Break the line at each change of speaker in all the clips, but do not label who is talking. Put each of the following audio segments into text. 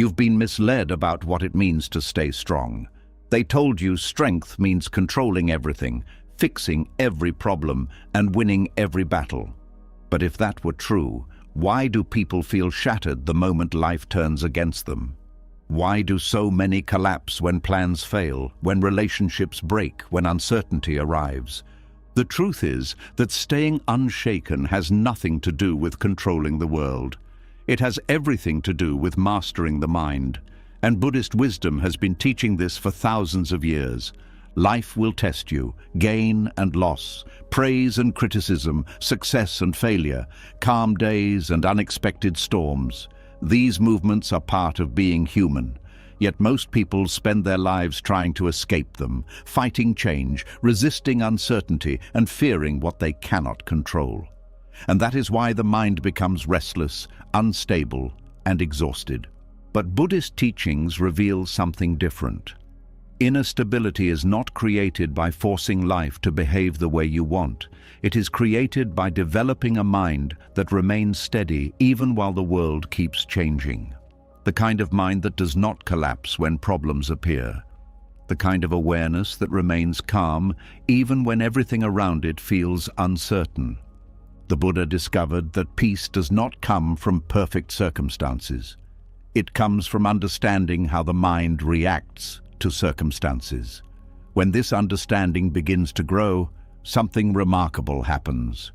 You've been misled about what it means to stay strong. They told you strength means controlling everything, fixing every problem, and winning every battle. But if that were true, why do people feel shattered the moment life turns against them? Why do so many collapse when plans fail, when relationships break, when uncertainty arrives? The truth is that staying unshaken has nothing to do with controlling the world. It has everything to do with mastering the mind. And Buddhist wisdom has been teaching this for thousands of years. Life will test you, gain and loss, praise and criticism, success and failure, calm days and unexpected storms. These movements are part of being human. Yet most people spend their lives trying to escape them, fighting change, resisting uncertainty, and fearing what they cannot control. And that is why the mind becomes restless, unstable, and exhausted. But Buddhist teachings reveal something different. Inner stability is not created by forcing life to behave the way you want. It is created by developing a mind that remains steady even while the world keeps changing. The kind of mind that does not collapse when problems appear. The kind of awareness that remains calm even when everything around it feels uncertain. The Buddha discovered that peace does not come from perfect circumstances. It comes from understanding how the mind reacts to circumstances. When this understanding begins to grow, something remarkable happens.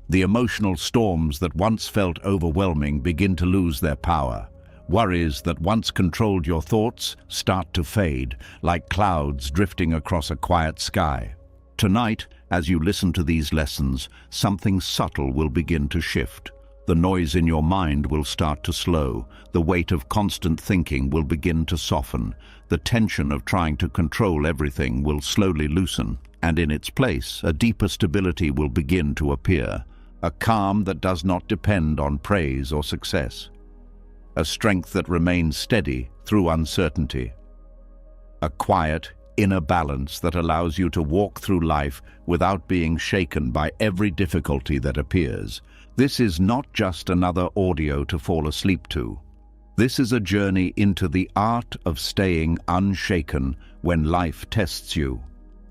The emotional storms that once felt overwhelming begin to lose their power. Worries that once controlled your thoughts start to fade, like clouds drifting across a quiet sky. Tonight, as you listen to these lessons, something subtle will begin to shift. The noise in your mind will start to slow. The weight of constant thinking will begin to soften. The tension of trying to control everything will slowly loosen. And in its place, a deeper stability will begin to appear. A calm that does not depend on praise or success. A strength that remains steady through uncertainty. A quiet, inner balance that allows you to walk through life without being shaken by every difficulty that appears. This is not just another audio to fall asleep to. This is a journey into the art of staying unshaken when life tests you.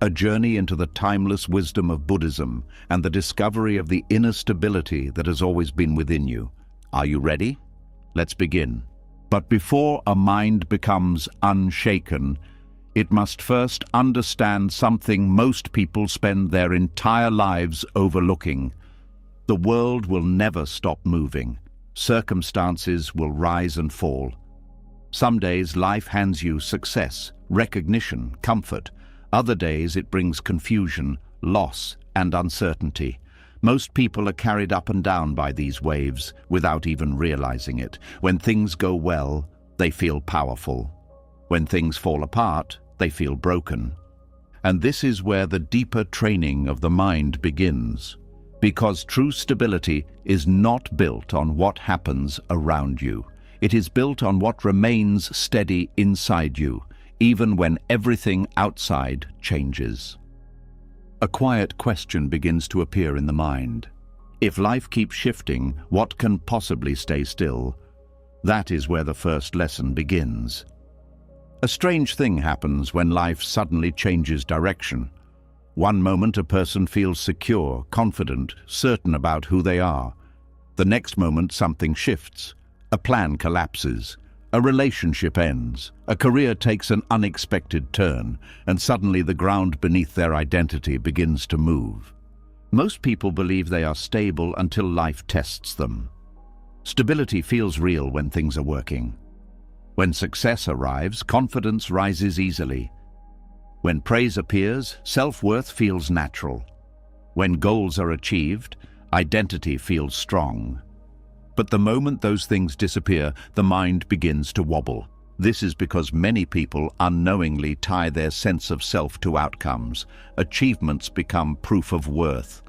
A journey into the timeless wisdom of Buddhism and the discovery of the inner stability that has always been within you. Are you ready? Let's begin. But before a mind becomes unshaken, it must first understand something most people spend their entire lives overlooking. The world will never stop moving. Circumstances will rise and fall. Some days life hands you success, recognition, comfort. Other days it brings confusion, loss, and uncertainty. Most people are carried up and down by these waves without even realizing it. When things go well, they feel powerful. When things fall apart, they feel broken. And this is where the deeper training of the mind begins. Because true stability is not built on what happens around you. It is built on what remains steady inside you, even when everything outside changes. A quiet question begins to appear in the mind. If life keeps shifting, what can possibly stay still? That is where the first lesson begins. A strange thing happens when life suddenly changes direction. One moment a person feels secure, confident, certain about who they are. The next moment something shifts. A plan collapses. A relationship ends. A career takes an unexpected turn, and suddenly the ground beneath their identity begins to move. Most people believe they are stable until life tests them. Stability feels real when things are working. When success arrives, confidence rises easily. When praise appears, self-worth feels natural. When goals are achieved, identity feels strong. But the moment those things disappear, the mind begins to wobble. This is because many people unknowingly tie their sense of self to outcomes. Achievements become proof of worth.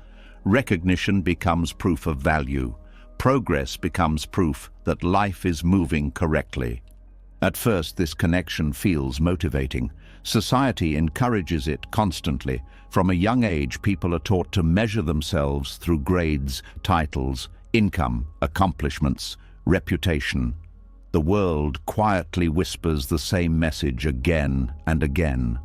Recognition becomes proof of value. Progress becomes proof that life is moving correctly. At first, this connection feels motivating. Society encourages it constantly. From a young age, people are taught to measure themselves through grades, titles, income, accomplishments, reputation. The world quietly whispers the same message again and again.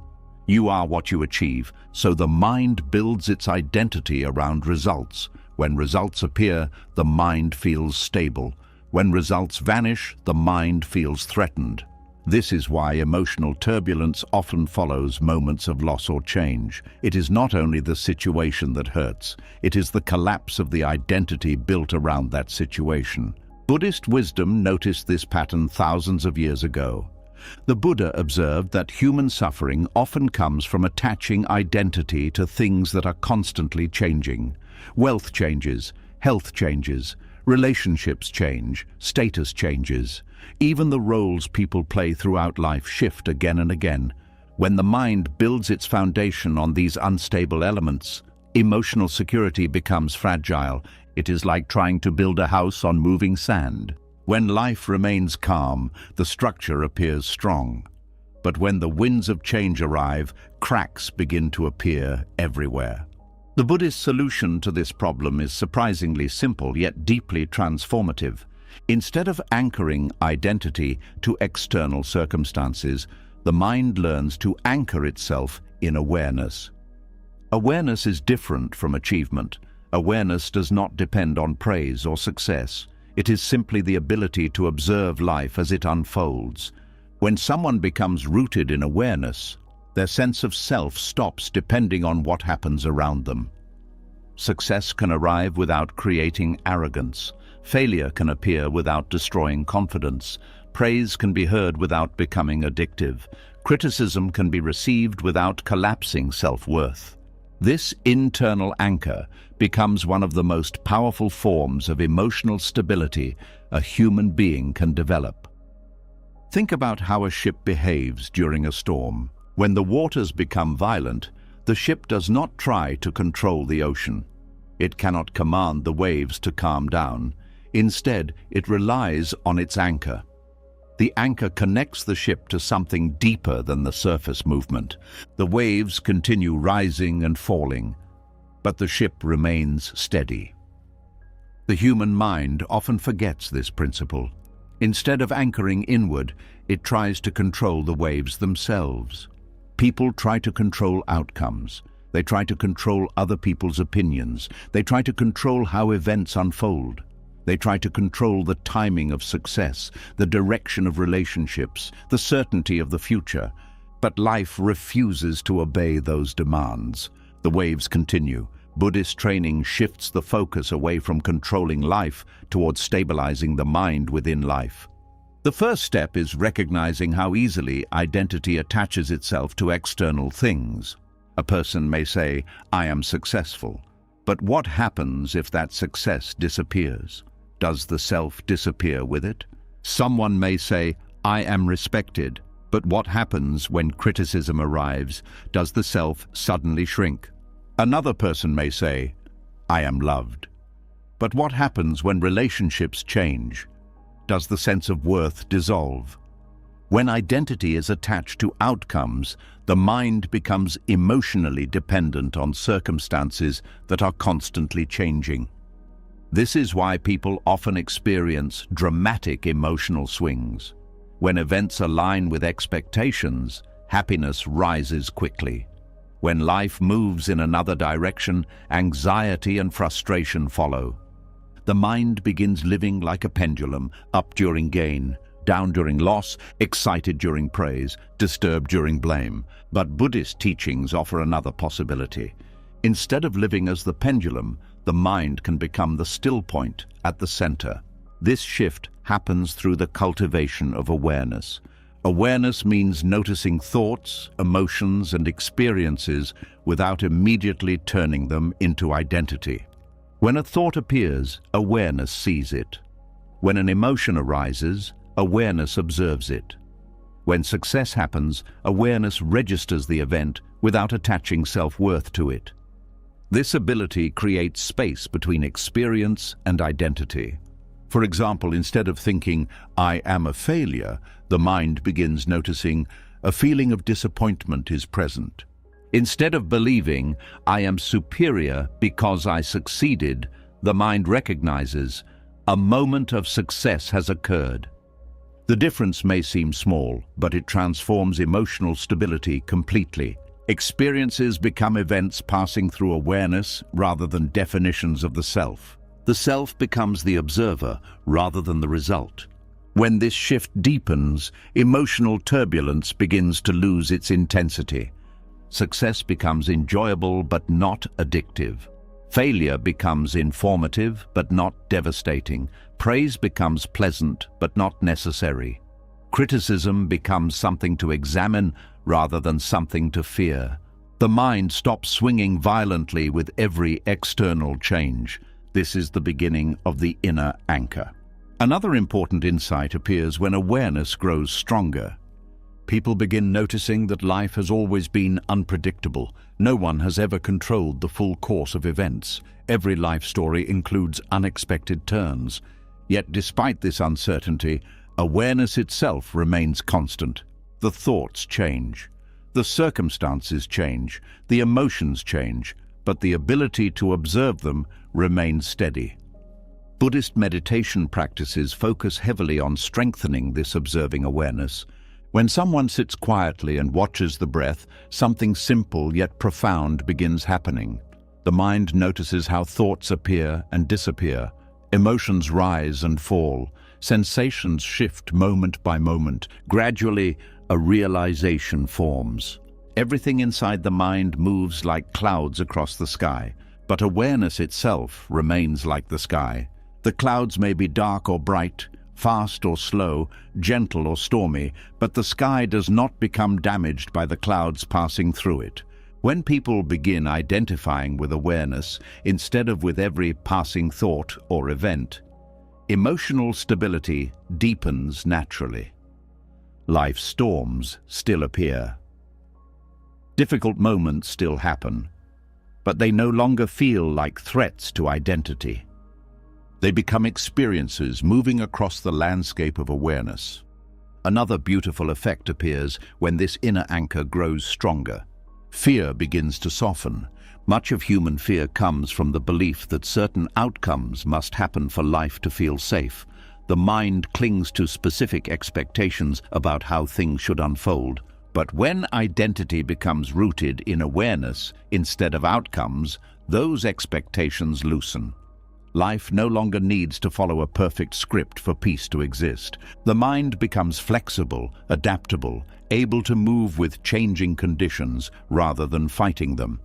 You are what you achieve, so the mind builds its identity around results. When results appear, the mind feels stable. When results vanish, the mind feels threatened. This is why emotional turbulence often follows moments of loss or change. It is not only the situation that hurts, it is the collapse of the identity built around that situation. Buddhist wisdom noticed this pattern thousands of years ago. The Buddha observed that human suffering often comes from attaching identity to things that are constantly changing. Wealth changes, health changes, relationships change, status changes. Even the roles people play throughout life shift again and again. When the mind builds its foundation on these unstable elements, emotional security becomes fragile. It is like trying to build a house on moving sand. When life remains calm, the structure appears strong. But when the winds of change arrive, cracks begin to appear everywhere. The Buddhist solution to this problem is surprisingly simple yet deeply transformative. Instead of anchoring identity to external circumstances, the mind learns to anchor itself in awareness. Awareness is different from achievement. Awareness does not depend on praise or success. It is simply the ability to observe life as it unfolds. When someone becomes rooted in awareness, their sense of self stops depending on what happens around them. Success can arrive without creating arrogance. Failure can appear without destroying confidence. Praise can be heard without becoming addictive. Criticism can be received without collapsing self-worth. This internal anchor becomes one of the most powerful forms of emotional stability a human being can develop. Think about how a ship behaves during a storm. When the waters become violent, the ship does not try to control the ocean. It cannot command the waves to calm down. Instead, it relies on its anchor. The anchor connects the ship to something deeper than the surface movement. The waves continue rising and falling, but the ship remains steady. The human mind often forgets this principle. Instead of anchoring inward, it tries to control the waves themselves. People try to control outcomes. They try to control other people's opinions. They try to control how events unfold. They try to control the timing of success, the direction of relationships, the certainty of the future. But life refuses to obey those demands. The waves continue. Buddhist training shifts the focus away from controlling life towards stabilizing the mind within life. The first step is recognizing how easily identity attaches itself to external things. A person may say, "I am successful." But what happens if that success disappears? Does the self disappear with it? Someone may say, "I am respected." But what happens when criticism arrives? Does the self suddenly shrink? Another person may say, "I am loved." But what happens when relationships change? Does the sense of worth dissolve? When identity is attached to outcomes, the mind becomes emotionally dependent on circumstances that are constantly changing. This is why people often experience dramatic emotional swings. When events align with expectations, happiness rises quickly. When life moves in another direction, anxiety and frustration follow. The mind begins living like a pendulum, up during gain, down during loss, excited during praise, disturbed during blame. But Buddhist teachings offer another possibility. Instead of living as the pendulum, the mind can become the still point at the center. This shift happens through the cultivation of awareness. Awareness means noticing thoughts, emotions, and experiences without immediately turning them into identity. When a thought appears, awareness sees it. When an emotion arises, awareness observes it. When success happens, awareness registers the event without attaching self-worth to it. This ability creates space between experience and identity. For example, instead of thinking, "I am a failure," the mind begins noticing a feeling of disappointment is present. Instead of believing, "I am superior because I succeeded," the mind recognizes a moment of success has occurred. The difference may seem small, but it transforms emotional stability completely. Experiences become events passing through awareness rather than definitions of the self. The self becomes the observer rather than the result. When this shift deepens, emotional turbulence begins to lose its intensity. Success becomes enjoyable but not addictive. Failure becomes informative but not devastating. Praise becomes pleasant but not necessary. Criticism becomes something to examine rather than something to fear. The mind stops swinging violently with every external change. This is the beginning of the inner anchor. Another important insight appears when awareness grows stronger. People begin noticing that life has always been unpredictable. No one has ever controlled the full course of events. Every life story includes unexpected turns. Yet despite this uncertainty, awareness itself remains constant. The thoughts change, the circumstances change, the emotions change, but the ability to observe them remains steady. Buddhist meditation practices focus heavily on strengthening this observing awareness. When someone sits quietly and watches the breath, something simple yet profound begins happening. The mind notices how thoughts appear and disappear, emotions rise and fall, sensations shift moment by moment. Gradually, a realization forms. Everything inside the mind moves like clouds across the sky, but awareness itself remains like the sky. The clouds may be dark or bright, fast or slow, gentle or stormy, but the sky does not become damaged by the clouds passing through it. When people begin identifying with awareness instead of with every passing thought or event, emotional stability deepens naturally. Life's storms still appear. Difficult moments still happen, but they no longer feel like threats to identity. They become experiences moving across the landscape of awareness. Another beautiful effect appears when this inner anchor grows stronger. Fear begins to soften. Much of human fear comes from the belief that certain outcomes must happen for life to feel safe. The mind clings to specific expectations about how things should unfold. But when identity becomes rooted in awareness instead of outcomes, those expectations loosen. Life no longer needs to follow a perfect script for peace to exist. The mind becomes flexible, adaptable, able to move with changing conditions rather than fighting them.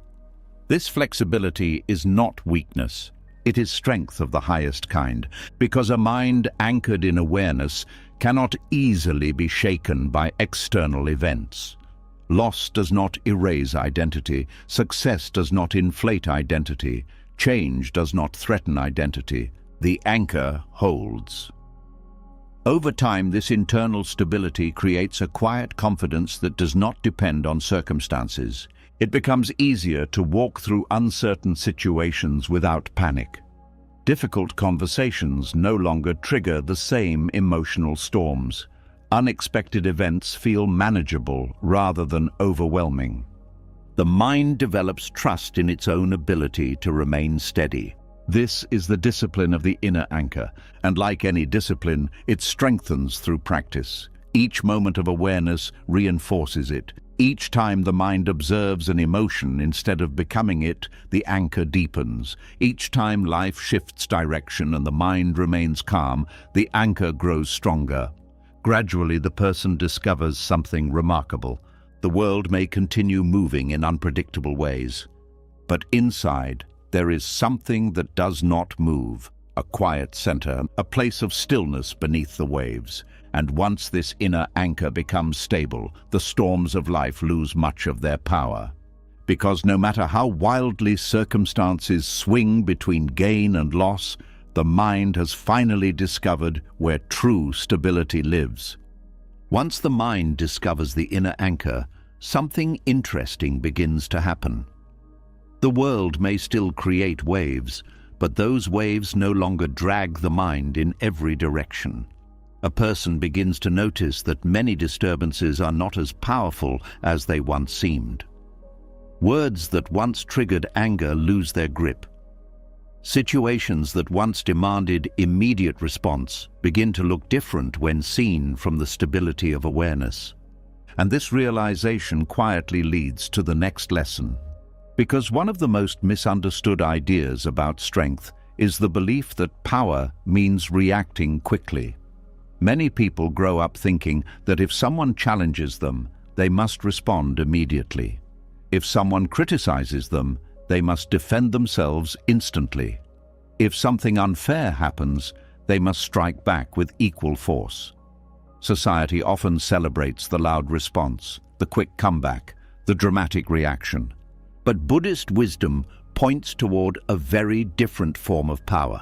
This flexibility is not weakness. It is strength of the highest kind, because a mind anchored in awareness cannot easily be shaken by external events. Loss does not erase identity. Success does not inflate identity. Change does not threaten identity. The anchor holds. Over time, this internal stability creates a quiet confidence that does not depend on circumstances. It becomes easier to walk through uncertain situations without panic. Difficult conversations no longer trigger the same emotional storms. Unexpected events feel manageable rather than overwhelming. The mind develops trust in its own ability to remain steady. This is the discipline of the inner anchor, and like any discipline, it strengthens through practice. Each moment of awareness reinforces it. Each time the mind observes an emotion instead of becoming it, the anchor deepens. Each time life shifts direction and the mind remains calm, the anchor grows stronger. Gradually, the person discovers something remarkable. The world may continue moving in unpredictable ways, but inside there is something that does not move, a quiet center, a place of stillness beneath the waves. And once this inner anchor becomes stable, the storms of life lose much of their power. Because no matter how wildly circumstances swing between gain and loss, the mind has finally discovered where true stability lives. Once the mind discovers the inner anchor, something interesting begins to happen. The world may still create waves, but those waves no longer drag the mind in every direction. A person begins to notice that many disturbances are not as powerful as they once seemed. Words that once triggered anger lose their grip. Situations that once demanded immediate response begin to look different when seen from the stability of awareness. And this realization quietly leads to the next lesson. Because one of the most misunderstood ideas about strength is the belief that power means reacting quickly. Many people grow up thinking that if someone challenges them, they must respond immediately. If someone criticizes them, they must defend themselves instantly. If something unfair happens, they must strike back with equal force. Society often celebrates the loud response, the quick comeback, the dramatic reaction. But Buddhist wisdom points toward a very different form of power.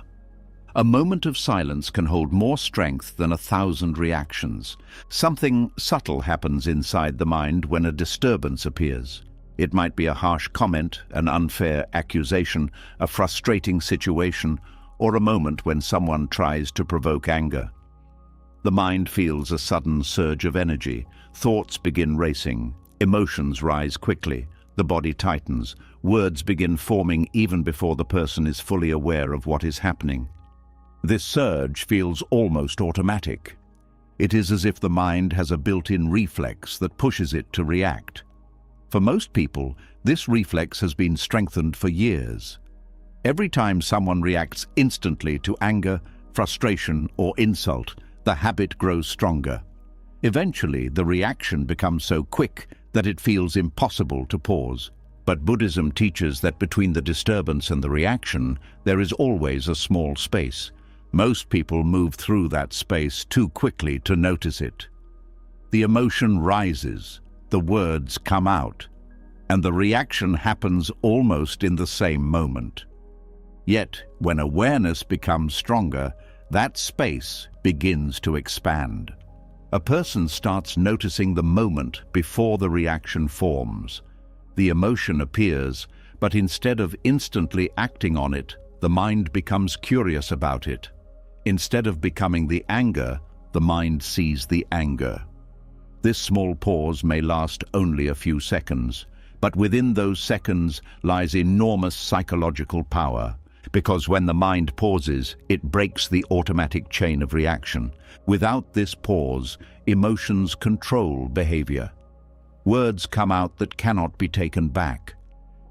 A moment of silence can hold more strength than 1,000 reactions. Something subtle happens inside the mind when a disturbance appears. It might be a harsh comment, an unfair accusation, a frustrating situation, or a moment when someone tries to provoke anger. The mind feels a sudden surge of energy. Thoughts begin racing. Emotions rise quickly. The body tightens. Words begin forming even before the person is fully aware of what is happening. This surge feels almost automatic. It is as if the mind has a built-in reflex that pushes it to react. For most people, this reflex has been strengthened for years. Every time someone reacts instantly to anger, frustration, or insult, the habit grows stronger. Eventually, the reaction becomes so quick that it feels impossible to pause. But Buddhism teaches that between the disturbance and the reaction, there is always a small space. Most people move through that space too quickly to notice it. The emotion rises, the words come out, and the reaction happens almost in the same moment. Yet, when awareness becomes stronger, that space begins to expand. A person starts noticing the moment before the reaction forms. The emotion appears, but instead of instantly acting on it, the mind becomes curious about it. Instead of becoming the anger, the mind sees the anger. This small pause may last only a few seconds, but within those seconds lies enormous psychological power. Because when the mind pauses, it breaks the automatic chain of reaction. Without this pause, emotions control behavior. Words come out that cannot be taken back.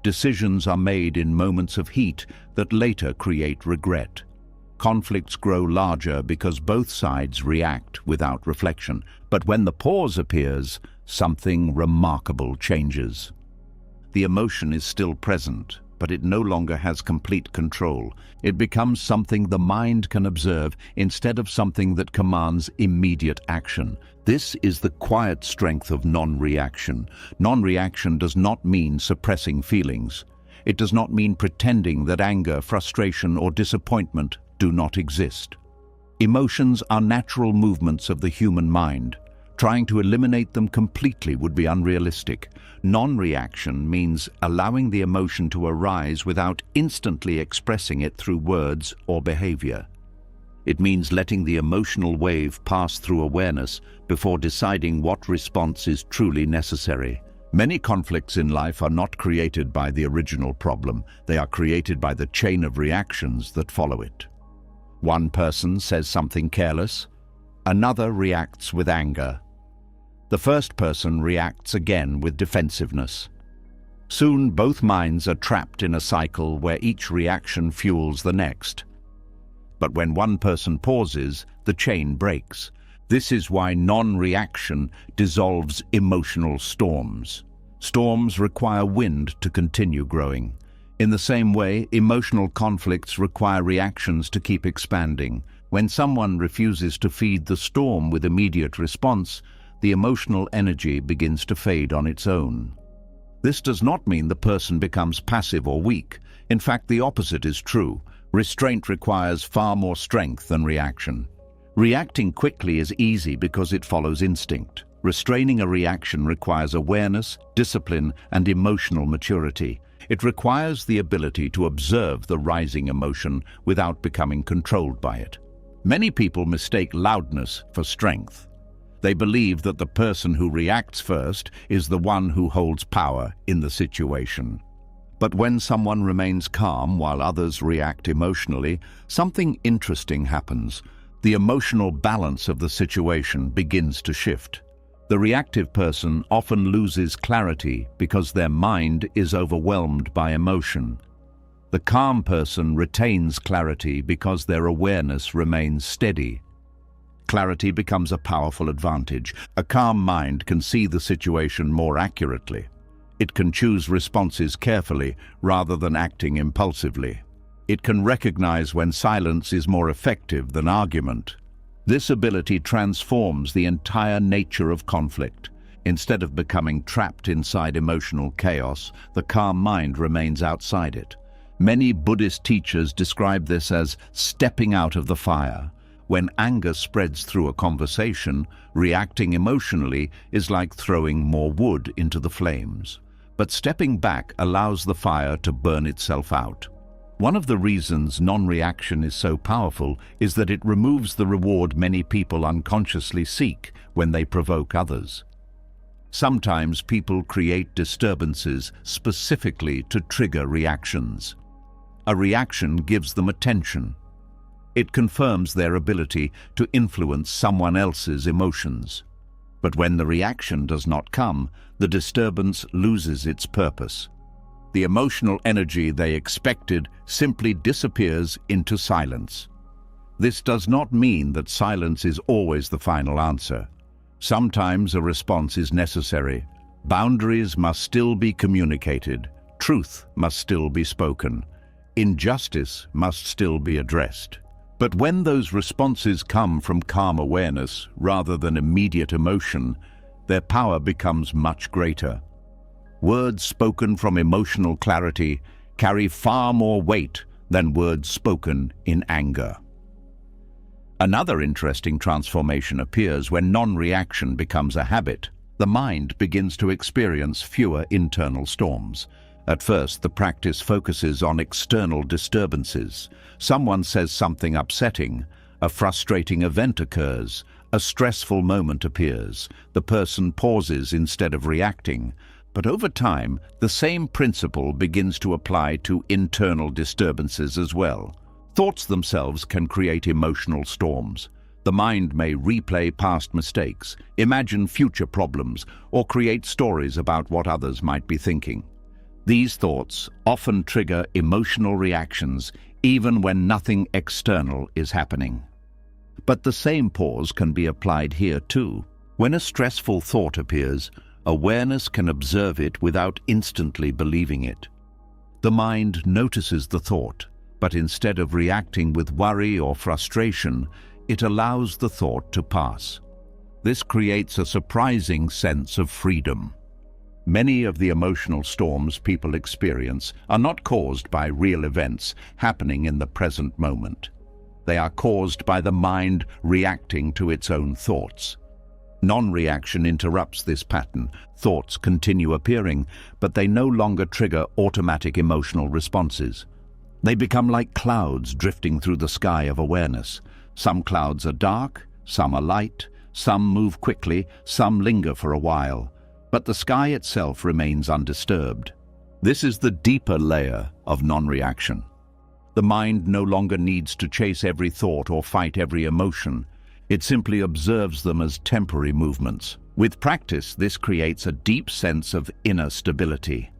Decisions are made in moments of heat that later create regret. Conflicts grow larger because both sides react without reflection. But when the pause appears, something remarkable changes. The emotion is still present, but it no longer has complete control. It becomes something the mind can observe instead of something that commands immediate action. This is the quiet strength of non-reaction. Non-reaction does not mean suppressing feelings. It does not mean pretending that anger, frustration, or disappointment do not exist. Emotions are natural movements of the human mind. Trying to eliminate them completely would be unrealistic. Non-reaction means allowing the emotion to arise without instantly expressing it through words or behavior. It means letting the emotional wave pass through awareness before deciding what response is truly necessary. Many conflicts in life are not created by the original problem. They are created by the chain of reactions that follow it. One person says something careless. Another reacts with anger. The first person reacts again with defensiveness. Soon, both minds are trapped in a cycle where each reaction fuels the next. But when one person pauses, the chain breaks. This is why non-reaction dissolves emotional storms. Storms require wind to continue growing. In the same way, emotional conflicts require reactions to keep expanding. When someone refuses to feed the storm with immediate response, the emotional energy begins to fade on its own. This does not mean the person becomes passive or weak. In fact, the opposite is true. Restraint requires far more strength than reaction. Reacting quickly is easy because it follows instinct. Restraining a reaction requires awareness, discipline, and emotional maturity. It requires the ability to observe the rising emotion without becoming controlled by it. Many people mistake loudness for strength. They believe that the person who reacts first is the one who holds power in the situation. But when someone remains calm while others react emotionally, something interesting happens. The emotional balance of the situation begins to shift. The reactive person often loses clarity because their mind is overwhelmed by emotion. The calm person retains clarity because their awareness remains steady. Clarity becomes a powerful advantage. A calm mind can see the situation more accurately. It can choose responses carefully rather than acting impulsively. It can recognize when silence is more effective than argument. This ability transforms the entire nature of conflict. Instead of becoming trapped inside emotional chaos, the calm mind remains outside it. Many Buddhist teachers describe this as stepping out of the fire. When anger spreads through a conversation, reacting emotionally is like throwing more wood into the flames. But stepping back allows the fire to burn itself out. One of the reasons non-reaction is so powerful is that it removes the reward many people unconsciously seek when they provoke others. Sometimes people create disturbances specifically to trigger reactions. A reaction gives them attention. It confirms their ability to influence someone else's emotions. But when the reaction does not come, the disturbance loses its purpose. The emotional energy they expected simply disappears into silence. This does not mean that silence is always the final answer. Sometimes a response is necessary. Boundaries must still be communicated. Truth must still be spoken. Injustice must still be addressed. But when those responses come from calm awareness rather than immediate emotion, their power becomes much greater. Words spoken from emotional clarity carry far more weight than words spoken in anger. Another interesting transformation appears when non-reaction becomes a habit. The mind begins to experience fewer internal storms. At first, the practice focuses on external disturbances. Someone says something upsetting, a frustrating event occurs, a stressful moment appears. The person pauses instead of reacting. But over time, the same principle begins to apply to internal disturbances as well. Thoughts themselves can create emotional storms. The mind may replay past mistakes, imagine future problems, or create stories about what others might be thinking. These thoughts often trigger emotional reactions even when nothing external is happening. But the same pause can be applied here too. When a stressful thought appears, awareness can observe it without instantly believing it. The mind notices the thought, but instead of reacting with worry or frustration, it allows the thought to pass. This creates a surprising sense of freedom. Many of the emotional storms people experience are not caused by real events happening in the present moment. They are caused by the mind reacting to its own thoughts. Non-reaction interrupts this pattern. Thoughts continue appearing, but they no longer trigger automatic emotional responses. They become like clouds drifting through the sky of awareness. Some clouds are dark, some are light, some move quickly, some linger for a while. But the sky itself remains undisturbed. This is the deeper layer of non-reaction. The mind no longer needs to chase every thought or fight every emotion. It simply observes them as temporary movements. With practice, this creates a deep sense of inner stability.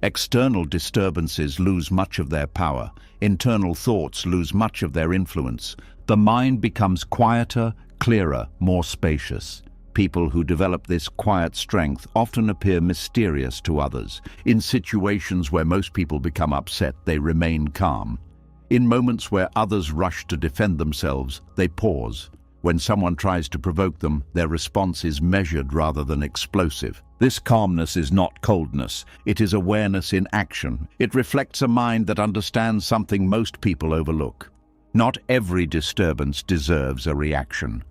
External disturbances lose much of their power. Internal thoughts lose much of their influence. The mind becomes quieter, clearer, more spacious. People who develop this quiet strength often appear mysterious to others. In situations where most people become upset, they remain calm. In moments where others rush to defend themselves, they pause. When someone tries to provoke them, their response is measured rather than explosive. This calmness is not coldness, it is awareness in action. It reflects a mind that understands something most people overlook. Not every disturbance deserves a reaction.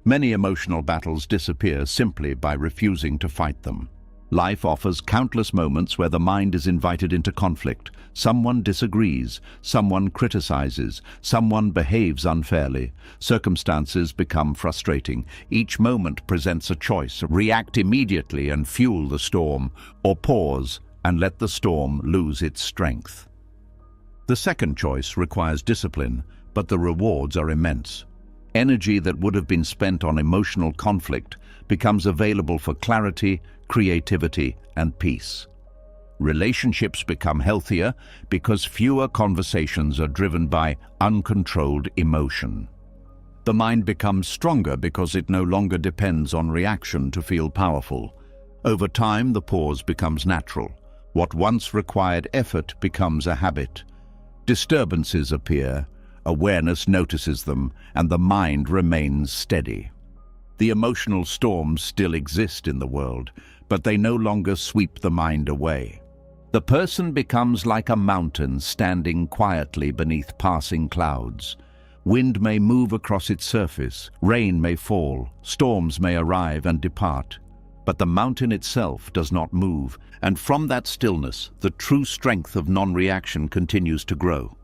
Many emotional battles disappear simply by refusing to fight them. Life offers countless moments where the mind is invited into conflict. Someone disagrees, someone criticizes, someone behaves unfairly. Circumstances become frustrating. Each moment presents a choice: react immediately and fuel the storm, or pause, and let the storm lose its strength. The second choice requires discipline, but the rewards are immense. Energy that would have been spent on emotional conflict becomes available for clarity, creativity, and peace. Relationships become healthier because fewer conversations are driven by uncontrolled emotion. The mind becomes stronger because it no longer depends on reaction to feel powerful. Over time, the pause becomes natural. What once required effort becomes a habit. Disturbances appear, awareness notices them, and the mind remains steady. The emotional storms still exist in the world, but they no longer sweep the mind away. The person becomes like a mountain standing quietly beneath passing clouds. Wind may move across its surface, rain may fall, storms may arrive and depart, but the mountain itself does not move, and from that stillness, the true strength of non-reaction continues to grow.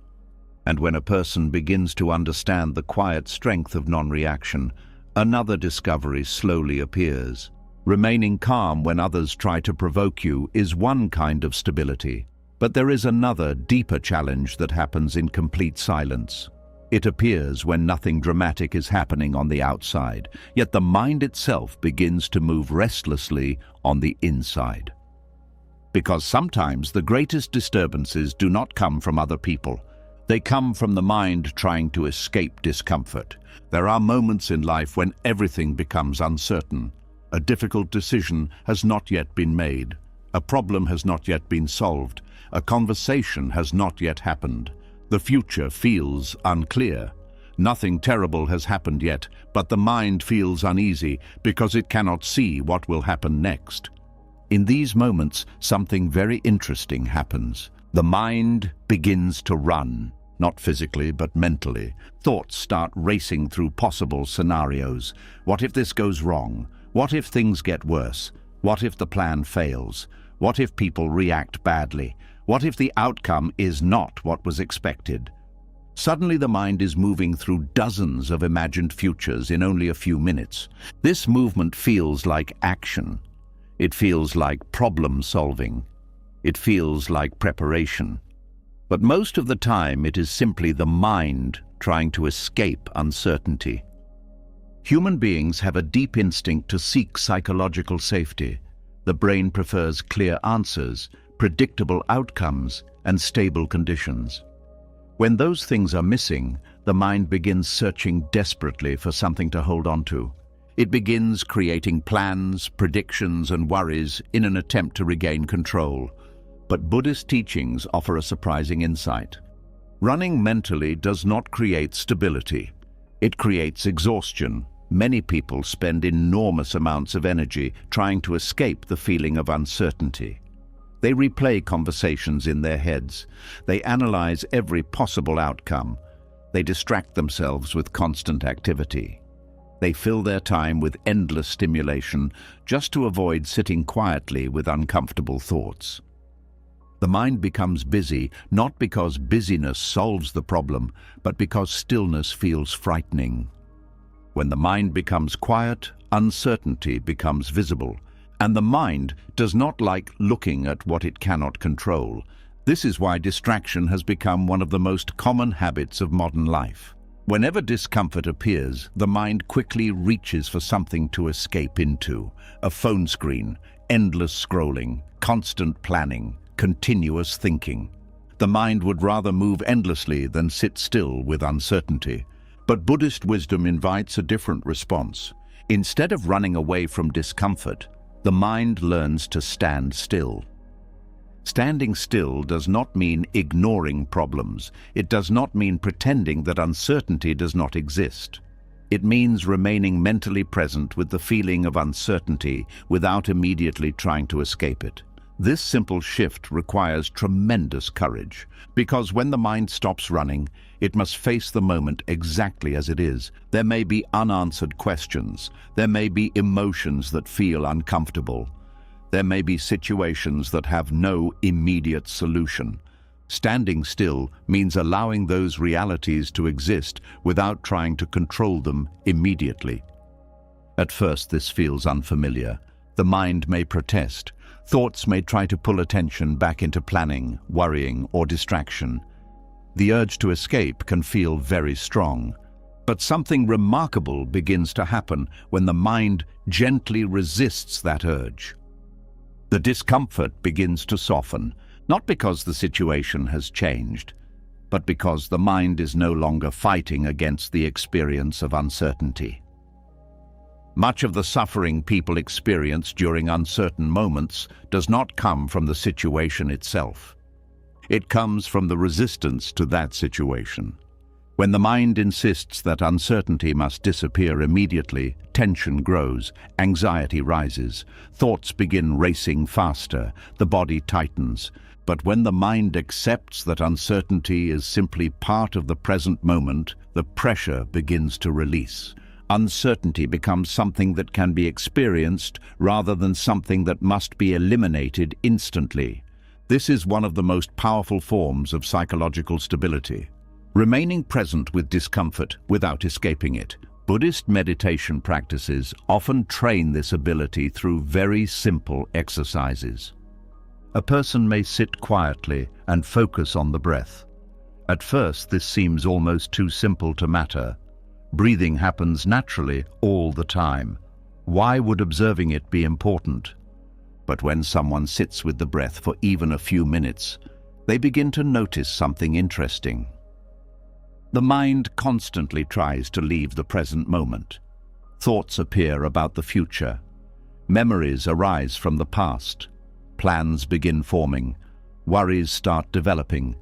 And when a person begins to understand the quiet strength of non-reaction, another discovery slowly appears. Remaining calm when others try to provoke you is one kind of stability, but there is another, deeper challenge that happens in complete silence. It appears when nothing dramatic is happening on the outside, yet the mind itself begins to move restlessly on the inside. Because sometimes the greatest disturbances do not come from other people. They come from the mind trying to escape discomfort. There are moments in life when everything becomes uncertain. A difficult decision has not yet been made. A problem has not yet been solved. A conversation has not yet happened. The future feels unclear. Nothing terrible has happened yet, but the mind feels uneasy because it cannot see what will happen next. In these moments, something very interesting happens. The mind begins to run, not physically but mentally. Thoughts start racing through possible scenarios. What if this goes wrong? What if things get worse? What if the plan fails? What if people react badly? What if the outcome is not what was expected? Suddenly the mind is moving through dozens of imagined futures in only a few minutes. This movement feels like action. It feels like problem solving. It feels like preparation. But most of the time it is simply the mind trying to escape uncertainty. Human beings have a deep instinct to seek psychological safety. The brain prefers clear answers, predictable outcomes, and stable conditions. When those things are missing, the mind begins searching desperately for something to hold on to. It begins creating plans, predictions, and worries in an attempt to regain control. But Buddhist teachings offer a surprising insight. Running mentally does not create stability. It creates exhaustion. Many people spend enormous amounts of energy trying to escape the feeling of uncertainty. They replay conversations in their heads. They analyze every possible outcome. They distract themselves with constant activity. They fill their time with endless stimulation just to avoid sitting quietly with uncomfortable thoughts. The mind becomes busy not because busyness solves the problem, but because stillness feels frightening. When the mind becomes quiet, uncertainty becomes visible, and the mind does not like looking at what it cannot control. This is why distraction has become one of the most common habits of modern life. Whenever discomfort appears, the mind quickly reaches for something to escape into. A phone screen, endless scrolling, constant planning, continuous thinking. The mind would rather move endlessly than sit still with uncertainty. But Buddhist wisdom invites a different response. Instead of running away from discomfort, the mind learns to stand still. Standing still does not mean ignoring problems. It does not mean pretending that uncertainty does not exist. It means remaining mentally present with the feeling of uncertainty without immediately trying to escape it. This simple shift requires tremendous courage, because when the mind stops running, it must face the moment exactly as it is. There may be unanswered questions. There may be emotions that feel uncomfortable. There may be situations that have no immediate solution. Standing still means allowing those realities to exist without trying to control them immediately. At first, this feels unfamiliar. The mind may protest. Thoughts may try to pull attention back into planning, worrying, or distraction. The urge to escape can feel very strong. But something remarkable begins to happen when the mind gently resists that urge. The discomfort begins to soften, not because the situation has changed, but because the mind is no longer fighting against the experience of uncertainty. Much of the suffering people experience during uncertain moments does not come from the situation itself. It comes from the resistance to that situation. When the mind insists that uncertainty must disappear immediately, tension grows, anxiety rises, thoughts begin racing faster, the body tightens. But when the mind accepts that uncertainty is simply part of the present moment, the pressure begins to release. Uncertainty becomes something that can be experienced rather than something that must be eliminated instantly. This is one of the most powerful forms of psychological stability. Remaining present with discomfort without escaping it. Buddhist meditation practices often train this ability through very simple exercises. A person may sit quietly and focus on the breath. At first, this seems almost too simple to matter. Breathing happens naturally all the time. Why would observing it be important? But when someone sits with the breath for even a few minutes, they begin to notice something interesting. The mind constantly tries to leave the present moment. Thoughts appear about the future. Memories arise from the past. Plans begin forming. Worries start developing.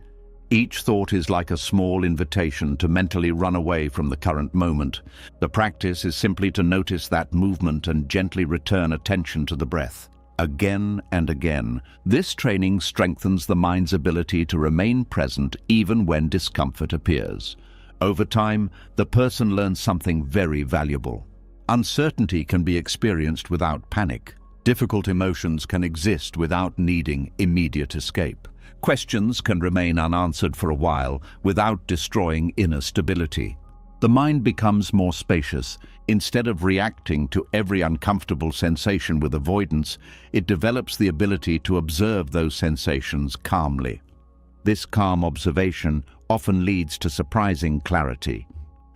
Each thought is like a small invitation to mentally run away from the current moment. The practice is simply to notice that movement and gently return attention to the breath. Again and again, this training strengthens the mind's ability to remain present even when discomfort appears. Over time, the person learns something very valuable. Uncertainty can be experienced without panic. Difficult emotions can exist without needing immediate escape. Questions can remain unanswered for a while without destroying inner stability. The mind becomes more spacious. Instead of reacting to every uncomfortable sensation with avoidance, it develops the ability to observe those sensations calmly. This calm observation often leads to surprising clarity.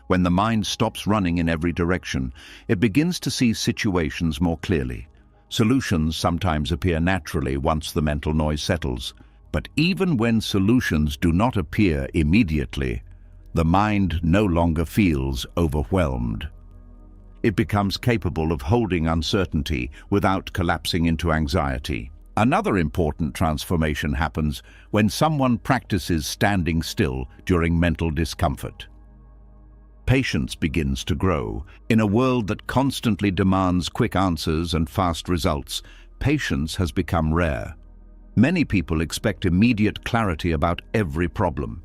When the mind stops running in every direction, it begins to see situations more clearly. Solutions sometimes appear naturally once the mental noise settles. But even when solutions do not appear immediately, the mind no longer feels overwhelmed. It becomes capable of holding uncertainty without collapsing into anxiety. Another important transformation happens when someone practices standing still during mental discomfort. Patience begins to grow. In a world that constantly demands quick answers and fast results, patience has become rare. Many people expect immediate clarity about every problem.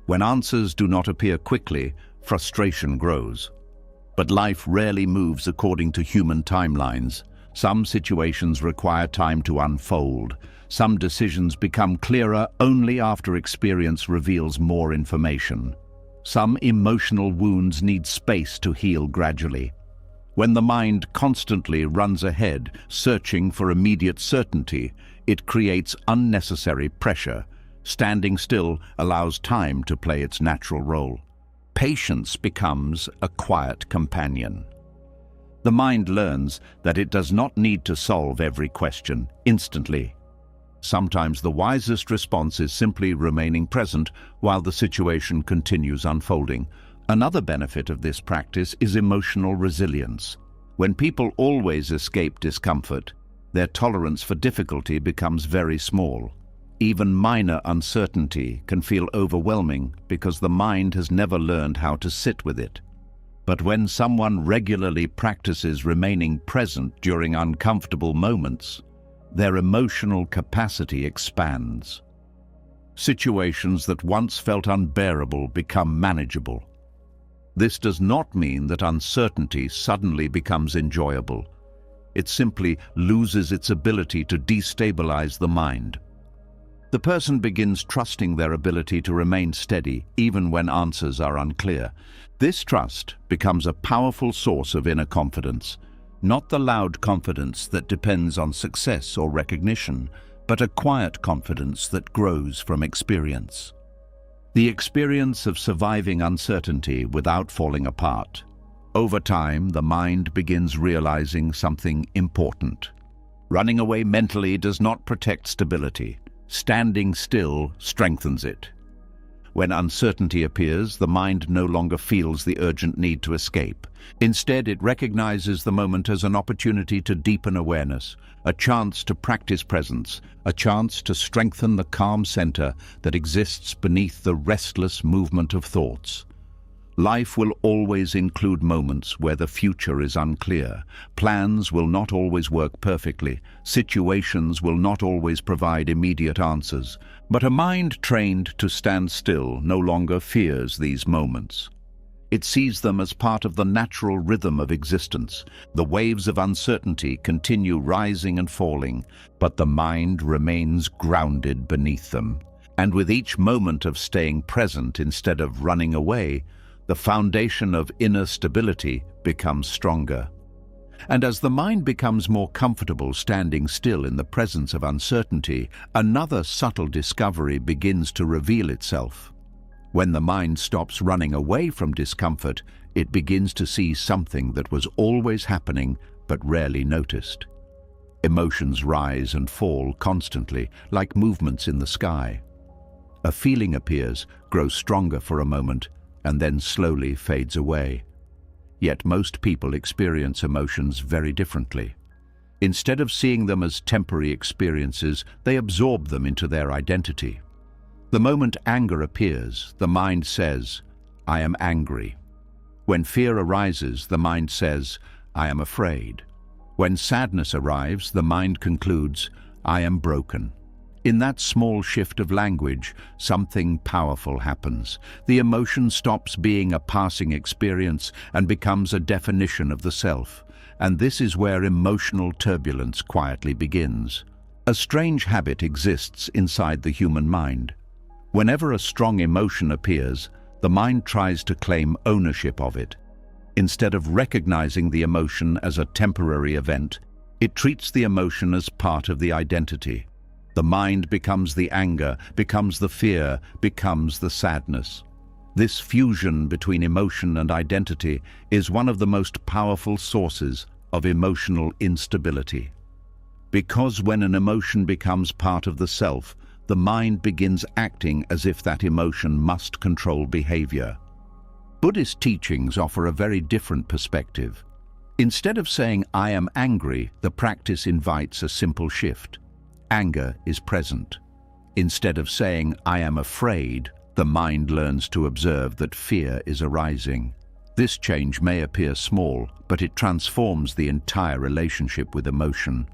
When answers do not appear quickly, frustration grows. But life rarely moves according to human timelines. Some situations require time to unfold. Some decisions become clearer only after experience reveals more information. Some emotional wounds need space to heal gradually. When the mind constantly runs ahead, searching for immediate certainty, it creates unnecessary pressure. Standing still allows time to play its natural role. Patience becomes a quiet companion. The mind learns that it does not need to solve every question instantly. Sometimes the wisest response is simply remaining present while the situation continues unfolding. Another benefit of this practice is emotional resilience. When people always escape discomfort, their tolerance for difficulty becomes very small. Even minor uncertainty can feel overwhelming because the mind has never learned how to sit with it. But when someone regularly practices remaining present during uncomfortable moments, their emotional capacity expands. Situations that once felt unbearable become manageable. This does not mean that uncertainty suddenly becomes enjoyable. It simply loses its ability to destabilize the mind. The person begins trusting their ability to remain steady even when answers are unclear. This trust becomes a powerful source of inner confidence. Not the loud confidence that depends on success or recognition, but a quiet confidence that grows from experience. The experience of surviving uncertainty without falling apart. Over time, the mind begins realizing something important. Running away mentally does not protect stability. Standing still strengthens it. When uncertainty appears, the mind no longer feels the urgent need to escape. Instead, it recognizes the moment as an opportunity to deepen awareness, a chance to practice presence, a chance to strengthen the calm center that exists beneath the restless movement of thoughts. Life will always include moments where the future is unclear. Plans will not always work perfectly. Situations will not always provide immediate answers. But a mind trained to stand still no longer fears these moments. It sees them as part of the natural rhythm of existence. The waves of uncertainty continue rising and falling, but the mind remains grounded beneath them. And with each moment of staying present instead of running away, the foundation of inner stability becomes stronger. And as the mind becomes more comfortable standing still in the presence of uncertainty, another subtle discovery begins to reveal itself. When the mind stops running away from discomfort, it begins to see something that was always happening but rarely noticed. Emotions rise and fall constantly, like movements in the sky. A feeling appears, grows stronger for a moment, and then slowly fades away. Yet most people experience emotions very differently. Instead of seeing them as temporary experiences, they absorb them into their identity. The moment anger appears, the mind says, "I am angry." When fear arises, the mind says, "I am afraid." When sadness arrives, the mind concludes, "I am broken." In that small shift of language, something powerful happens. The emotion stops being a passing experience and becomes a definition of the self. And this is where emotional turbulence quietly begins. A strange habit exists inside the human mind. Whenever a strong emotion appears, the mind tries to claim ownership of it. Instead of recognizing the emotion as a temporary event, it treats the emotion as part of the identity. The mind becomes the anger, becomes the fear, becomes the sadness. This fusion between emotion and identity is one of the most powerful sources of emotional instability. Because when an emotion becomes part of the self, the mind begins acting as if that emotion must control behavior. Buddhist teachings offer a very different perspective. Instead of saying, "I am angry," the practice invites a simple shift. Anger is present. Instead of saying, "I am afraid," the mind learns to observe that fear is arising. This change may appear small, but it transforms the entire relationship with emotion.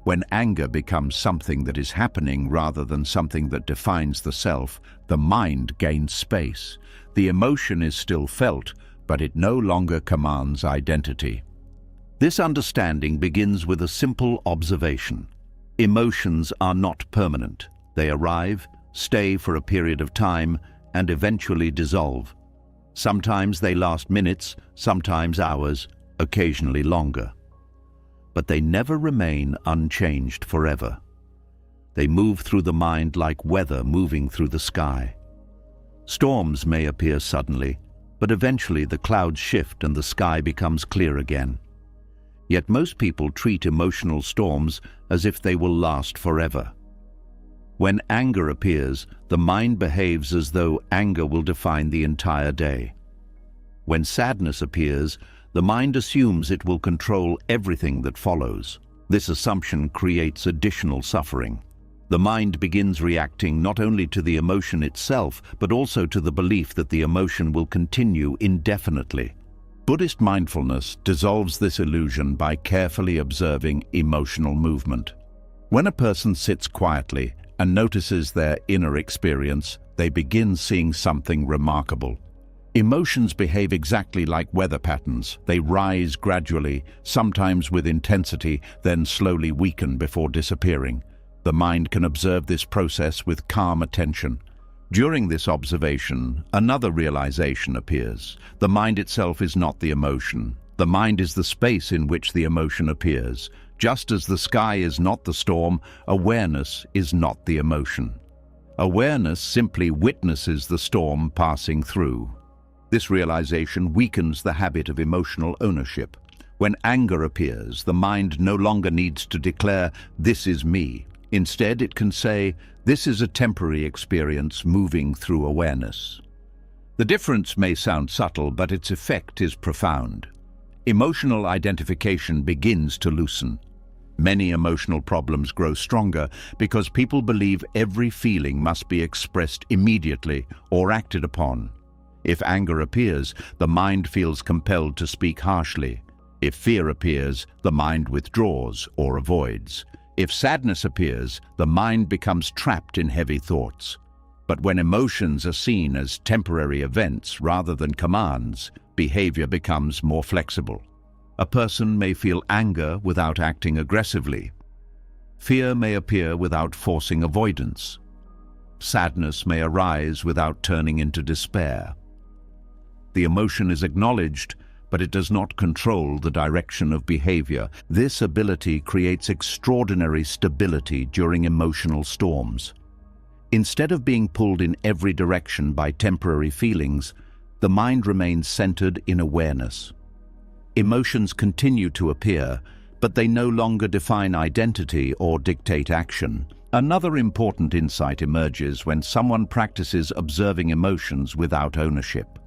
When anger becomes something that is happening rather than something that defines the self, the mind gains space. The emotion is still felt, but it no longer commands identity. This understanding begins with a simple observation. Emotions are not permanent. They arrive, stay for a period of time, and eventually dissolve. Sometimes they last minutes, sometimes hours, occasionally longer. But they never remain unchanged forever. They move through the mind like weather moving through the sky. Storms may appear suddenly, but eventually the clouds shift and the sky becomes clear again. Yet most people treat emotional storms as if they will last forever. When anger appears, the mind behaves as though anger will define the entire day. When sadness appears, the mind assumes it will control everything that follows. This assumption creates additional suffering. The mind begins reacting not only to the emotion itself, but also to the belief that the emotion will continue indefinitely. Buddhist mindfulness dissolves this illusion by carefully observing emotional movement. When a person sits quietly and notices their inner experience, they begin seeing something remarkable. Emotions behave exactly like weather patterns. They rise gradually, sometimes with intensity, then slowly weaken before disappearing. The mind can observe this process with calm attention. During this observation, another realization appears. The mind itself is not the emotion. The mind is the space in which the emotion appears. Just as the sky is not the storm, awareness is not the emotion. Awareness simply witnesses the storm passing through. This realization weakens the habit of emotional ownership. When anger appears, the mind no longer needs to declare, "This is me." Instead, it can say, "This is a temporary experience moving through awareness." The difference may sound subtle, but its effect is profound. Emotional identification begins to loosen. Many emotional problems grow stronger because people believe every feeling must be expressed immediately or acted upon. If anger appears, the mind feels compelled to speak harshly. If fear appears, the mind withdraws or avoids. If sadness appears, the mind becomes trapped in heavy thoughts. But when emotions are seen as temporary events rather than commands, behavior becomes more flexible. A person may feel anger without acting aggressively. Fear may appear without forcing avoidance. Sadness may arise without turning into despair. The emotion is acknowledged, but it does not control the direction of behavior. This ability creates extraordinary stability during emotional storms. Instead of being pulled in every direction by temporary feelings, the mind remains centered in awareness. Emotions continue to appear, but they no longer define identity or dictate action. Another important insight emerges when someone practices observing emotions without ownership.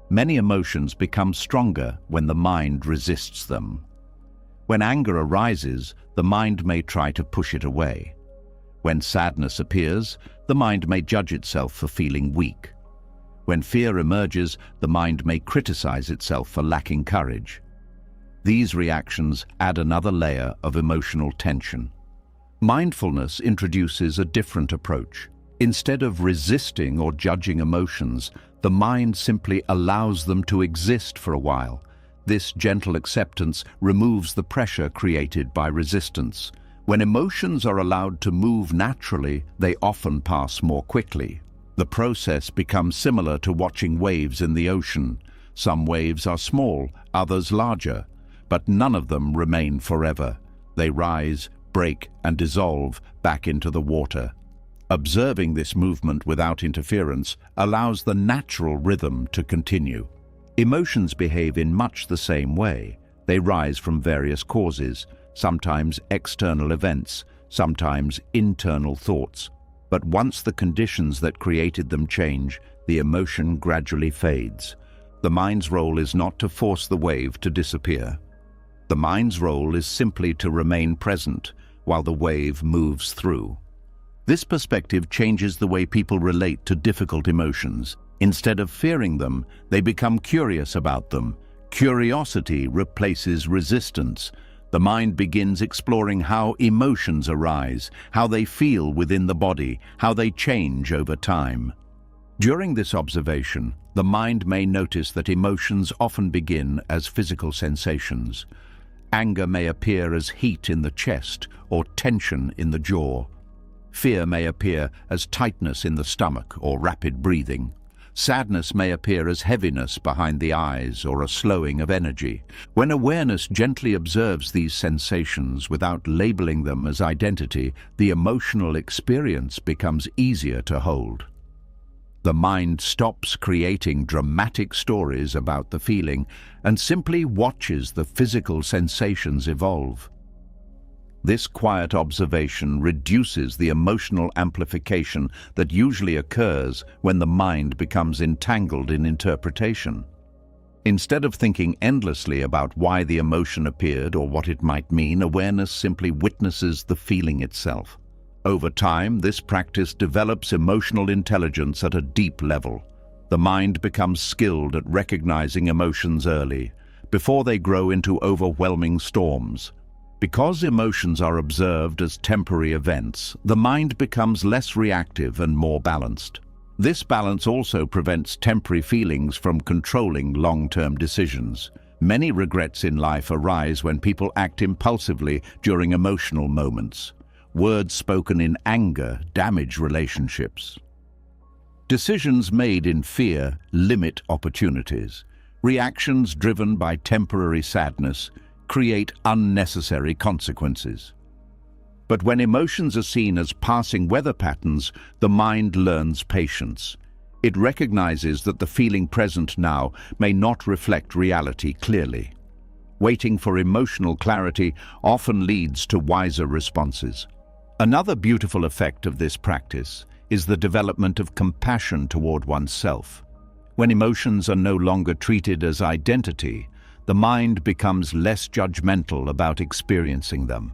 Many emotions become stronger when the mind resists them. When anger arises, the mind may try to push it away. When sadness appears, the mind may judge itself for feeling weak. When fear emerges, the mind may criticize itself for lacking courage. These reactions add another layer of emotional tension. Mindfulness introduces a different approach. Instead of resisting or judging emotions, the mind simply allows them to exist for a while. This gentle acceptance removes the pressure created by resistance. When emotions are allowed to move naturally, they often pass more quickly. The process becomes similar to watching waves in the ocean. Some waves are small, others larger, but none of them remain forever. They rise, break, and dissolve back into the water. Observing this movement without interference allows the natural rhythm to continue. Emotions behave in much the same way. They rise from various causes, sometimes external events, sometimes internal thoughts. But once the conditions that created them change, the emotion gradually fades. The mind's role is not to force the wave to disappear. The mind's role is simply to remain present while the wave moves through. This perspective changes the way people relate to difficult emotions. Instead of fearing them, they become curious about them. Curiosity replaces resistance. The mind begins exploring how emotions arise, how they feel within the body, how they change over time. During this observation, the mind may notice that emotions often begin as physical sensations. Anger may appear as heat in the chest or tension in the jaw. Fear may appear as tightness in the stomach or rapid breathing. Sadness may appear as heaviness behind the eyes or a slowing of energy. When awareness gently observes these sensations without labeling them as identity, the emotional experience becomes easier to hold. The mind stops creating dramatic stories about the feeling and simply watches the physical sensations evolve. This quiet observation reduces the emotional amplification that usually occurs when the mind becomes entangled in interpretation. Instead of thinking endlessly about why the emotion appeared or what it might mean, awareness simply witnesses the feeling itself. Over time, this practice develops emotional intelligence at a deep level. The mind becomes skilled at recognizing emotions early, before they grow into overwhelming storms. Because emotions are observed as temporary events, the mind becomes less reactive and more balanced. This balance also prevents temporary feelings from controlling long-term decisions. Many regrets in life arise when people act impulsively during emotional moments. Words spoken in anger damage relationships. Decisions made in fear limit opportunities. Reactions driven by temporary sadness create unnecessary consequences. But when emotions are seen as passing weather patterns, the mind learns patience. It recognizes that the feeling present now may not reflect reality clearly. Waiting for emotional clarity often leads to wiser responses. Another beautiful effect of this practice is the development of compassion toward oneself. When emotions are no longer treated as identity, the mind becomes less judgmental about experiencing them.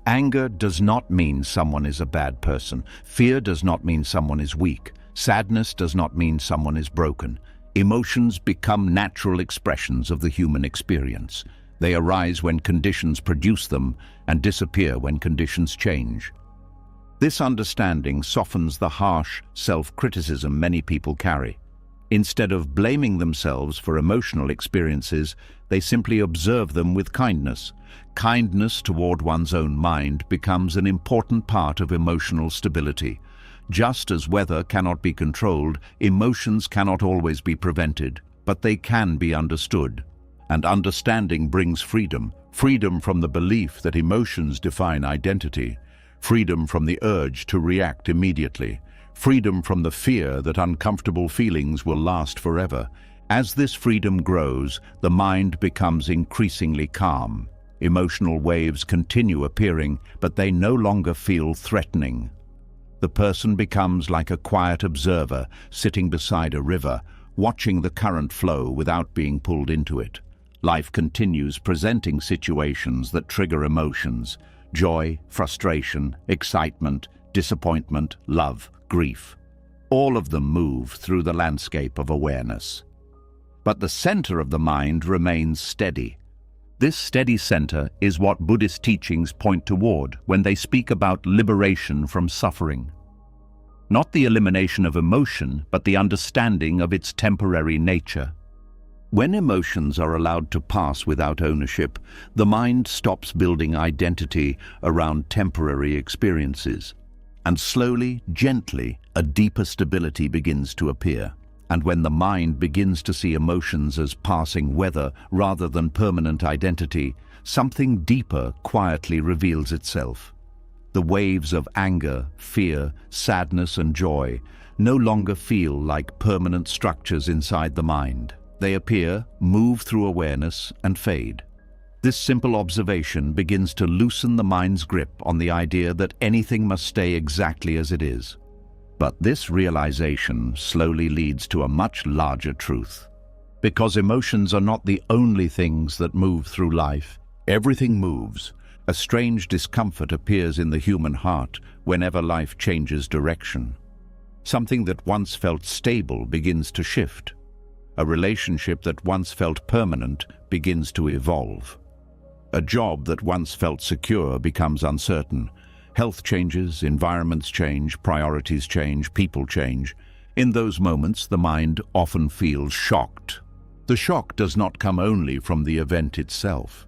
Anger does not mean someone is a bad person. Fear does not mean someone is weak. Sadness does not mean someone is broken. Emotions become natural expressions of the human experience. They arise when conditions produce them and disappear when conditions change. This understanding softens the harsh self-criticism many people carry. Instead of blaming themselves for emotional experiences, they simply observe them with kindness. Kindness toward one's own mind becomes an important part of emotional stability. Just as weather cannot be controlled, emotions cannot always be prevented, but they can be understood. And understanding brings freedom. Freedom from the belief that emotions define identity. Freedom from the urge to react immediately. Freedom from the fear that uncomfortable feelings will last forever. As this freedom grows, the mind becomes increasingly calm. Emotional waves continue appearing, but they no longer feel threatening. The person becomes like a quiet observer sitting beside a river, watching the current flow without being pulled into it. Life continues presenting situations that trigger emotions: joy, frustration, excitement, disappointment, love, grief. All of them move through the landscape of awareness. But the center of the mind remains steady. This steady center is what Buddhist teachings point toward when they speak about liberation from suffering. Not the elimination of emotion, but the understanding of its temporary nature. When emotions are allowed to pass without ownership, the mind stops building identity around temporary experiences. And slowly, gently, a deeper stability begins to appear. And when the mind begins to see emotions as passing weather rather than permanent identity, something deeper quietly reveals itself. The waves of anger, fear, sadness, and joy no longer feel like permanent structures inside the mind. They appear, move through awareness, and fade. This simple observation begins to loosen the mind's grip on the idea that anything must stay exactly as it is. But this realization slowly leads to a much larger truth. Because emotions are not the only things that move through life, everything moves. A strange discomfort appears in the human heart whenever life changes direction. Something that once felt stable begins to shift. A relationship that once felt permanent begins to evolve. A job that once felt secure becomes uncertain. Health changes, environments change, priorities change, people change. In those moments, the mind often feels shocked. The shock does not come only from the event itself.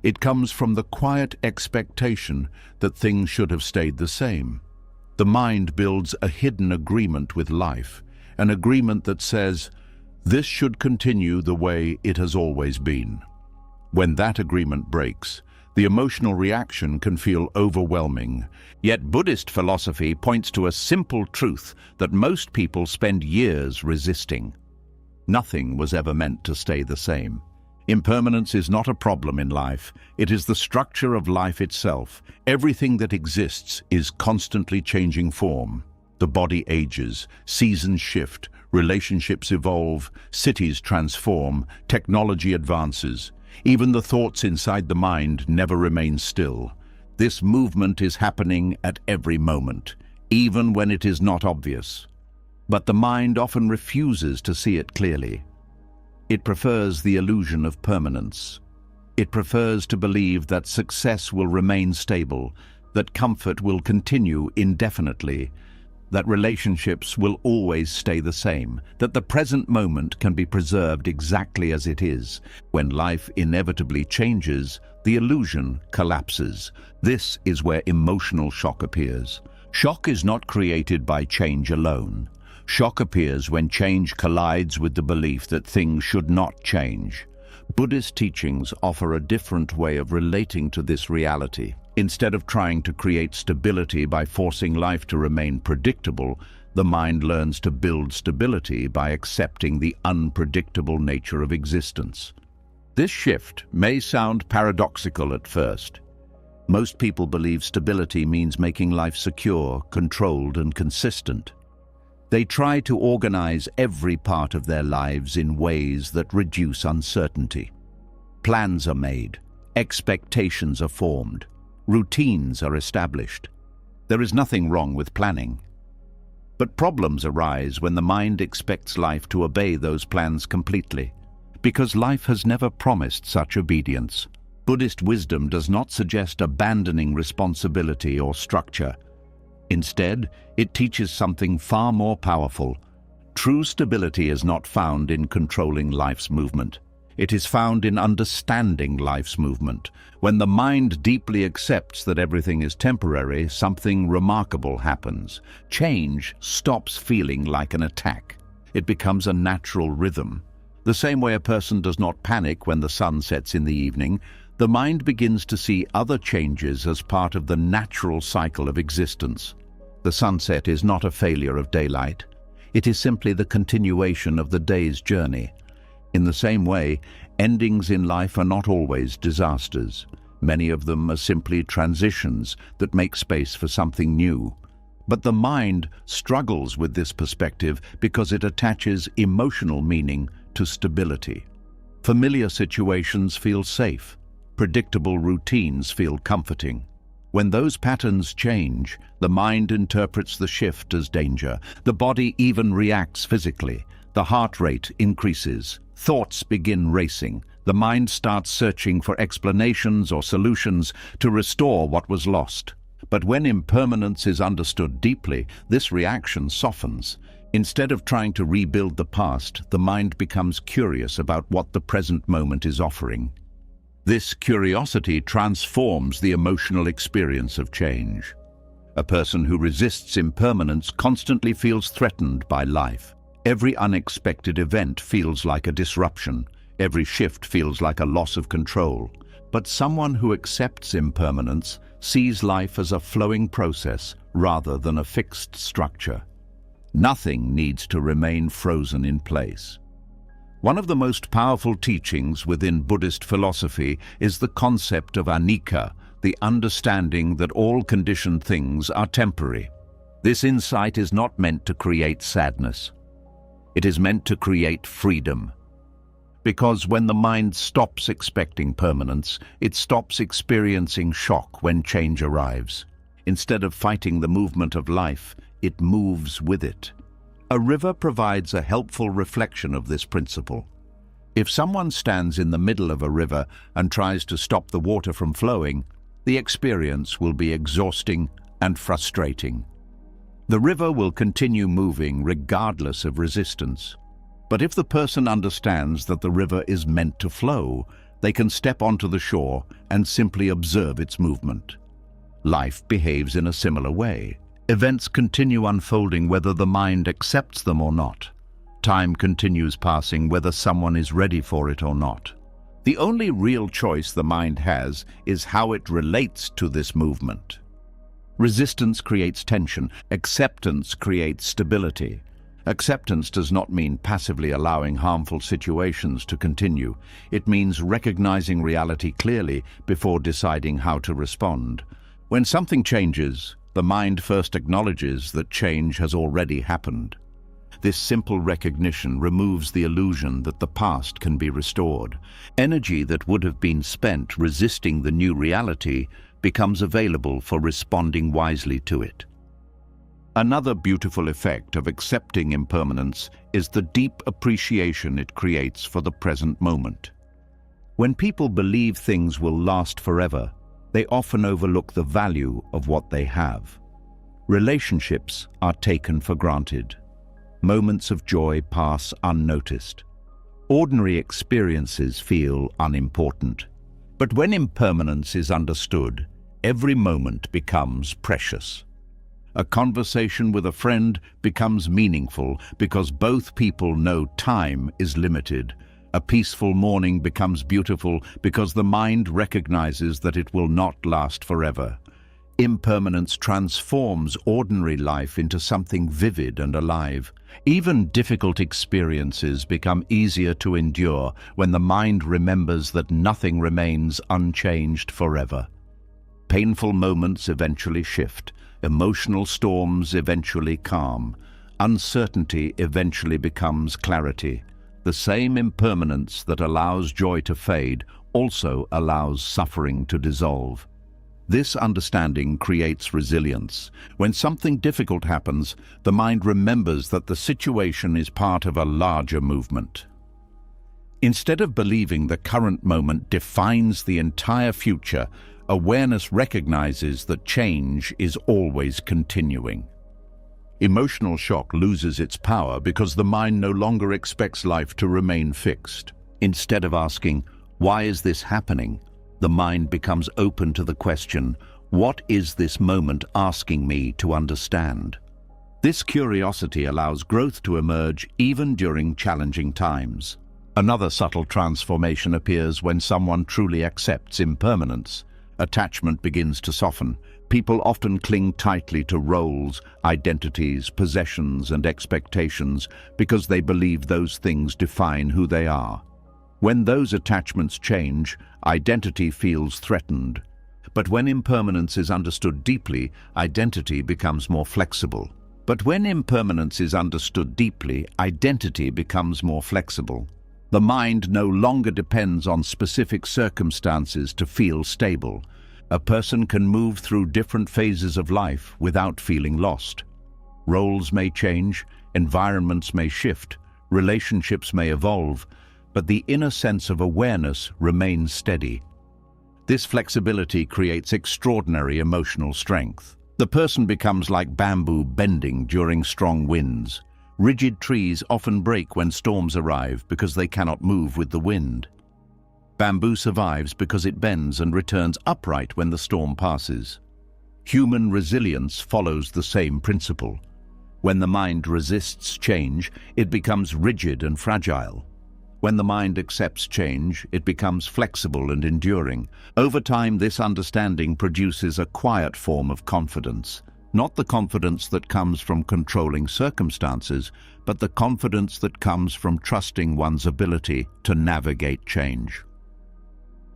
It comes from the quiet expectation that things should have stayed the same. The mind builds a hidden agreement with life, an agreement that says, "This should continue the way it has always been." When that agreement breaks, the emotional reaction can feel overwhelming. Yet Buddhist philosophy points to a simple truth that most people spend years resisting. Nothing was ever meant to stay the same. Impermanence is not a problem in life. It is the structure of life itself. Everything that exists is constantly changing form. The body ages, seasons shift, relationships evolve, cities transform, technology advances. Even the thoughts inside the mind never remain still. This movement is happening at every moment, even when it is not obvious. But the mind often refuses to see it clearly. It prefers the illusion of permanence. It prefers to believe that success will remain stable, that comfort will continue indefinitely, that relationships will always stay the same, that the present moment can be preserved exactly as it is. When life inevitably changes, the illusion collapses. This is where emotional shock appears. Shock is not created by change alone. Shock appears when change collides with the belief that things should not change. Buddhist teachings offer a different way of relating to this reality. Instead of trying to create stability by forcing life to remain predictable, the mind learns to build stability by accepting the unpredictable nature of existence. This shift may sound paradoxical at first. Most people believe stability means making life secure, controlled, and consistent. They try to organize every part of their lives in ways that reduce uncertainty. Plans are made, expectations are formed, routines are established. There is nothing wrong with planning. But problems arise when the mind expects life to obey those plans completely, because life has never promised such obedience. Buddhist wisdom does not suggest abandoning responsibility or structure. Instead, it teaches something far more powerful. True stability is not found in controlling life's movement. It is found in understanding life's movement. When the mind deeply accepts that everything is temporary, something remarkable happens. Change stops feeling like an attack. It becomes a natural rhythm. The same way a person does not panic when the sun sets in the evening, the mind begins to see other changes as part of the natural cycle of existence. The sunset is not a failure of daylight. It is simply the continuation of the day's journey. In the same way, endings in life are not always disasters. Many of them are simply transitions that make space for something new. But the mind struggles with this perspective because it attaches emotional meaning to stability. Familiar situations feel safe. Predictable routines feel comforting. When those patterns change, the mind interprets the shift as danger. The body even reacts physically. The heart rate increases. Thoughts begin racing. The mind starts searching for explanations or solutions to restore what was lost. But when impermanence is understood deeply, this reaction softens. Instead of trying to rebuild the past, the mind becomes curious about what the present moment is offering. This curiosity transforms the emotional experience of change. A person who resists impermanence constantly feels threatened by life. Every unexpected event feels like a disruption. Every shift feels like a loss of control. But someone who accepts impermanence sees life as a flowing process rather than a fixed structure. Nothing needs to remain frozen in place. One of the most powerful teachings within Buddhist philosophy is the concept of anicca, the understanding that all conditioned things are temporary. This insight is not meant to create sadness. It is meant to create freedom. Because when the mind stops expecting permanence, it stops experiencing shock when change arrives. Instead of fighting the movement of life, it moves with it. A river provides a helpful reflection of this principle. If someone stands in the middle of a river and tries to stop the water from flowing, the experience will be exhausting and frustrating. The river will continue moving regardless of resistance. But if the person understands that the river is meant to flow, they can step onto the shore and simply observe its movement. Life behaves in a similar way. Events continue unfolding whether the mind accepts them or not. Time continues passing whether someone is ready for it or not. The only real choice the mind has is how it relates to this movement. Resistance creates tension. Acceptance creates stability. Acceptance does not mean passively allowing harmful situations to continue. It means recognizing reality clearly before deciding how to respond. When something changes, the mind first acknowledges that change has already happened. This simple recognition removes the illusion that the past can be restored. Energy that would have been spent resisting the new reality becomes available for responding wisely to it. Another beautiful effect of accepting impermanence is the deep appreciation it creates for the present moment. When people believe things will last forever, they often overlook the value of what they have. Relationships are taken for granted. Moments of joy pass unnoticed. Ordinary experiences feel unimportant. But when impermanence is understood, every moment becomes precious. A conversation with a friend becomes meaningful because both people know time is limited. A peaceful morning becomes beautiful because the mind recognizes that it will not last forever. Impermanence transforms ordinary life into something vivid and alive. Even difficult experiences become easier to endure when the mind remembers that nothing remains unchanged forever. Painful moments eventually shift. Emotional storms eventually calm. Uncertainty eventually becomes clarity. The same impermanence that allows joy to fade also allows suffering to dissolve. This understanding creates resilience. When something difficult happens, the mind remembers that the situation is part of a larger movement. Instead of believing the current moment defines the entire future, awareness recognizes that change is always continuing. Emotional shock loses its power because the mind no longer expects life to remain fixed. Instead of asking, "Why is this happening?" the mind becomes open to the question, "What is this moment asking me to understand?" This curiosity allows growth to emerge even during challenging times. Another subtle transformation appears when someone truly accepts impermanence. Attachment begins to soften. People often cling tightly to roles, identities, possessions, and expectations because they believe those things define who they are. When those attachments change, identity feels threatened. But when impermanence is understood deeply, identity becomes more flexible. The mind no longer depends on specific circumstances to feel stable. A person can move through different phases of life without feeling lost. Roles may change, environments may shift, relationships may evolve, but the inner sense of awareness remains steady. This flexibility creates extraordinary emotional strength. The person becomes like bamboo bending during strong winds. Rigid trees often break when storms arrive because they cannot move with the wind. Bamboo survives because it bends and returns upright when the storm passes. Human resilience follows the same principle. When the mind resists change, it becomes rigid and fragile. When the mind accepts change, it becomes flexible and enduring. Over time, this understanding produces a quiet form of confidence. Not the confidence that comes from controlling circumstances, but the confidence that comes from trusting one's ability to navigate change.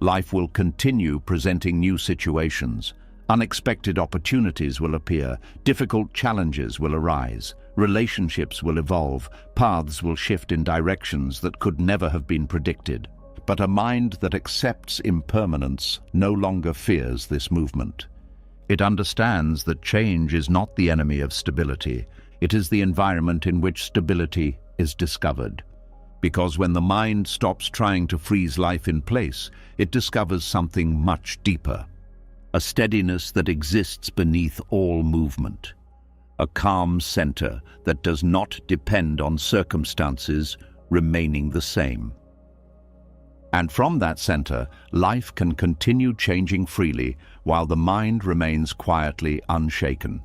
Life will continue presenting new situations. Unexpected opportunities will appear, difficult challenges will arise, relationships will evolve, paths will shift in directions that could never have been predicted. But a mind that accepts impermanence no longer fears this movement. It understands that change is not the enemy of stability. It is the environment in which stability is discovered. Because when the mind stops trying to freeze life in place, it discovers something much deeper. A steadiness that exists beneath all movement. A calm center that does not depend on circumstances remaining the same. And from that center, life can continue changing freely while the mind remains quietly unshaken.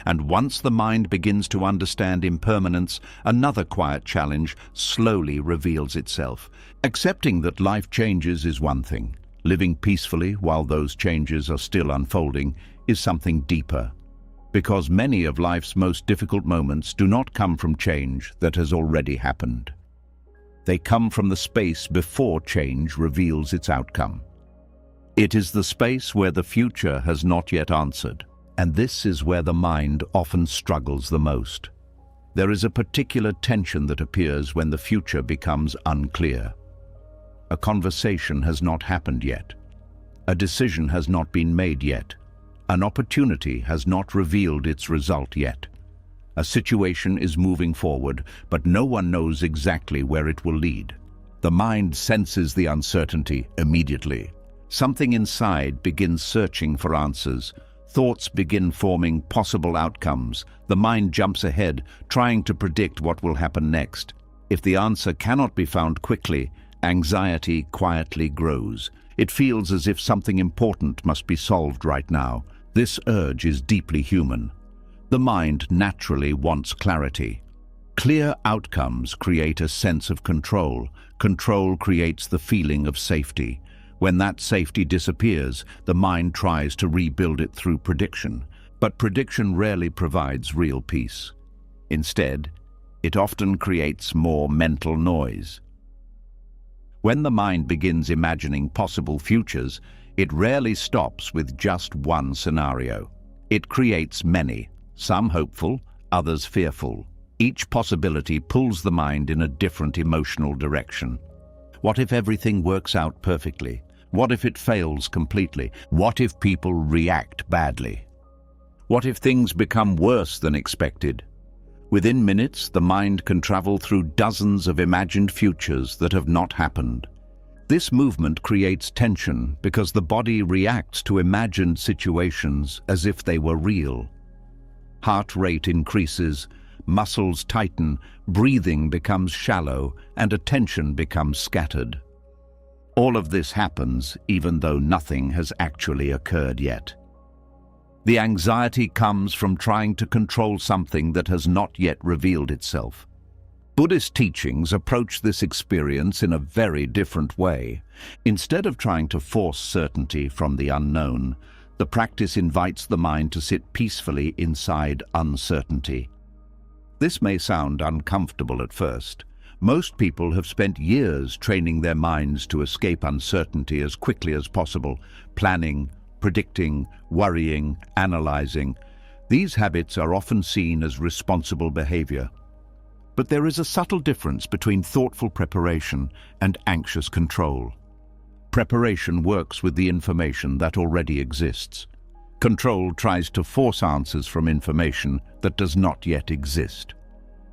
And once the mind begins to understand impermanence, another quiet challenge slowly reveals itself. Accepting that life changes is one thing. Living peacefully while those changes are still unfolding is something deeper. Because many of life's most difficult moments do not come from change that has already happened. They come from the space before change reveals its outcome. It is the space where the future has not yet answered, and this is where the mind often struggles the most. There is a particular tension that appears when the future becomes unclear. A conversation has not happened yet. A decision has not been made yet. An opportunity has not revealed its result yet. A situation is moving forward, but no one knows exactly where it will lead. The mind senses the uncertainty immediately. Something inside begins searching for answers. Thoughts begin forming possible outcomes. The mind jumps ahead, trying to predict what will happen next. If the answer cannot be found quickly, anxiety quietly grows. It feels as if something important must be solved right now. This urge is deeply human. The mind naturally wants clarity. Clear outcomes create a sense of control. Control creates the feeling of safety. When that safety disappears, the mind tries to rebuild it through prediction. But prediction rarely provides real peace. Instead, it often creates more mental noise. When the mind begins imagining possible futures, it rarely stops with just one scenario. It creates many, some hopeful, others fearful. Each possibility pulls the mind in a different emotional direction. What if everything works out perfectly? What if it fails completely? What if people react badly? What if things become worse than expected? Within minutes, the mind can travel through dozens of imagined futures that have not happened. This movement creates tension because the body reacts to imagined situations as if they were real. Heart rate increases, muscles tighten, breathing becomes shallow, and attention becomes scattered. All of this happens even though nothing has actually occurred yet. The anxiety comes from trying to control something that has not yet revealed itself. Buddhist teachings approach this experience in a very different way. Instead of trying to force certainty from the unknown, the practice invites the mind to sit peacefully inside uncertainty. This may sound uncomfortable at first. Most people have spent years training their minds to escape uncertainty as quickly as possible, planning, predicting, worrying, analyzing. These habits are often seen as responsible behavior. But there is a subtle difference between thoughtful preparation and anxious control. Preparation works with the information that already exists. Control tries to force answers from information that does not yet exist.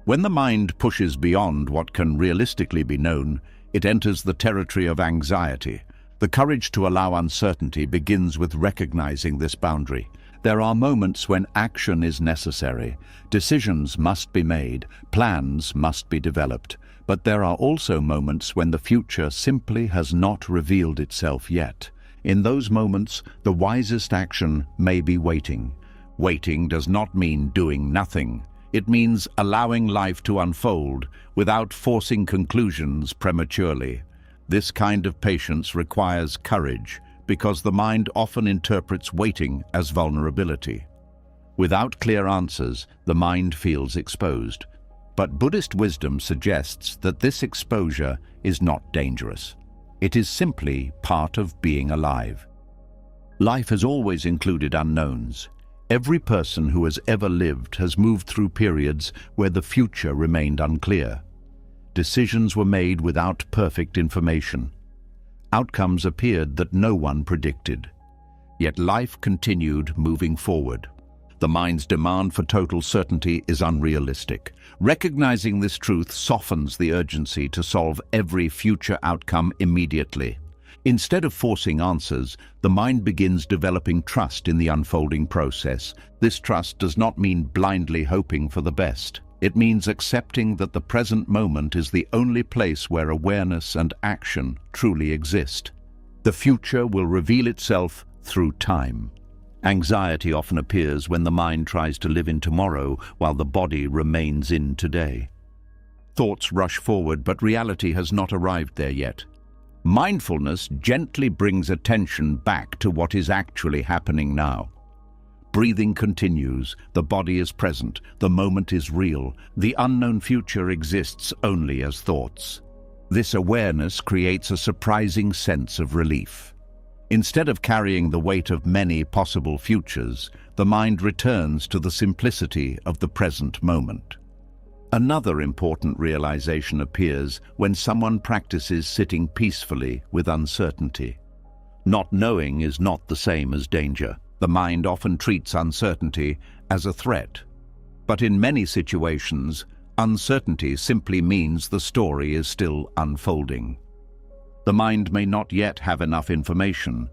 When the mind pushes beyond what can realistically be known, it enters the territory of anxiety. The courage to allow uncertainty begins with recognizing this boundary. There are moments when action is necessary. Decisions must be made, plans must be developed. But there are also moments when the future simply has not revealed itself yet. In those moments, the wisest action may be waiting. Waiting does not mean doing nothing. It means allowing life to unfold without forcing conclusions prematurely. This kind of patience requires courage because the mind often interprets waiting as vulnerability. Without clear answers, the mind feels exposed. But Buddhist wisdom suggests that this exposure is not dangerous. It is simply part of being alive. Life has always included unknowns. Every person who has ever lived has moved through periods where the future remained unclear. Decisions were made without perfect information. Outcomes appeared that no one predicted. Yet life continued moving forward. The mind's demand for total certainty is unrealistic. Recognizing this truth softens the urgency to solve every future outcome immediately. Instead of forcing answers, the mind begins developing trust in the unfolding process. This trust does not mean blindly hoping for the best. It means accepting that the present moment is the only place where awareness and action truly exist. The future will reveal itself through time. Anxiety often appears when the mind tries to live in tomorrow while the body remains in today. Thoughts rush forward, but reality has not arrived there yet. Mindfulness gently brings attention back to what is actually happening now. Breathing continues, the body is present, the moment is real, the unknown future exists only as thoughts. This awareness creates a surprising sense of relief. Instead of carrying the weight of many possible futures, the mind returns to the simplicity of the present moment. Another important realization appears when someone practices sitting peacefully with uncertainty. Not knowing is not the same as danger. The mind often treats uncertainty as a threat. But in many situations, uncertainty simply means the story is still unfolding. The mind may not yet have enough information.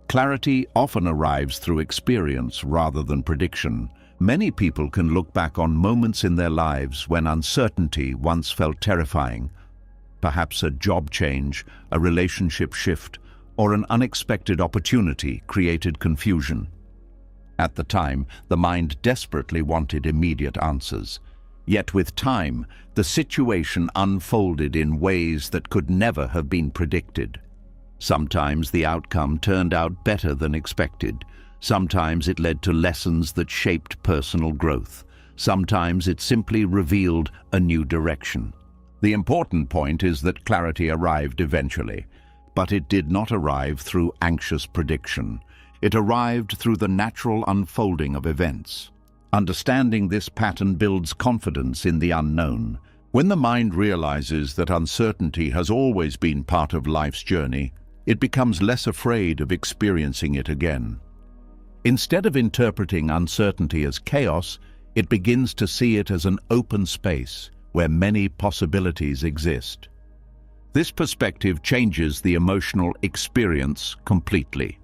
Clarity often arrives through experience rather than prediction. Many people can look back on moments in their lives when uncertainty once felt terrifying. Perhaps a job change, a relationship shift, or an unexpected opportunity created confusion. At the time, the mind desperately wanted immediate answers. Yet with time, the situation unfolded in ways that could never have been predicted. Sometimes the outcome turned out better than expected. Sometimes it led to lessons that shaped personal growth. Sometimes it simply revealed a new direction. The important point is that clarity arrived eventually, but it did not arrive through anxious prediction. It arrived through the natural unfolding of events. Understanding this pattern builds confidence in the unknown. When the mind realizes that uncertainty has always been part of life's journey, it becomes less afraid of experiencing it again. Instead of interpreting uncertainty as chaos, it begins to see it as an open space where many possibilities exist. This perspective changes the emotional experience completely.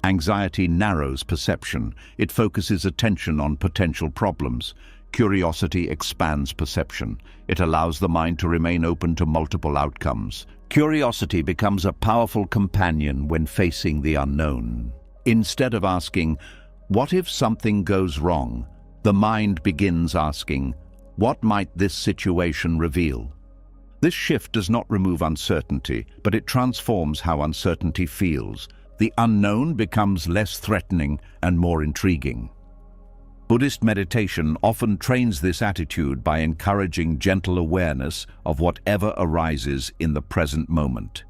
Anxiety narrows perception. It focuses attention on potential problems. Curiosity expands perception. It allows the mind to remain open to multiple outcomes. Curiosity becomes a powerful companion when facing the unknown. Instead of asking, "What if something goes wrong?" the mind begins asking, "What might this situation reveal?" This shift does not remove uncertainty, but it transforms how uncertainty feels. The unknown becomes less threatening and more intriguing. Buddhist meditation often trains this attitude by encouraging gentle awareness of whatever arises in the present moment.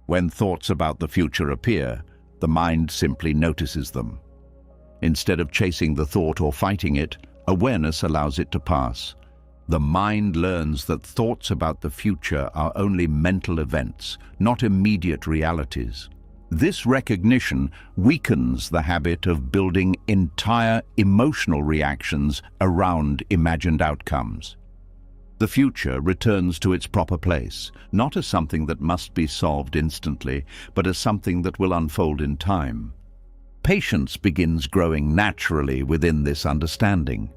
When thoughts about the future appear, the mind simply notices them. Instead of chasing the thought or fighting it, awareness allows it to pass. The mind learns that thoughts about the future are only mental events, not immediate realities. This recognition weakens the habit of building entire emotional reactions around imagined outcomes. The future returns to its proper place, not as something that must be solved instantly, but as something that will unfold in time. Patience begins growing naturally within this understanding.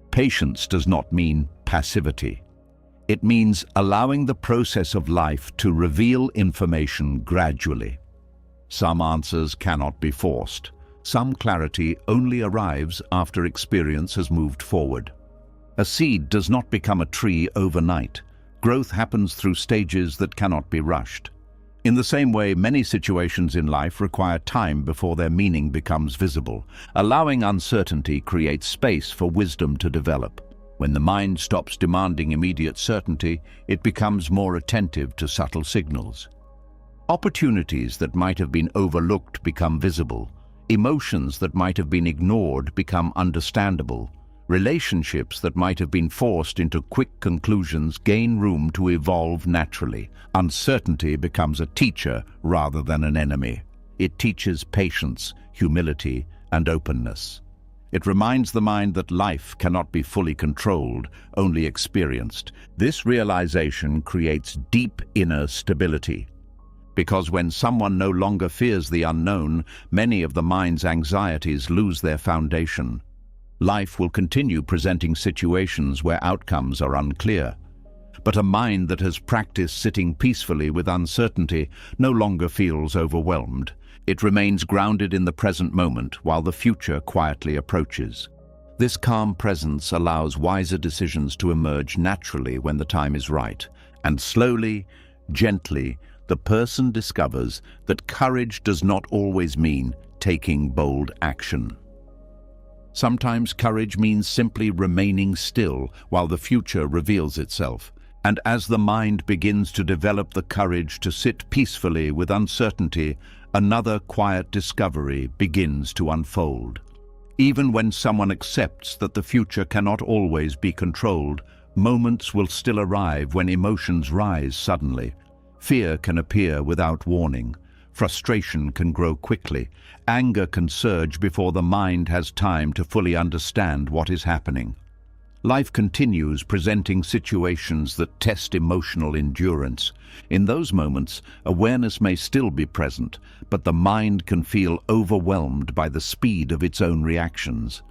Patience does not mean passivity. It means allowing the process of life to reveal information gradually. Some answers cannot be forced. Some clarity only arrives after experience has moved forward. A seed does not become a tree overnight. Growth happens through stages that cannot be rushed. In the same way, many situations in life require time before their meaning becomes visible. Allowing uncertainty creates space for wisdom to develop. When the mind stops demanding immediate certainty, it becomes more attentive to subtle signals. Opportunities that might have been overlooked become visible. Emotions that might have been ignored become understandable. Relationships that might have been forced into quick conclusions gain room to evolve naturally. Uncertainty becomes a teacher rather than an enemy. It teaches patience, humility, and openness. It reminds the mind that life cannot be fully controlled, only experienced. This realization creates deep inner stability. Because when someone no longer fears the unknown, many of the mind's anxieties lose their foundation. Life will continue presenting situations where outcomes are unclear. But a mind that has practiced sitting peacefully with uncertainty no longer feels overwhelmed. It remains grounded in the present moment while the future quietly approaches. This calm presence allows wiser decisions to emerge naturally when the time is right. And slowly, gently, the person discovers that courage does not always mean taking bold action. Sometimes courage means simply remaining still while the future reveals itself. And as the mind begins to develop the courage to sit peacefully with uncertainty, another quiet discovery begins to unfold. Even when someone accepts that the future cannot always be controlled, moments will still arrive when emotions rise suddenly. Fear can appear without warning. Frustration can grow quickly. Anger can surge before the mind has time to fully understand what is happening. Life continues presenting situations that test emotional endurance. In those moments, awareness may still be present, but the mind can feel overwhelmed by the speed of its own reactions.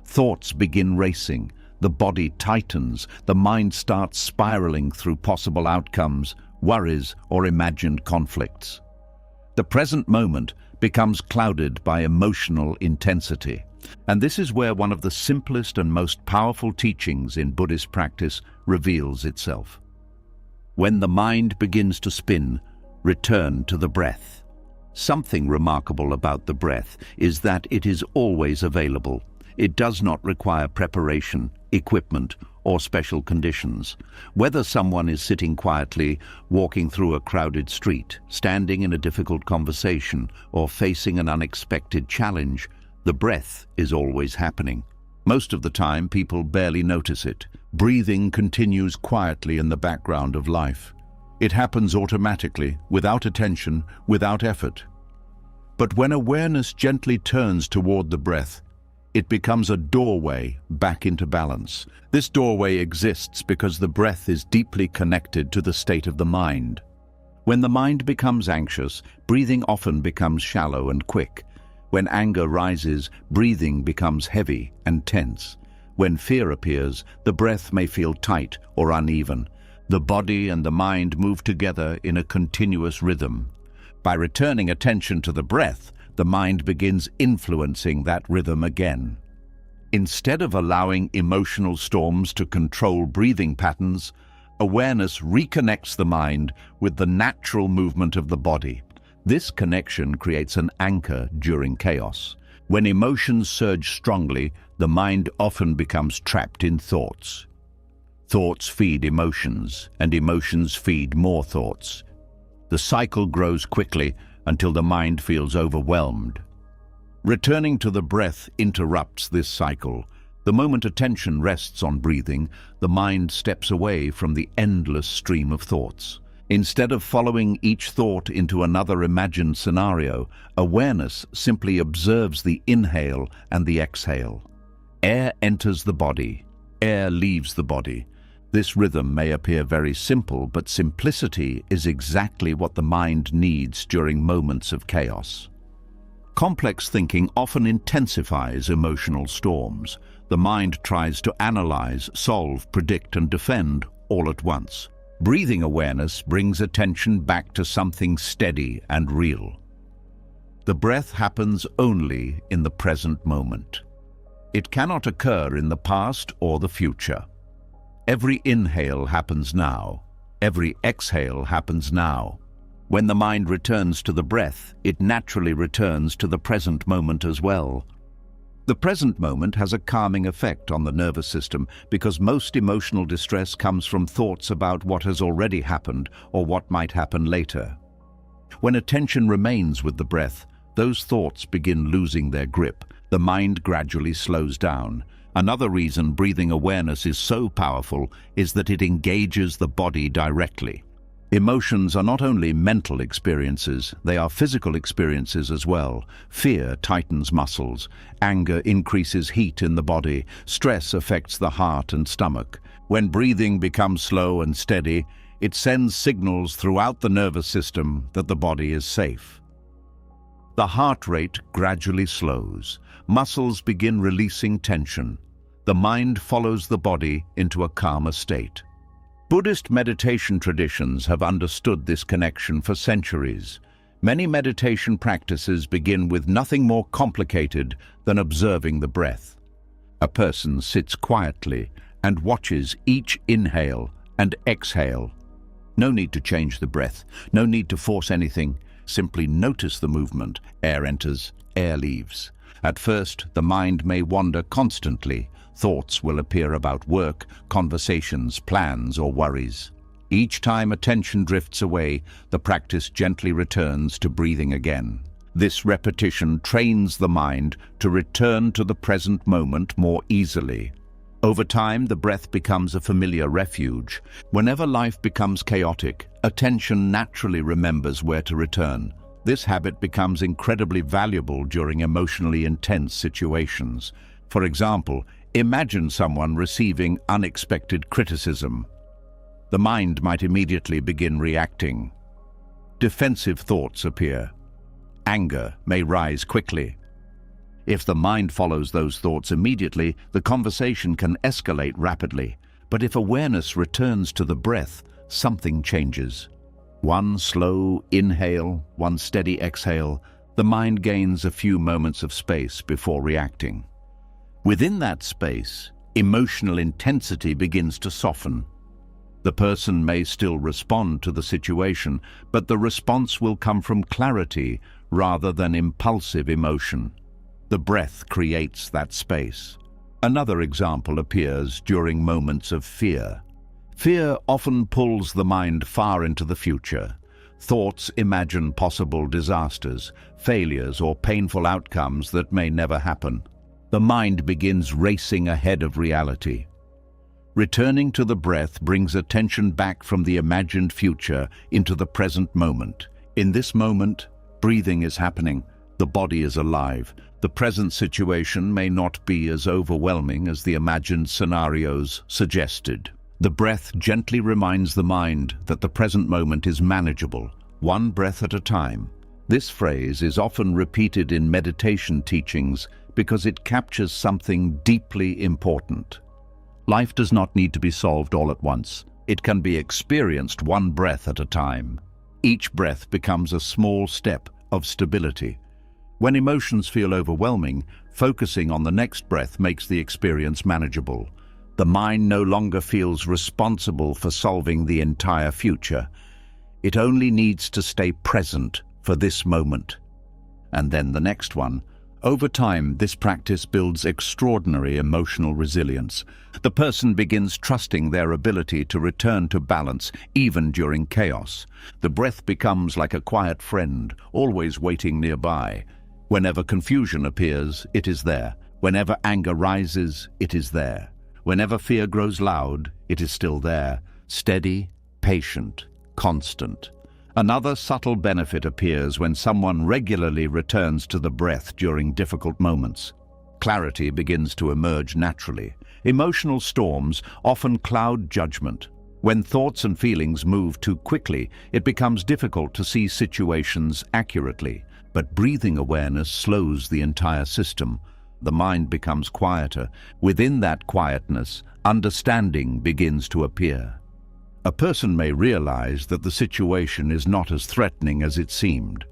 Thoughts begin racing, the body tightens, the mind starts spiraling through possible outcomes, worries, or imagined conflicts. The present moment becomes clouded by emotional intensity. And this is where one of the simplest and most powerful teachings in Buddhist practice reveals itself. When the mind begins to spin, return to the breath. Something remarkable about the breath is that it is always available. It does not require preparation, equipment, or special conditions. Whether someone is sitting quietly, walking through a crowded street, standing in a difficult conversation, or facing an unexpected challenge, the breath is always happening. Most of the time, people barely notice it. Breathing continues quietly in the background of life. It happens automatically, without attention, without effort. But when awareness gently turns toward the breath, it becomes a doorway back into balance. This doorway exists because the breath is deeply connected to the state of the mind. When the mind becomes anxious, breathing often becomes shallow and quick. When anger rises, breathing becomes heavy and tense. When fear appears, the breath may feel tight or uneven. The body and the mind move together in a continuous rhythm. By returning attention to the breath, the mind begins influencing that rhythm again. Instead of allowing emotional storms to control breathing patterns, awareness reconnects the mind with the natural movement of the body. This connection creates an anchor during chaos. When emotions surge strongly, the mind often becomes trapped in thoughts. Thoughts feed emotions, and emotions feed more thoughts. The cycle grows quickly until the mind feels overwhelmed. Returning to the breath interrupts this cycle. The moment attention rests on breathing, the mind steps away from the endless stream of thoughts. Instead of following each thought into another imagined scenario, awareness simply observes the inhale and the exhale. Air enters the body, air leaves the body. This rhythm may appear very simple, but simplicity is exactly what the mind needs during moments of chaos. Complex thinking often intensifies emotional storms. The mind tries to analyze, solve, predict, and defend all at once. Breathing awareness brings attention back to something steady and real. The breath happens only in the present moment. It cannot occur in the past or the future. Every inhale happens now. Every exhale happens now. When the mind returns to the breath, it naturally returns to the present moment as well. The present moment has a calming effect on the nervous system because most emotional distress comes from thoughts about what has already happened or what might happen later. When attention remains with the breath, those thoughts begin losing their grip. The mind gradually slows down. Another reason breathing awareness is so powerful is that it engages the body directly. Emotions are not only mental experiences, they are physical experiences as well. Fear tightens muscles, anger increases heat in the body, stress affects the heart and stomach. When breathing becomes slow and steady, it sends signals throughout the nervous system that the body is safe. The heart rate gradually slows. Muscles begin releasing tension. The mind follows the body into a calmer state. Buddhist meditation traditions have understood this connection for centuries. Many meditation practices begin with nothing more complicated than observing the breath. A person sits quietly and watches each inhale and exhale. No need to change the breath, no need to force anything. Simply notice the movement. Air enters, air leaves. At first, the mind may wander constantly. Thoughts will appear about work, conversations, plans, or worries. Each time attention drifts away, the practice gently returns to breathing again. This repetition trains the mind to return to the present moment more easily. Over time, the breath becomes a familiar refuge. Whenever life becomes chaotic, attention naturally remembers where to return. This habit becomes incredibly valuable during emotionally intense situations. For example, imagine someone receiving unexpected criticism. The mind might immediately begin reacting. Defensive thoughts appear. Anger may rise quickly. If the mind follows those thoughts immediately, the conversation can escalate rapidly. But if awareness returns to the breath, something changes. One slow inhale, one steady exhale, the mind gains a few moments of space before reacting. Within that space, emotional intensity begins to soften. The person may still respond to the situation, but the response will come from clarity rather than impulsive emotion. The breath creates that space. Another example appears during moments of fear. Fear often pulls the mind far into the future. Thoughts imagine possible disasters, failures, or painful outcomes that may never happen. The mind begins racing ahead of reality. Returning to the breath brings attention back from the imagined future into the present moment. In this moment, breathing is happening. The body is alive. The present situation may not be as overwhelming as the imagined scenarios suggested. The breath gently reminds the mind that the present moment is manageable, one breath at a time. This phrase is often repeated in meditation teachings because it captures something deeply important. Life does not need to be solved all at once. It can be experienced one breath at a time. Each breath becomes a small step of stability. When emotions feel overwhelming, focusing on the next breath makes the experience manageable. The mind no longer feels responsible for solving the entire future. It only needs to stay present for this moment. And then the next one. Over time, this practice builds extraordinary emotional resilience. The person begins trusting their ability to return to balance even during chaos. The breath becomes like a quiet friend, always waiting nearby. Whenever confusion appears, it is there. Whenever anger rises, it is there. Whenever fear grows loud, it is still there. Steady, patient, constant. Another subtle benefit appears when someone regularly returns to the breath during difficult moments. Clarity begins to emerge naturally. Emotional storms often cloud judgment. When thoughts and feelings move too quickly, it becomes difficult to see situations accurately. But breathing awareness slows the entire system. The mind becomes quieter. Within that quietness, understanding begins to appear. A person may realize that the situation is not as threatening as it seemed.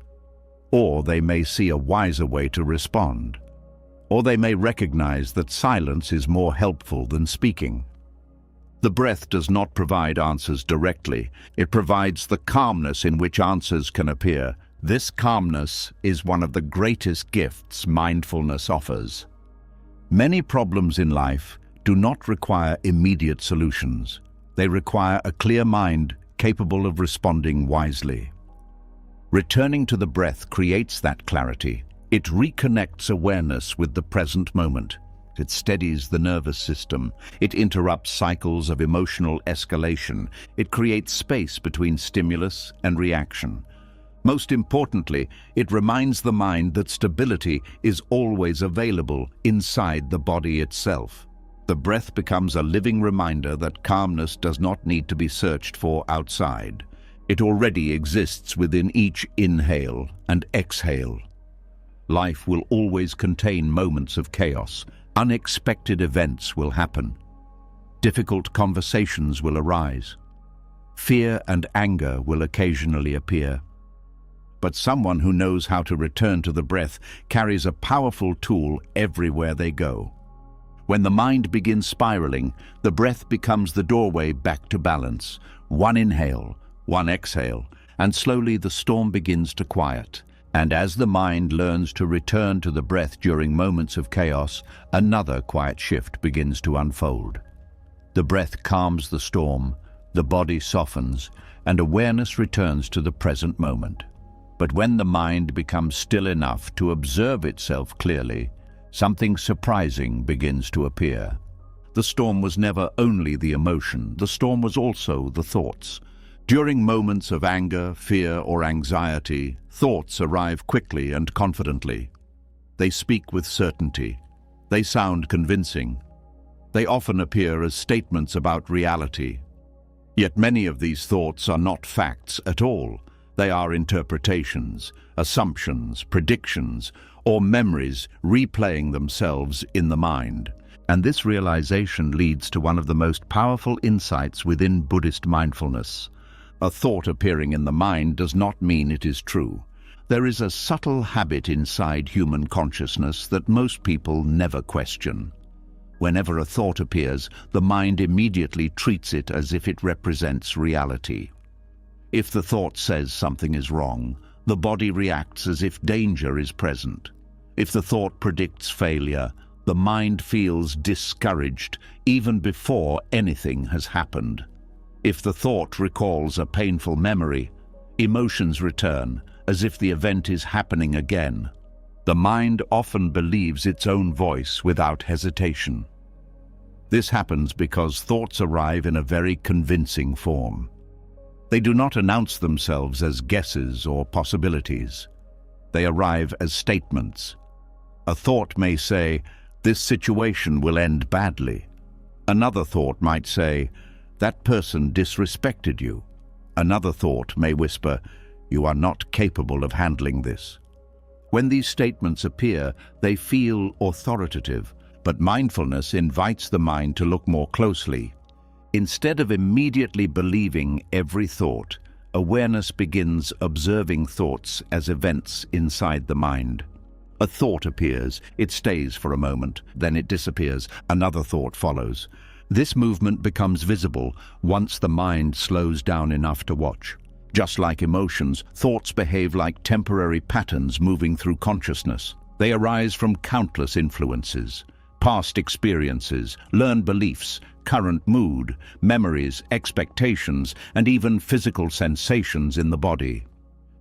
Or they may see a wiser way to respond. Or they may recognize that silence is more helpful than speaking. The breath does not provide answers directly. It provides the calmness in which answers can appear. This calmness is one of the greatest gifts mindfulness offers. Many problems in life do not require immediate solutions. They require a clear mind capable of responding wisely. Returning to the breath creates that clarity. It reconnects awareness with the present moment. It steadies the nervous system. It interrupts cycles of emotional escalation. It creates space between stimulus and reaction. Most importantly, it reminds the mind that stability is always available inside the body itself. The breath becomes a living reminder that calmness does not need to be searched for outside. It already exists within each inhale and exhale. Life will always contain moments of chaos. Unexpected events will happen. Difficult conversations will arise. Fear and anger will occasionally appear. But someone who knows how to return to the breath carries a powerful tool everywhere they go. When the mind begins spiraling, the breath becomes the doorway back to balance. One inhale, one exhale, and slowly the storm begins to quiet. And as the mind learns to return to the breath during moments of chaos, another quiet shift begins to unfold. The breath calms the storm, the body softens, and awareness returns to the present moment. But when the mind becomes still enough to observe itself clearly, something surprising begins to appear. The storm was never only the emotion, the storm was also the thoughts. During moments of anger, fear, or anxiety, thoughts arrive quickly and confidently. They speak with certainty. They sound convincing. They often appear as statements about reality. Yet many of these thoughts are not facts at all. They are interpretations, assumptions, predictions, or memories replaying themselves in the mind. And this realization leads to one of the most powerful insights within Buddhist mindfulness. A thought appearing in the mind does not mean it is true. There is a subtle habit inside human consciousness that most people never question. Whenever a thought appears, the mind immediately treats it as if it represents reality. If the thought says something is wrong, the body reacts as if danger is present. If the thought predicts failure, the mind feels discouraged even before anything has happened. If the thought recalls a painful memory, emotions return as if the event is happening again. The mind often believes its own voice without hesitation. This happens because thoughts arrive in a very convincing form. They do not announce themselves as guesses or possibilities. They arrive as statements. A thought may say, "This situation will end badly." Another thought might say, "That person disrespected you." Another thought may whisper, "You are not capable of handling this." When these statements appear, they feel authoritative, but mindfulness invites the mind to look more closely. Instead of immediately believing every thought, awareness begins observing thoughts as events inside the mind. A thought appears, it stays for a moment, then it disappears, another thought follows. This movement becomes visible once the mind slows down enough to watch. Just like emotions, thoughts behave like temporary patterns moving through consciousness. They arise from countless influences: past experiences, learned beliefs, current mood, memories, expectations, and even physical sensations in the body.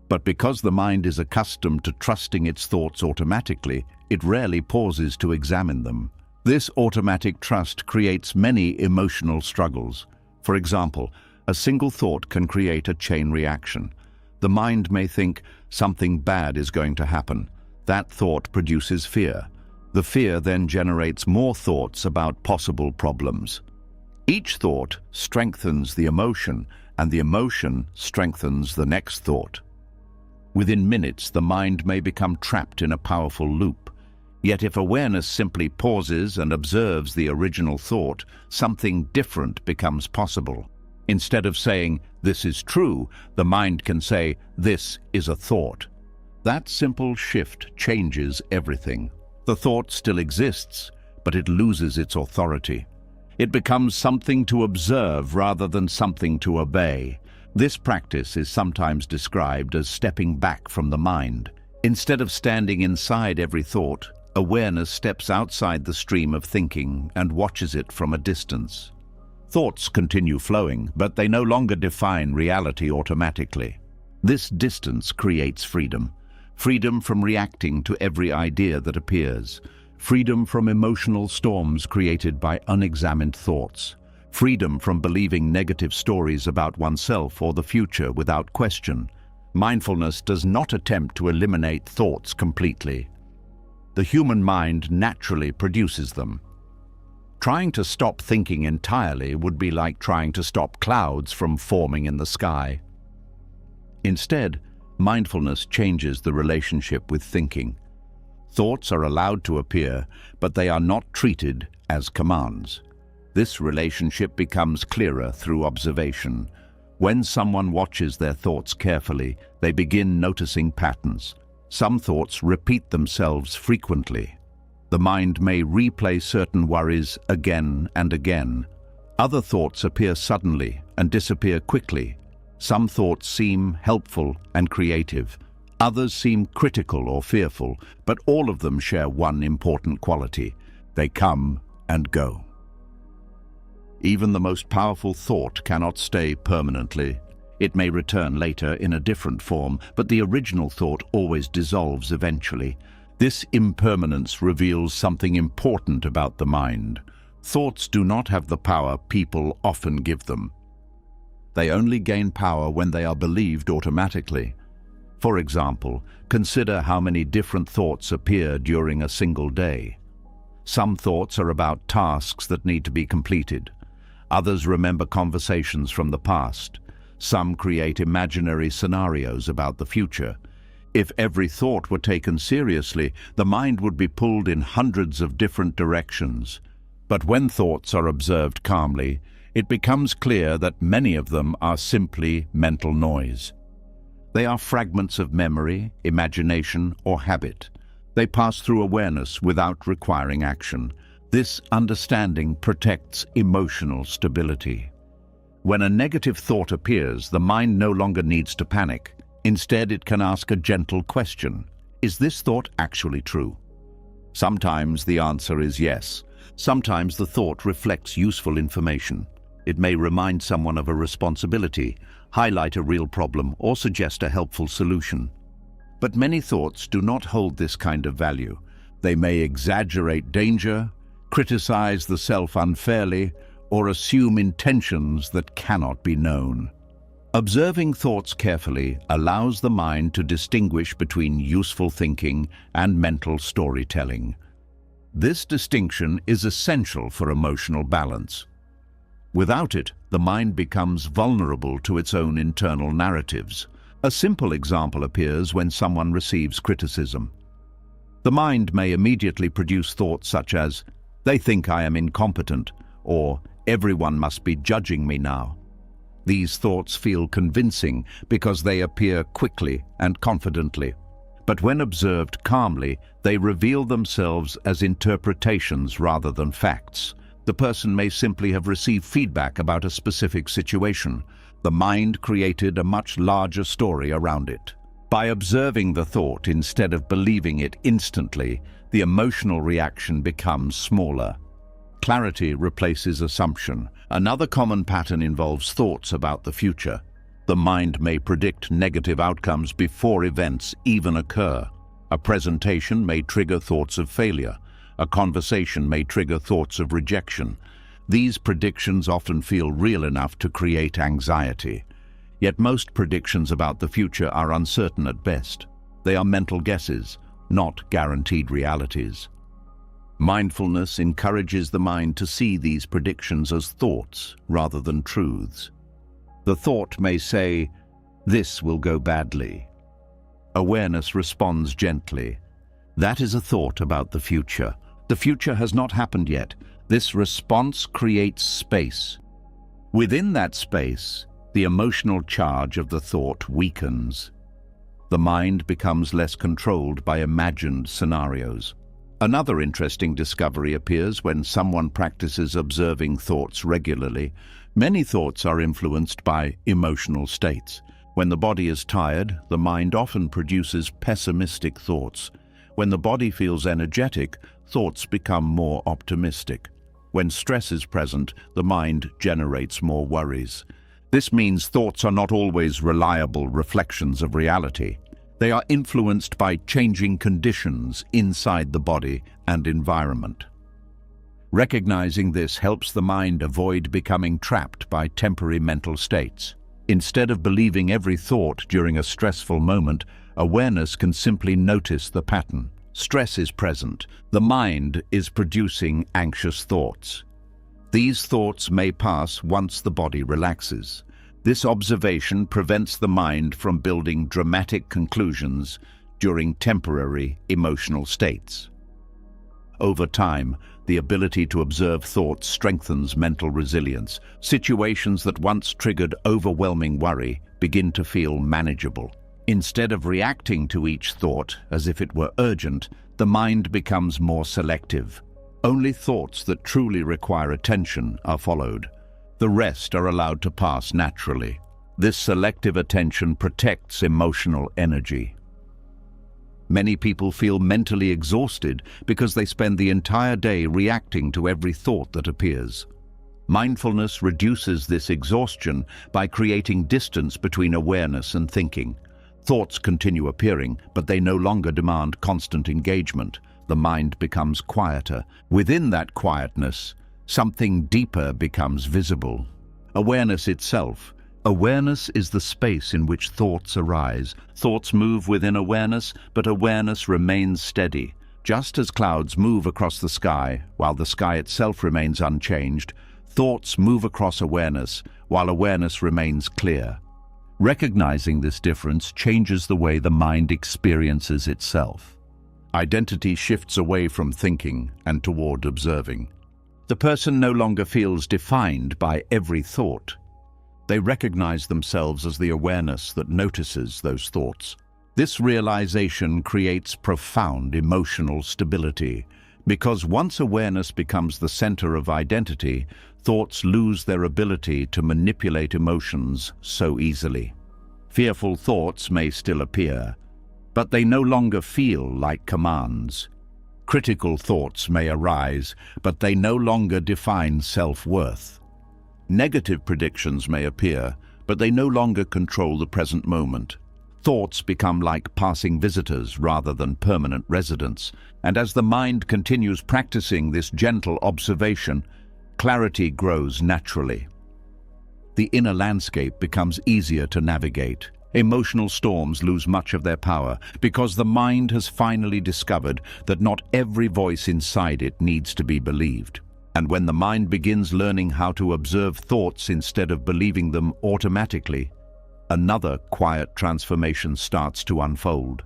But because the mind is accustomed to trusting its thoughts automatically, it rarely pauses to examine them. This automatic trust creates many emotional struggles. For example, a single thought can create a chain reaction. The mind may think something bad is going to happen. That thought produces fear. The fear then generates more thoughts about possible problems. Each thought strengthens the emotion, and the emotion strengthens the next thought. Within minutes, the mind may become trapped in a powerful loop. Yet if awareness simply pauses and observes the original thought, something different becomes possible. Instead of saying, "This is true," the mind can say, "This is a thought." That simple shift changes everything. The thought still exists, but it loses its authority. It becomes something to observe rather than something to obey. This practice is sometimes described as stepping back from the mind. Instead of standing inside every thought, awareness steps outside the stream of thinking and watches it from a distance. Thoughts continue flowing, but they no longer define reality automatically. This distance creates freedom. Freedom from reacting to every idea that appears. Freedom from emotional storms created by unexamined thoughts. Freedom from believing negative stories about oneself or the future without question. Mindfulness does not attempt to eliminate thoughts completely. The human mind naturally produces them. Trying to stop thinking entirely would be like trying to stop clouds from forming in the sky. Instead, mindfulness changes the relationship with thinking. Thoughts are allowed to appear, but they are not treated as commands. This relationship becomes clearer through observation. When someone watches their thoughts carefully, they begin noticing patterns. Some thoughts repeat themselves frequently. The mind may replay certain worries again and again. Other thoughts appear suddenly and disappear quickly. Some thoughts seem helpful and creative. Others seem critical or fearful, but all of them share one important quality: they come and go. Even the most powerful thought cannot stay permanently. It may return later in a different form, but the original thought always dissolves eventually. This impermanence reveals something important about the mind. Thoughts do not have the power people often give them. They only gain power when they are believed automatically. For example, consider how many different thoughts appear during a single day. Some thoughts are about tasks that need to be completed. Others remember conversations from the past. Some create imaginary scenarios about the future. If every thought were taken seriously, the mind would be pulled in hundreds of different directions. But when thoughts are observed calmly, it becomes clear that many of them are simply mental noise. They are fragments of memory, imagination, or habit. They pass through awareness without requiring action. This understanding protects emotional stability. When a negative thought appears, the mind no longer needs to panic. Instead, it can ask a gentle question. Is this thought actually true? Sometimes the answer is yes. Sometimes the thought reflects useful information. It may remind someone of a responsibility, highlight a real problem, or suggest a helpful solution. But many thoughts do not hold this kind of value. They may exaggerate danger, criticize the self unfairly, or assume intentions that cannot be known. Observing thoughts carefully allows the mind to distinguish between useful thinking and mental storytelling. This distinction is essential for emotional balance. Without it, the mind becomes vulnerable to its own internal narratives. A simple example appears when someone receives criticism. The mind may immediately produce thoughts such as, "They think I am incompetent," or "Everyone must be judging me now." These thoughts feel convincing because they appear quickly and confidently. But when observed calmly, they reveal themselves as interpretations rather than facts. The person may simply have received feedback about a specific situation. The mind created a much larger story around it. By observing the thought instead of believing it instantly, the emotional reaction becomes smaller. Clarity replaces assumption. Another common pattern involves thoughts about the future. The mind may predict negative outcomes before events even occur. A presentation may trigger thoughts of failure. A conversation may trigger thoughts of rejection. These predictions often feel real enough to create anxiety. Yet most predictions about the future are uncertain at best. They are mental guesses, not guaranteed realities. Mindfulness encourages the mind to see these predictions as thoughts rather than truths. The thought may say, "This will go badly." Awareness responds gently. That is a thought about the future. The future has not happened yet. This response creates space. Within that space, the emotional charge of the thought weakens. The mind becomes less controlled by imagined scenarios. Another interesting discovery appears when someone practices observing thoughts regularly. Many thoughts are influenced by emotional states. When the body is tired, the mind often produces pessimistic thoughts. When the body feels energetic, thoughts become more optimistic. When stress is present, the mind generates more worries. This means thoughts are not always reliable reflections of reality. They are influenced by changing conditions inside the body and environment. Recognizing this helps the mind avoid becoming trapped by temporary mental states. Instead of believing every thought during a stressful moment, awareness can simply notice the pattern. Stress is present. The mind is producing anxious thoughts. These thoughts may pass once the body relaxes. This observation prevents the mind from building dramatic conclusions during temporary emotional states. Over time, the ability to observe thoughts strengthens mental resilience. Situations that once triggered overwhelming worry begin to feel manageable. Instead of reacting to each thought as if it were urgent, the mind becomes more selective. Only thoughts that truly require attention are followed. The rest are allowed to pass naturally. This selective attention protects emotional energy. Many people feel mentally exhausted because they spend the entire day reacting to every thought that appears. Mindfulness reduces this exhaustion by creating distance between awareness and thinking. Thoughts continue appearing, but they no longer demand constant engagement. The mind becomes quieter. Within that quietness, something deeper becomes visible. Awareness itself. Awareness is the space in which thoughts arise. Thoughts move within awareness, but awareness remains steady. Just as clouds move across the sky, while the sky itself remains unchanged, thoughts move across awareness, while awareness remains clear. Recognizing this difference changes the way the mind experiences itself. Identity shifts away from thinking and toward observing. The person no longer feels defined by every thought. They recognize themselves as the awareness that notices those thoughts. This realization creates profound emotional stability, because once awareness becomes the center of identity, thoughts lose their ability to manipulate emotions so easily. Fearful thoughts may still appear, but they no longer feel like commands. Critical thoughts may arise, but they no longer define self-worth. Negative predictions may appear, but they no longer control the present moment. Thoughts become like passing visitors rather than permanent residents, and as the mind continues practicing this gentle observation, clarity grows naturally. The inner landscape becomes easier to navigate. Emotional storms lose much of their power because the mind has finally discovered that not every voice inside it needs to be believed. And when the mind begins learning how to observe thoughts instead of believing them automatically, another quiet transformation starts to unfold.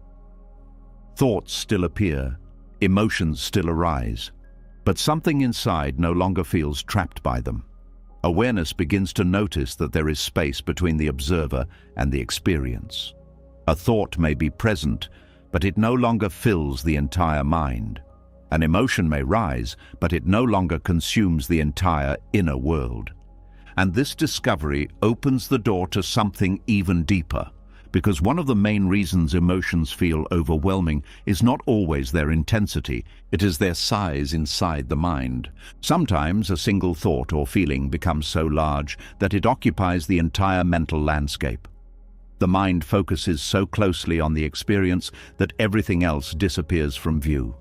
Thoughts still appear, emotions still arise, but something inside no longer feels trapped by them. Awareness begins to notice that there is space between the observer and the experience. A thought may be present, but it no longer fills the entire mind. An emotion may rise, but it no longer consumes the entire inner world. And this discovery opens the door to something even deeper, because one of the main reasons emotions feel overwhelming is not always their intensity, it is their size inside the mind. Sometimes a single thought or feeling becomes so large that it occupies the entire mental landscape. The mind focuses so closely on the experience that everything else disappears from view.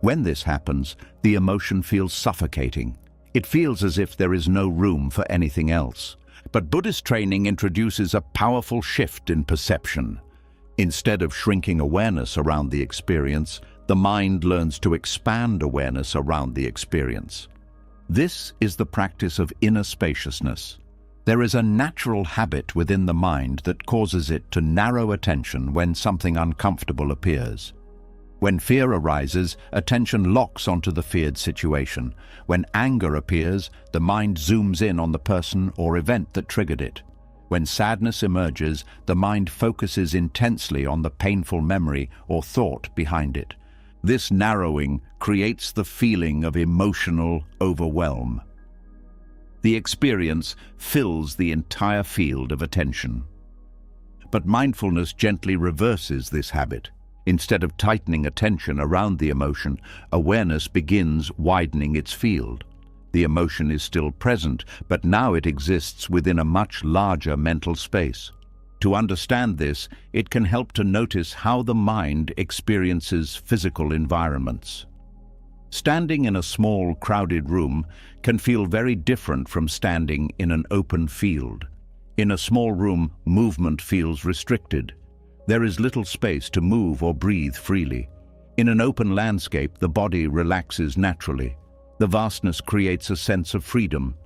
When this happens, the emotion feels suffocating. It feels as if there is no room for anything else. But Buddhist training introduces a powerful shift in perception. Instead of shrinking awareness around the experience, the mind learns to expand awareness around the experience. This is the practice of inner spaciousness. There is a natural habit within the mind that causes it to narrow attention when something uncomfortable appears. When fear arises, attention locks onto the feared situation. When anger appears, the mind zooms in on the person or event that triggered it. When sadness emerges, the mind focuses intensely on the painful memory or thought behind it. This narrowing creates the feeling of emotional overwhelm. The experience fills the entire field of attention. But mindfulness gently reverses this habit. Instead of tightening attention around the emotion, awareness begins widening its field. The emotion is still present, but now it exists within a much larger mental space. To understand this, it can help to notice how the mind experiences physical environments. Standing in a small, crowded room can feel very different from standing in an open field. In a small room, movement feels restricted. There is little space to move or breathe freely. In an open landscape, the body relaxes naturally. The vastness creates a sense of freedom.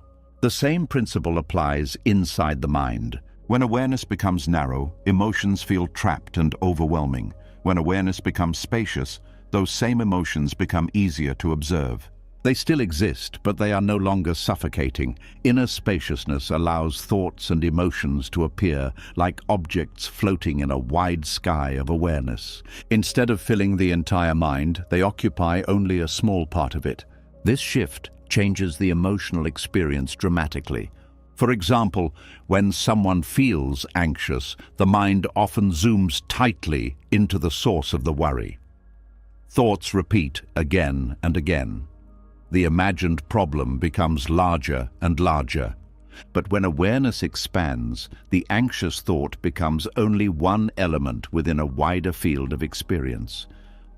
The same principle applies inside the mind. When awareness becomes narrow, emotions feel trapped and overwhelming. When awareness becomes spacious, those same emotions become easier to observe. They still exist, but they are no longer suffocating. Inner spaciousness allows thoughts and emotions to appear like objects floating in a wide sky of awareness. Instead of filling the entire mind, they occupy only a small part of it. This shift changes the emotional experience dramatically. For example, when someone feels anxious, the mind often zooms tightly into the source of the worry. Thoughts repeat again and again. The imagined problem becomes larger and larger. But when awareness expands, the anxious thought becomes only one element within a wider field of experience.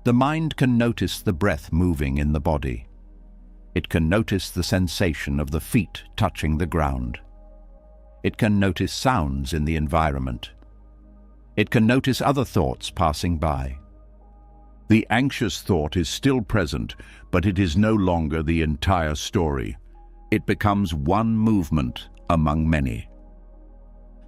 The mind can notice the breath moving in the body. It can notice the sensation of the feet touching the ground. It can notice sounds in the environment. It can notice other thoughts passing by. The anxious thought is still present, but it is no longer the entire story. It becomes one movement among many.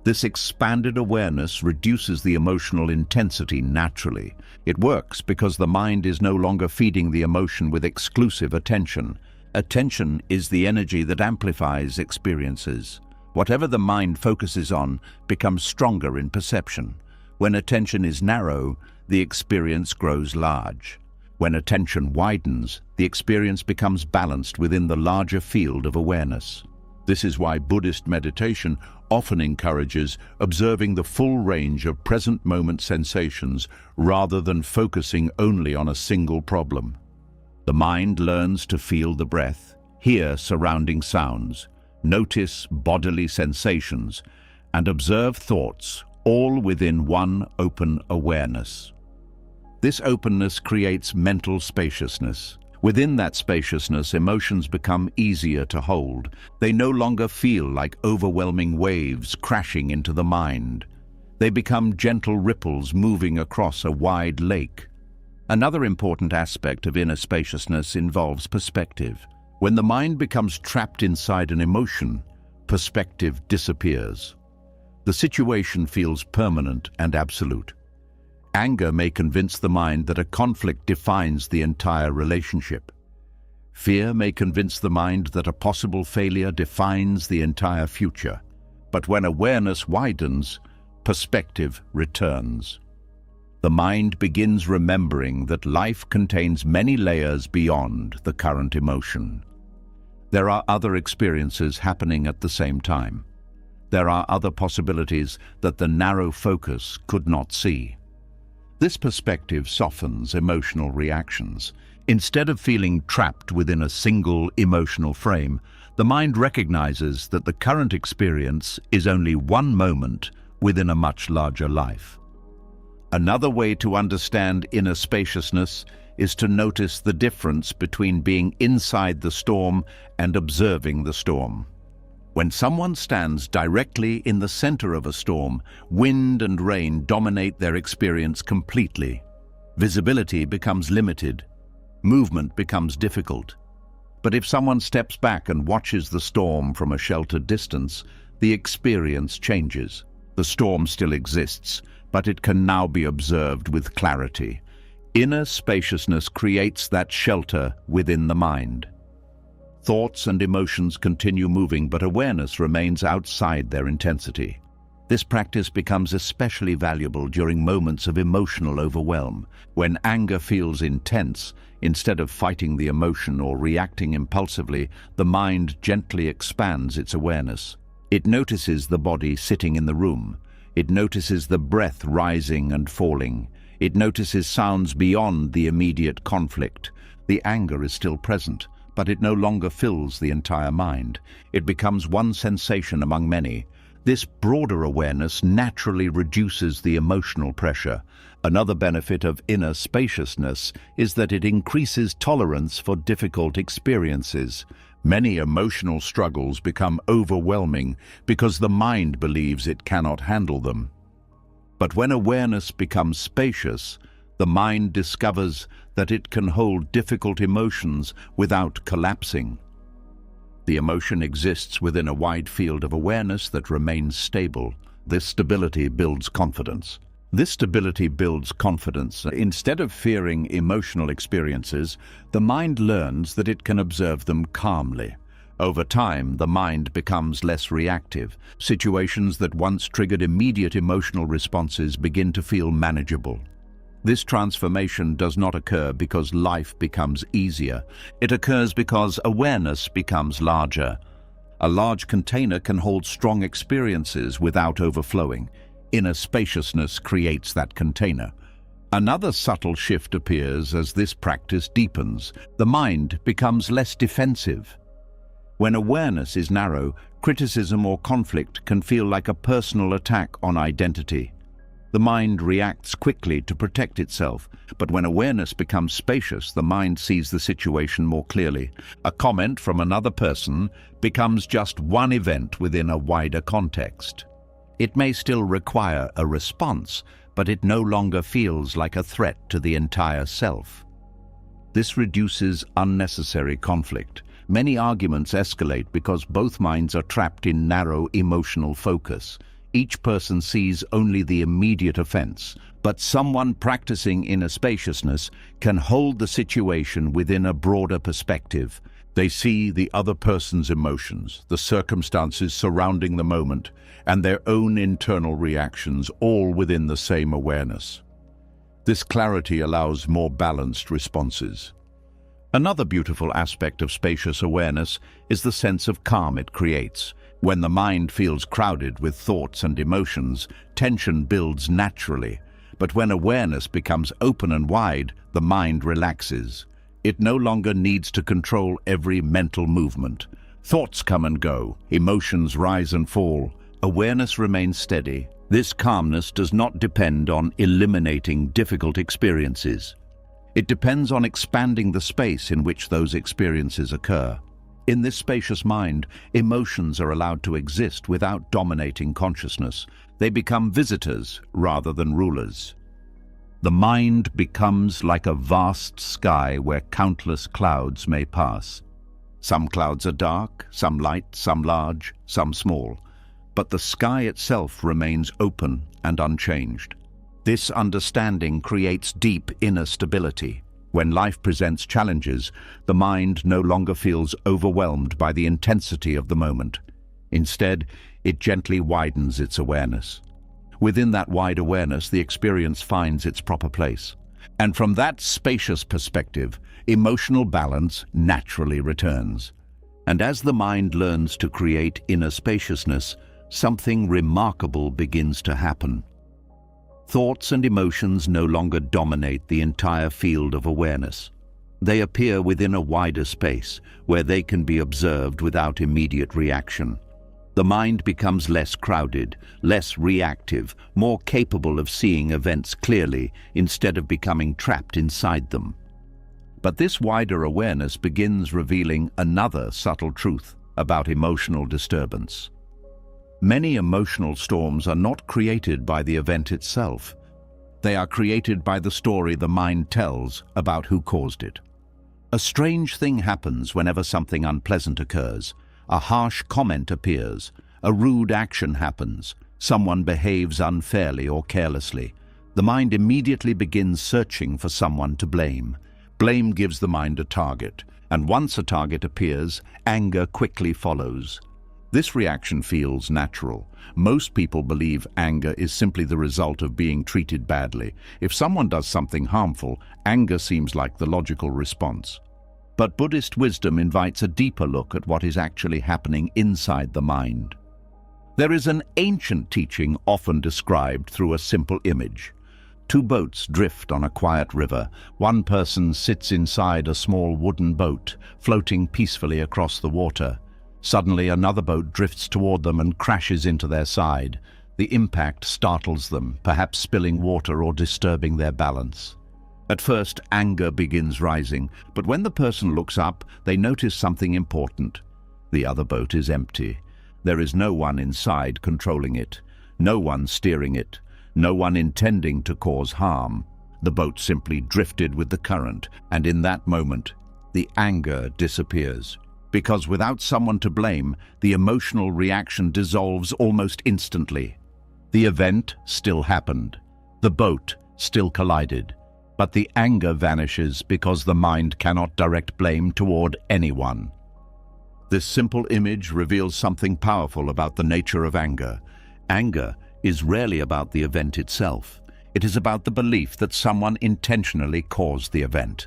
This expanded awareness reduces the emotional intensity naturally. It works because the mind is no longer feeding the emotion with exclusive attention. Attention is the energy that amplifies experiences. Whatever the mind focuses on becomes stronger in perception. When attention is narrow, the experience grows large. When attention widens, the experience becomes balanced within the larger field of awareness. This is why Buddhist meditation often encourages observing the full range of present moment sensations rather than focusing only on a single problem. The mind learns to feel the breath, hear surrounding sounds, notice bodily sensations, and observe thoughts, all within one open awareness. This openness creates mental spaciousness. Within that spaciousness, emotions become easier to hold. They no longer feel like overwhelming waves crashing into the mind. They become gentle ripples moving across a wide lake. Another important aspect of inner spaciousness involves perspective. When the mind becomes trapped inside an emotion, perspective disappears. The situation feels permanent and absolute. Anger may convince the mind that a conflict defines the entire relationship. Fear may convince the mind that a possible failure defines the entire future. But when awareness widens, perspective returns. The mind begins remembering that life contains many layers beyond the current emotion. There are other experiences happening at the same time. There are other possibilities that the narrow focus could not see. This perspective softens emotional reactions. Instead of feeling trapped within a single emotional frame, the mind recognizes that the current experience is only one moment within a much larger life. Another way to understand inner spaciousness is to notice the difference between being inside the storm and observing the storm. When someone stands directly in the center of a storm, wind and rain dominate their experience completely. Visibility becomes limited. Movement becomes difficult. But if someone steps back and watches the storm from a sheltered distance, the experience changes. The storm still exists, but it can now be observed with clarity. Inner spaciousness creates that shelter within the mind. Thoughts and emotions continue moving, but awareness remains outside their intensity. This practice becomes especially valuable during moments of emotional overwhelm. When anger feels intense, instead of fighting the emotion or reacting impulsively, the mind gently expands its awareness. It notices the body sitting in the room. It notices the breath rising and falling. It notices sounds beyond the immediate conflict. The anger is still present, but it no longer fills the entire mind. It becomes one sensation among many. This broader awareness naturally reduces the emotional pressure. Another benefit of inner spaciousness is that it increases tolerance for difficult experiences. Many emotional struggles become overwhelming because the mind believes it cannot handle them. But when awareness becomes spacious, the mind discovers that it can hold difficult emotions without collapsing. The emotion exists within a wide field of awareness that remains stable. This stability builds confidence. Instead of fearing emotional experiences, the mind learns that it can observe them calmly. Over time, the mind becomes less reactive. Situations that once triggered immediate emotional responses begin to feel manageable. This transformation does not occur because life becomes easier. It occurs because awareness becomes larger. A large container can hold strong experiences without overflowing. Inner spaciousness creates that container. Another subtle shift appears as this practice deepens. The mind becomes less defensive. When awareness is narrow, criticism or conflict can feel like a personal attack on identity. The mind reacts quickly to protect itself, but when awareness becomes spacious, the mind sees the situation more clearly. A comment from another person becomes just one event within a wider context. It may still require a response, but it no longer feels like a threat to the entire self. This reduces unnecessary conflict. Many arguments escalate because both minds are trapped in narrow emotional focus. Each person sees only the immediate offense, but someone practicing inner spaciousness can hold the situation within a broader perspective. They see the other person's emotions, the circumstances surrounding the moment, and their own internal reactions, all within the same awareness. This clarity allows more balanced responses. Another beautiful aspect of spacious awareness is the sense of calm it creates. When the mind feels crowded with thoughts and emotions, tension builds naturally. But when awareness becomes open and wide, the mind relaxes. It no longer needs to control every mental movement. Thoughts come and go, emotions rise and fall. Awareness remains steady. This calmness does not depend on eliminating difficult experiences. It depends on expanding the space in which those experiences occur. In this spacious mind, emotions are allowed to exist without dominating consciousness. They become visitors rather than rulers. The mind becomes like a vast sky where countless clouds may pass. Some clouds are dark, some light, some large, some small. But the sky itself remains open and unchanged. This understanding creates deep inner stability. When life presents challenges, the mind no longer feels overwhelmed by the intensity of the moment. Instead, it gently widens its awareness. Within that wide awareness, the experience finds its proper place. And from that spacious perspective, emotional balance naturally returns. And as the mind learns to create inner spaciousness, something remarkable begins to happen. Thoughts and emotions no longer dominate the entire field of awareness. They appear within a wider space, where they can be observed without immediate reaction. The mind becomes less crowded, less reactive, more capable of seeing events clearly instead of becoming trapped inside them. But this wider awareness begins revealing another subtle truth about emotional disturbance. Many emotional storms are not created by the event itself. They are created by the story the mind tells about who caused it. A strange thing happens whenever something unpleasant occurs. A harsh comment appears, a rude action happens, someone behaves unfairly or carelessly. The mind immediately begins searching for someone to blame. Blame gives the mind a target, and once a target appears, anger quickly follows. This reaction feels natural. Most people believe anger is simply the result of being treated badly. If someone does something harmful, anger seems like the logical response. But Buddhist wisdom invites a deeper look at what is actually happening inside the mind. There is an ancient teaching often described through a simple image. Two boats drift on a quiet river. One person sits inside a small wooden boat, floating peacefully across the water. Suddenly, another boat drifts toward them and crashes into their side. The impact startles them, perhaps spilling water or disturbing their balance. At first, anger begins rising, but when the person looks up, they notice something important. The other boat is empty. There is no one inside controlling it, no one steering it, no one intending to cause harm. The boat simply drifted with the current, and in that moment, the anger disappears. Because without someone to blame, the emotional reaction dissolves almost instantly. The event still happened. The boat still collided. But the anger vanishes because the mind cannot direct blame toward anyone. This simple image reveals something powerful about the nature of anger. Anger is rarely about the event itself. It is about the belief that someone intentionally caused the event.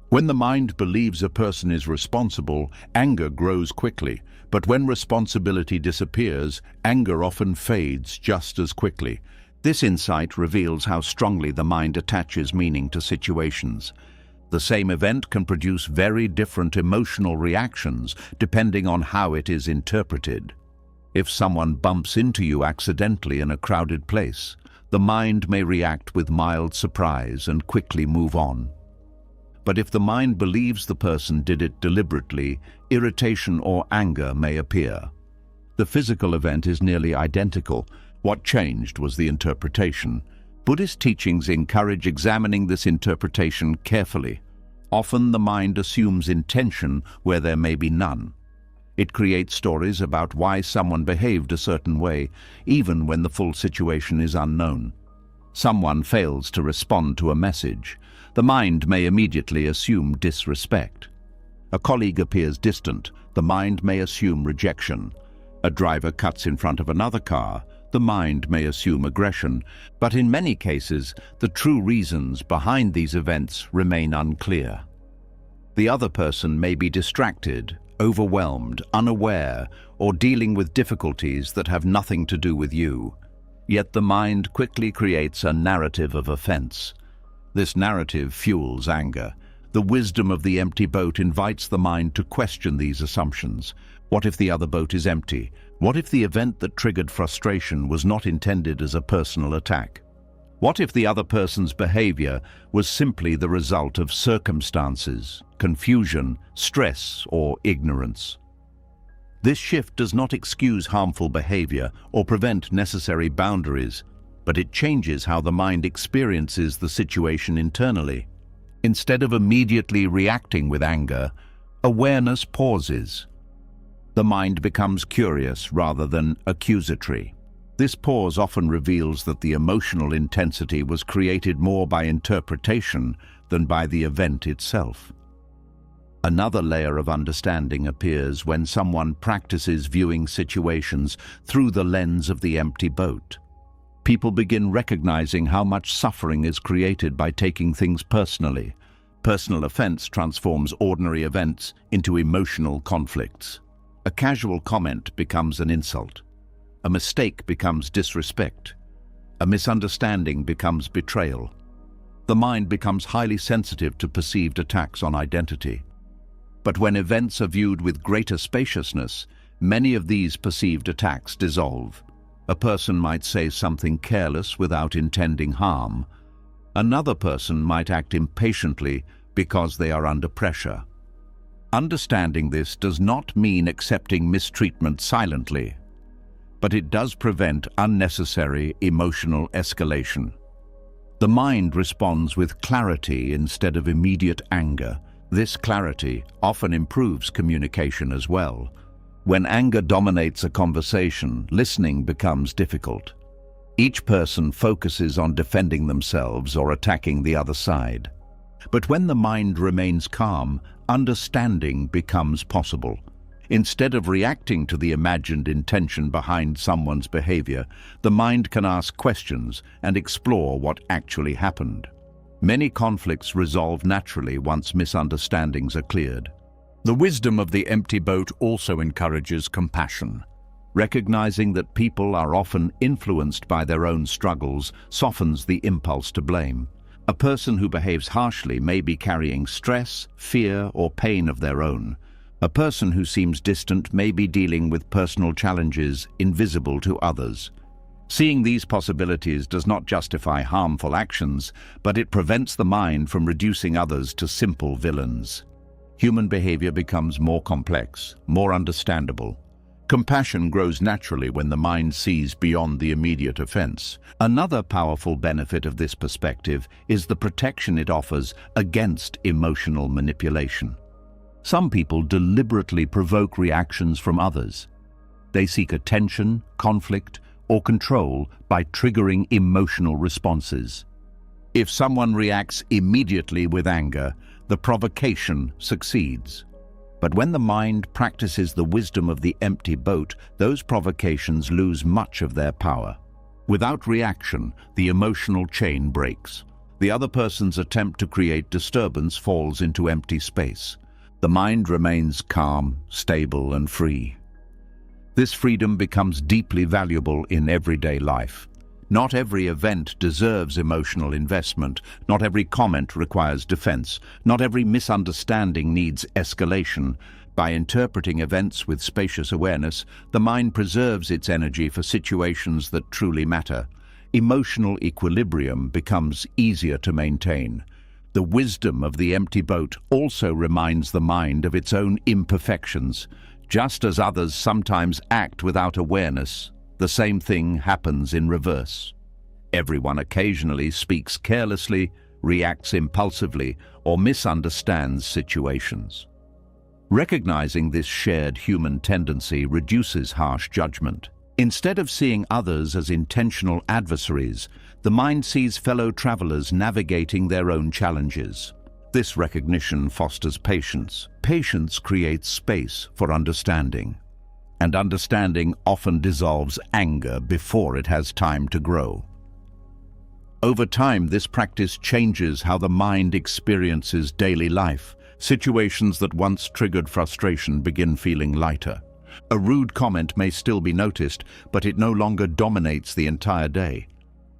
When the mind believes a person is responsible, anger grows quickly. But when responsibility disappears, anger often fades just as quickly. This insight reveals how strongly the mind attaches meaning to situations. The same event can produce very different emotional reactions depending on how it is interpreted. If someone bumps into you accidentally in a crowded place, the mind may react with mild surprise and quickly move on. But if the mind believes the person did it deliberately, irritation or anger may appear. The physical event is nearly identical. What changed was the interpretation. Buddhist teachings encourage examining this interpretation carefully. Often the mind assumes intention where there may be none. It creates stories about why someone behaved a certain way, even when the full situation is unknown. Someone fails to respond to a message. The mind may immediately assume disrespect. A colleague appears distant, the mind may assume rejection. A driver cuts in front of another car, the mind may assume aggression, but in many cases, the true reasons behind these events remain unclear. The other person may be distracted, overwhelmed, unaware, or dealing with difficulties that have nothing to do with you. Yet the mind quickly creates a narrative of offense. This narrative fuels anger. The wisdom of the empty boat invites the mind to question these assumptions. What if the other boat is empty? What if the event that triggered frustration was not intended as a personal attack? What if the other person's behavior was simply the result of circumstances, confusion, stress, or ignorance? This shift does not excuse harmful behavior or prevent necessary boundaries, but it changes how the mind experiences the situation internally. Instead of immediately reacting with anger, awareness pauses. The mind becomes curious rather than accusatory. This pause often reveals that the emotional intensity was created more by interpretation than by the event itself. Another layer of understanding appears when someone practices viewing situations through the lens of the empty boat. People begin recognizing how much suffering is created by taking things personally. Personal offense transforms ordinary events into emotional conflicts. A casual comment becomes an insult. A mistake becomes disrespect. A misunderstanding becomes betrayal. The mind becomes highly sensitive to perceived attacks on identity. But when events are viewed with greater spaciousness, many of these perceived attacks dissolve. A person might say something careless without intending harm. Another person might act impatiently because they are under pressure. Understanding this does not mean accepting mistreatment silently, but it does prevent unnecessary emotional escalation. The mind responds with clarity instead of immediate anger. This clarity often improves communication as well. When anger dominates a conversation, listening becomes difficult. Each person focuses on defending themselves or attacking the other side. But when the mind remains calm, understanding becomes possible. Instead of reacting to the imagined intention behind someone's behavior, the mind can ask questions and explore what actually happened. Many conflicts resolve naturally once misunderstandings are cleared. The wisdom of the empty boat also encourages compassion. Recognizing that people are often influenced by their own struggles softens the impulse to blame. A person who behaves harshly may be carrying stress, fear, or pain of their own. A person who seems distant may be dealing with personal challenges invisible to others. Seeing these possibilities does not justify harmful actions, but it prevents the mind from reducing others to simple villains. Human behavior becomes more complex, more understandable. Compassion grows naturally when the mind sees beyond the immediate offense. Another powerful benefit of this perspective is the protection it offers against emotional manipulation. Some people deliberately provoke reactions from others. They seek attention, conflict, or control by triggering emotional responses. If someone reacts immediately with anger, the provocation succeeds. But when the mind practices the wisdom of the empty boat, those provocations lose much of their power. Without reaction, the emotional chain breaks. The other person's attempt to create disturbance falls into empty space. The mind remains calm, stable, and free. This freedom becomes deeply valuable in everyday life. Not every event deserves emotional investment. Not every comment requires defense. Not every misunderstanding needs escalation. By interpreting events with spacious awareness, the mind preserves its energy for situations that truly matter. Emotional equilibrium becomes easier to maintain. The wisdom of the empty boat also reminds the mind of its own imperfections. Just as others sometimes act without awareness, the same thing happens in reverse. Everyone occasionally speaks carelessly, reacts impulsively, or misunderstands situations. Recognizing this shared human tendency reduces harsh judgment. Instead of seeing others as intentional adversaries, the mind sees fellow travelers navigating their own challenges. This recognition fosters patience. Patience creates space for understanding. And understanding often dissolves anger before it has time to grow. Over time, this practice changes how the mind experiences daily life. Situations that once triggered frustration begin feeling lighter. A rude comment may still be noticed, but it no longer dominates the entire day.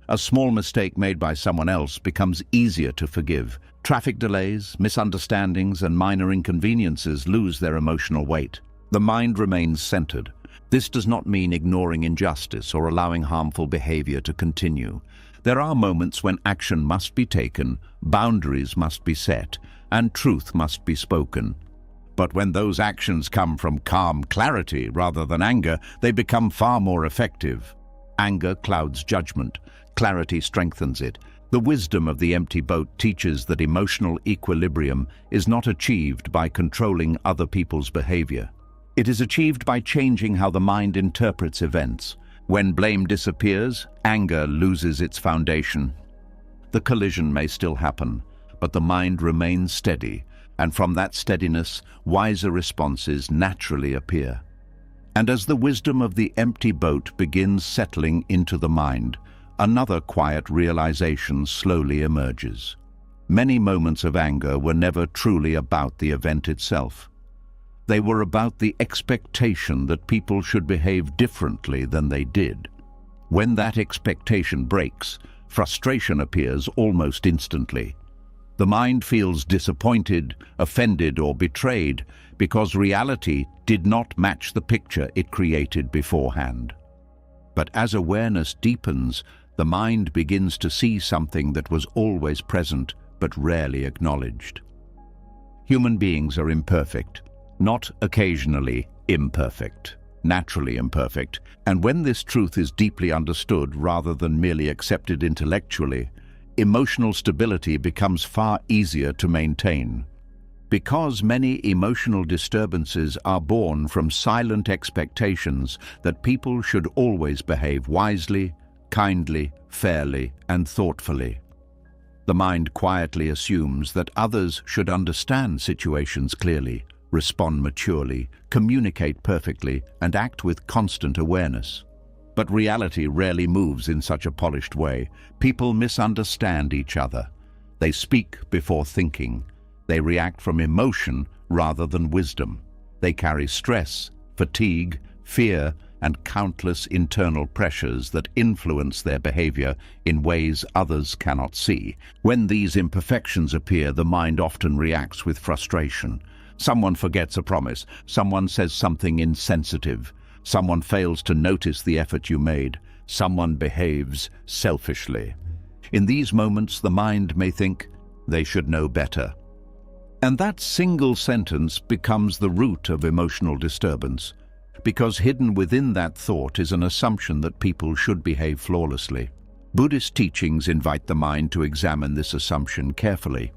A small mistake made by someone else becomes easier to forgive. Traffic delays, misunderstandings, and minor inconveniences lose their emotional weight. The mind remains centered. This does not mean ignoring injustice or allowing harmful behavior to continue. There are moments when action must be taken, boundaries must be set, and truth must be spoken. But when those actions come from calm clarity rather than anger, they become far more effective. Anger clouds judgment. Clarity strengthens it. The wisdom of the empty boat teaches that emotional equilibrium is not achieved by controlling other people's behavior. It is achieved by changing how the mind interprets events. When blame disappears, anger loses its foundation. The collision may still happen, but the mind remains steady, and from that steadiness, wiser responses naturally appear. And as the wisdom of the empty boat begins settling into the mind, another quiet realization slowly emerges. Many moments of anger were never truly about the event itself. They were about the expectation that people should behave differently than they did. When that expectation breaks, frustration appears almost instantly. The mind feels disappointed, offended, or betrayed because reality did not match the picture it created beforehand. But as awareness deepens, the mind begins to see something that was always present but rarely acknowledged. Human beings are imperfect. Not occasionally imperfect, naturally imperfect. And when this truth is deeply understood rather than merely accepted intellectually, emotional stability becomes far easier to maintain. Because many emotional disturbances are born from silent expectations that people should always behave wisely, kindly, fairly, and thoughtfully. The mind quietly assumes that others should understand situations clearly, respond maturely, communicate perfectly, and act with constant awareness. But reality rarely moves in such a polished way. People misunderstand each other. They speak before thinking. They react from emotion rather than wisdom. They carry stress, fatigue, fear, and countless internal pressures that influence their behavior in ways others cannot see. When these imperfections appear, the mind often reacts with frustration. Someone forgets a promise, someone says something insensitive, someone fails to notice the effort you made, someone behaves selfishly. In these moments, the mind may think, they should know better. And that single sentence becomes the root of emotional disturbance, because hidden within that thought is an assumption that people should behave flawlessly. Buddhist teachings invite the mind to examine this assumption carefully.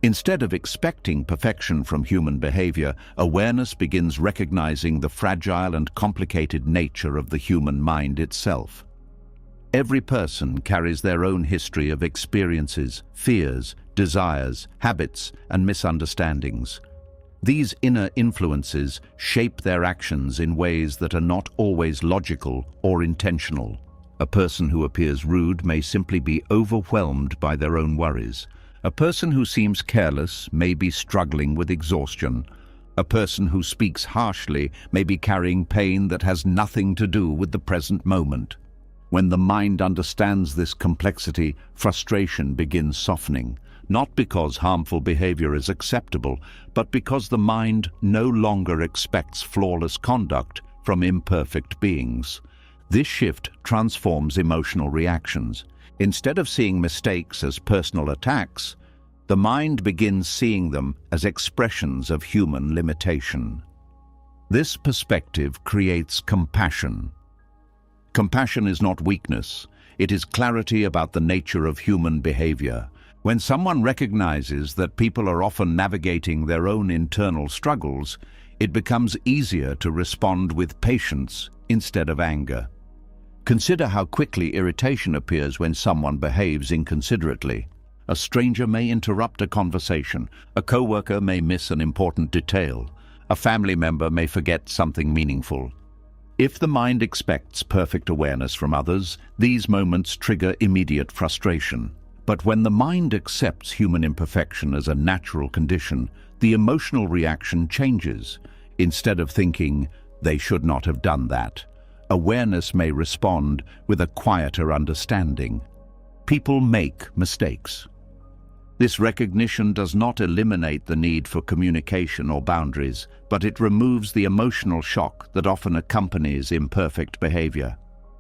Instead of expecting perfection from human behavior, awareness begins recognizing the fragile and complicated nature of the human mind itself. Every person carries their own history of experiences, fears, desires, habits, and misunderstandings. These inner influences shape their actions in ways that are not always logical or intentional. A person who appears rude may simply be overwhelmed by their own worries. A person who seems careless may be struggling with exhaustion. A person who speaks harshly may be carrying pain that has nothing to do with the present moment. When the mind understands this complexity, frustration begins softening, not because harmful behavior is acceptable, but because the mind no longer expects flawless conduct from imperfect beings. This shift transforms emotional reactions. Instead of seeing mistakes as personal attacks, the mind begins seeing them as expressions of human limitation. This perspective creates compassion. Compassion is not weakness, it is clarity about the nature of human behavior. When someone recognizes that people are often navigating their own internal struggles, it becomes easier to respond with patience instead of anger. Consider how quickly irritation appears when someone behaves inconsiderately. A stranger may interrupt a conversation. A coworker may miss an important detail. A family member may forget something meaningful. If the mind expects perfect awareness from others, these moments trigger immediate frustration. But when the mind accepts human imperfection as a natural condition, the emotional reaction changes. Instead of thinking, "They should not have done that," awareness may respond with a quieter understanding. People make mistakes. This recognition does not eliminate the need for communication or boundaries, but it removes the emotional shock that often accompanies imperfect behavior.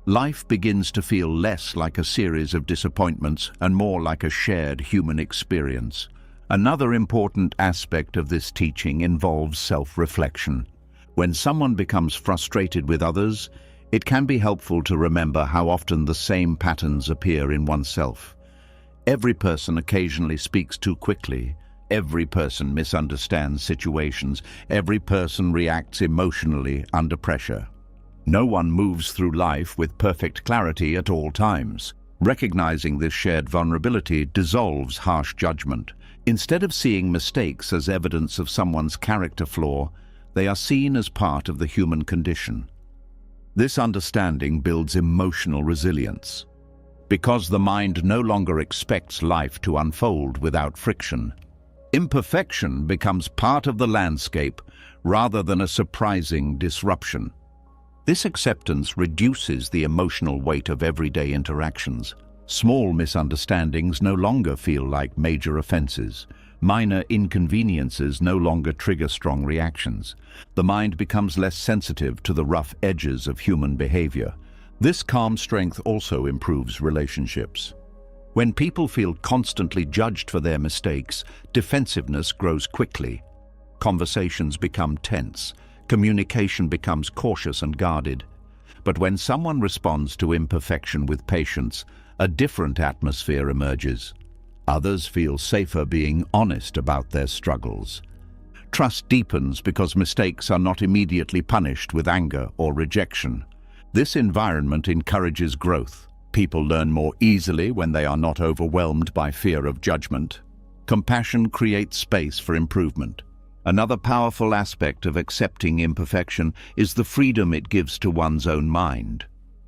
Life begins to feel less like a series of disappointments and more like a shared human experience. Another important aspect of this teaching involves self-reflection. When someone becomes frustrated with others, it can be helpful to remember how often the same patterns appear in oneself. Every person occasionally speaks too quickly. Every person misunderstands situations. Every person reacts emotionally under pressure. No one moves through life with perfect clarity at all times. Recognizing this shared vulnerability dissolves harsh judgment. Instead of seeing mistakes as evidence of someone's character flaw, they are seen as part of the human condition. This understanding builds emotional resilience. Because the mind no longer expects life to unfold without friction, imperfection becomes part of the landscape rather than a surprising disruption. This acceptance reduces the emotional weight of everyday interactions. Small misunderstandings no longer feel like major offenses. Minor inconveniences no longer trigger strong reactions. The mind becomes less sensitive to the rough edges of human behavior. This calm strength also improves relationships. When people feel constantly judged for their mistakes, defensiveness grows quickly. Conversations become tense. Communication becomes cautious and guarded. But when someone responds to imperfection with patience, a different atmosphere emerges. Others feel safer being honest about their struggles. Trust deepens because mistakes are not immediately punished with anger or rejection. This environment encourages growth. People learn more easily when they are not overwhelmed by fear of judgment. Compassion creates space for improvement. Another powerful aspect of accepting imperfection is the freedom it gives to one's own mind.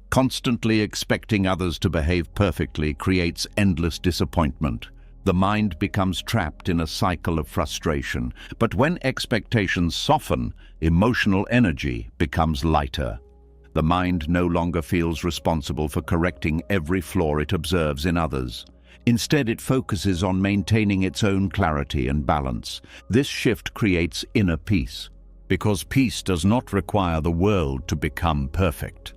Constantly expecting others to behave perfectly creates endless disappointment. The mind becomes trapped in a cycle of frustration. But when expectations soften, emotional energy becomes lighter. The mind no longer feels responsible for correcting every flaw it observes in others. Instead, it focuses on maintaining its own clarity and balance. This shift creates inner peace, because peace does not require the world to become perfect.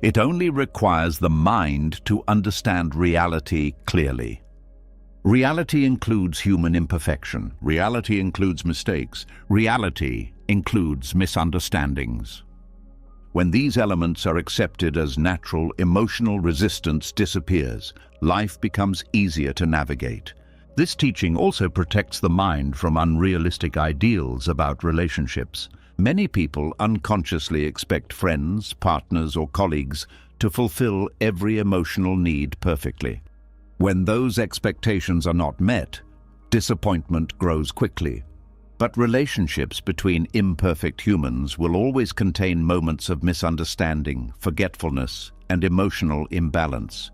It only requires the mind to understand reality clearly. Reality includes human imperfection. Reality includes mistakes. Reality includes misunderstandings. When these elements are accepted as natural, emotional resistance disappears. Life becomes easier to navigate. This teaching also protects the mind from unrealistic ideals about relationships. Many people unconsciously expect friends, partners, or colleagues to fulfill every emotional need perfectly. When those expectations are not met, disappointment grows quickly. But relationships between imperfect humans will always contain moments of misunderstanding, forgetfulness, and emotional imbalance.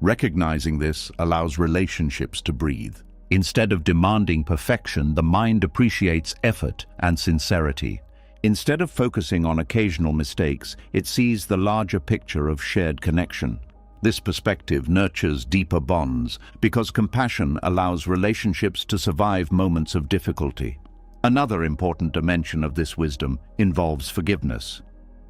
Recognizing this allows relationships to breathe. Instead of demanding perfection, the mind appreciates effort and sincerity. Instead of focusing on occasional mistakes, it sees the larger picture of shared connection. This perspective nurtures deeper bonds because compassion allows relationships to survive moments of difficulty. Another important dimension of this wisdom involves forgiveness.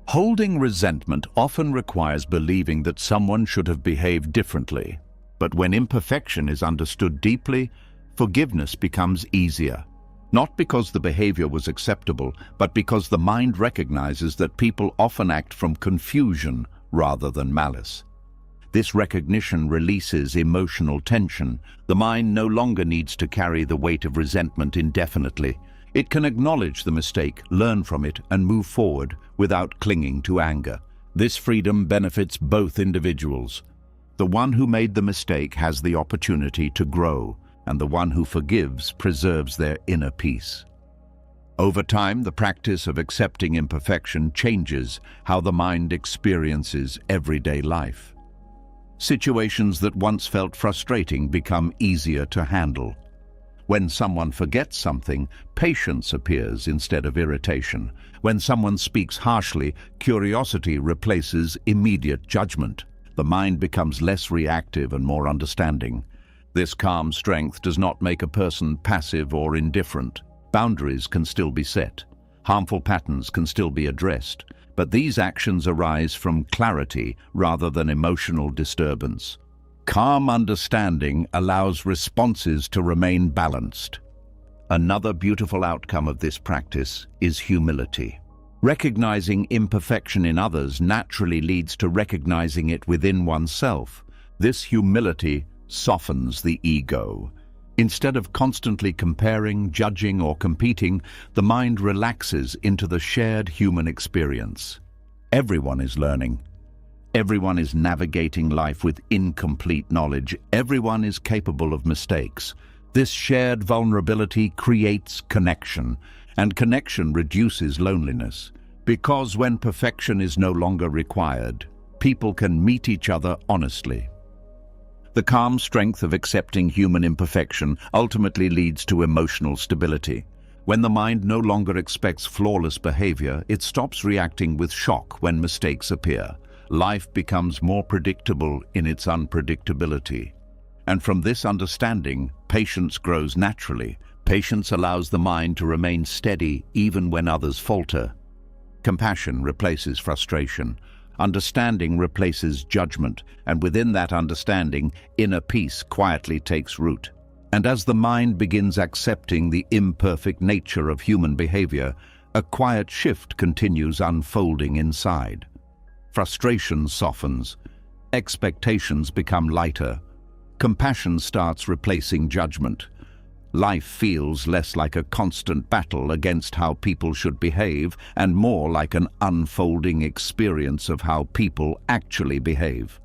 Holding resentment often requires believing that someone should have behaved differently. But when imperfection is understood deeply, forgiveness becomes easier. Not because the behavior was acceptable, but because the mind recognizes that people often act from confusion rather than malice. This recognition releases emotional tension. The mind no longer needs to carry the weight of resentment indefinitely. It can acknowledge the mistake, learn from it, and move forward without clinging to anger. This freedom benefits both individuals. The one who made the mistake has the opportunity to grow, and the one who forgives preserves their inner peace. Over time, the practice of accepting imperfection changes how the mind experiences everyday life. Situations that once felt frustrating become easier to handle. When someone forgets something, patience appears instead of irritation. When someone speaks harshly, curiosity replaces immediate judgment. The mind becomes less reactive and more understanding. This calm strength does not make a person passive or indifferent. Boundaries can still be set. Harmful patterns can still be addressed. But these actions arise from clarity rather than emotional disturbance. Calm understanding allows responses to remain balanced. Another beautiful outcome of this practice is humility. Recognizing imperfection in others naturally leads to recognizing it within oneself. This humility softens the ego. Instead of constantly comparing, judging, or competing, the mind relaxes into the shared human experience. Everyone is learning. Everyone is navigating life with incomplete knowledge. Everyone is capable of mistakes. This shared vulnerability creates connection, and connection reduces loneliness. Because when perfection is no longer required, people can meet each other honestly. The calm strength of accepting human imperfection ultimately leads to emotional stability. When the mind no longer expects flawless behavior, it stops reacting with shock when mistakes appear. Life becomes more predictable in its unpredictability. And from this understanding, patience grows naturally. Patience allows the mind to remain steady even when others falter. Compassion replaces frustration. Understanding replaces judgment, and within that understanding, inner peace quietly takes root. And as the mind begins accepting the imperfect nature of human behavior, a quiet shift continues unfolding inside. Frustration softens. Expectations become lighter. Compassion starts replacing judgment. Life feels less like a constant battle against how people should behave and more like an unfolding experience of how people actually behave.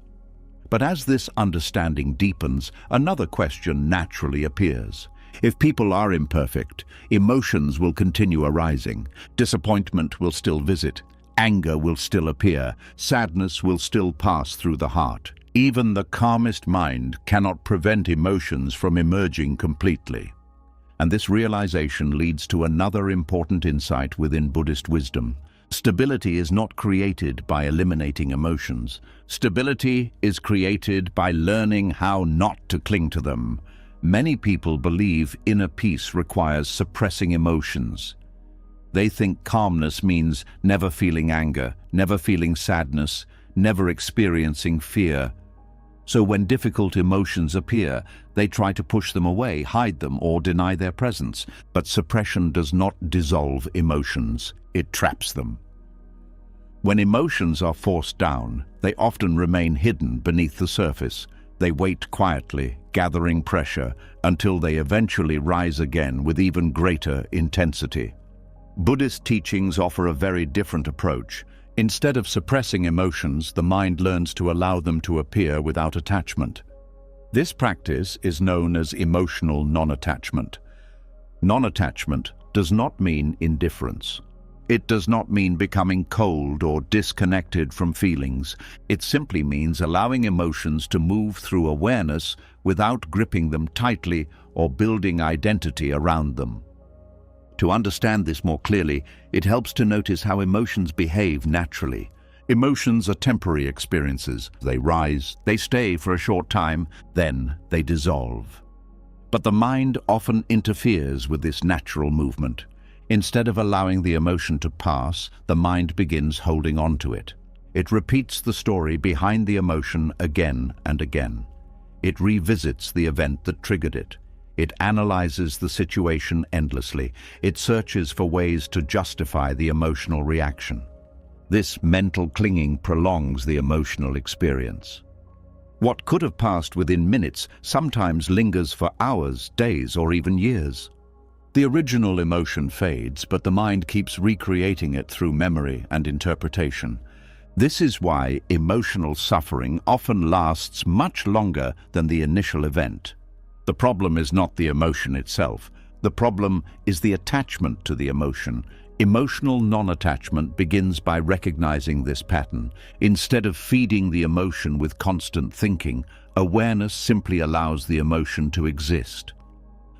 But as this understanding deepens, another question naturally appears. If people are imperfect, emotions will continue arising. Disappointment will still visit. Anger will still appear. Sadness will still pass through the heart. Even the calmest mind cannot prevent emotions from emerging completely. And this realization leads to another important insight within Buddhist wisdom. Stability is not created by eliminating emotions. Stability is created by learning how not to cling to them. Many people believe inner peace requires suppressing emotions. They think calmness means never feeling anger, never feeling sadness, never experiencing fear. So when difficult emotions appear, they try to push them away, hide them, or deny their presence. But suppression does not dissolve emotions, it traps them. When emotions are forced down, they often remain hidden beneath the surface. They wait quietly, gathering pressure, until they eventually rise again with even greater intensity. Buddhist teachings offer a very different approach. Instead of suppressing emotions, the mind learns to allow them to appear without attachment. This practice is known as emotional non-attachment. Non-attachment does not mean indifference. It does not mean becoming cold or disconnected from feelings. It simply means allowing emotions to move through awareness without gripping them tightly or building identity around them. To understand this more clearly, it helps to notice how emotions behave naturally. Emotions are temporary experiences. They rise, they stay for a short time, then they dissolve. But the mind often interferes with this natural movement. Instead of allowing the emotion to pass, the mind begins holding on to it. It repeats the story behind the emotion again and again. It revisits the event that triggered it. It analyzes the situation endlessly. It searches for ways to justify the emotional reaction. This mental clinging prolongs the emotional experience. What could have passed within minutes sometimes lingers for hours, days, or even years. The original emotion fades, but the mind keeps recreating it through memory and interpretation. This is why emotional suffering often lasts much longer than the initial event. The problem is not the emotion itself. The problem is the attachment to the emotion. Emotional non-attachment begins by recognizing this pattern. Instead of feeding the emotion with constant thinking, awareness simply allows the emotion to exist.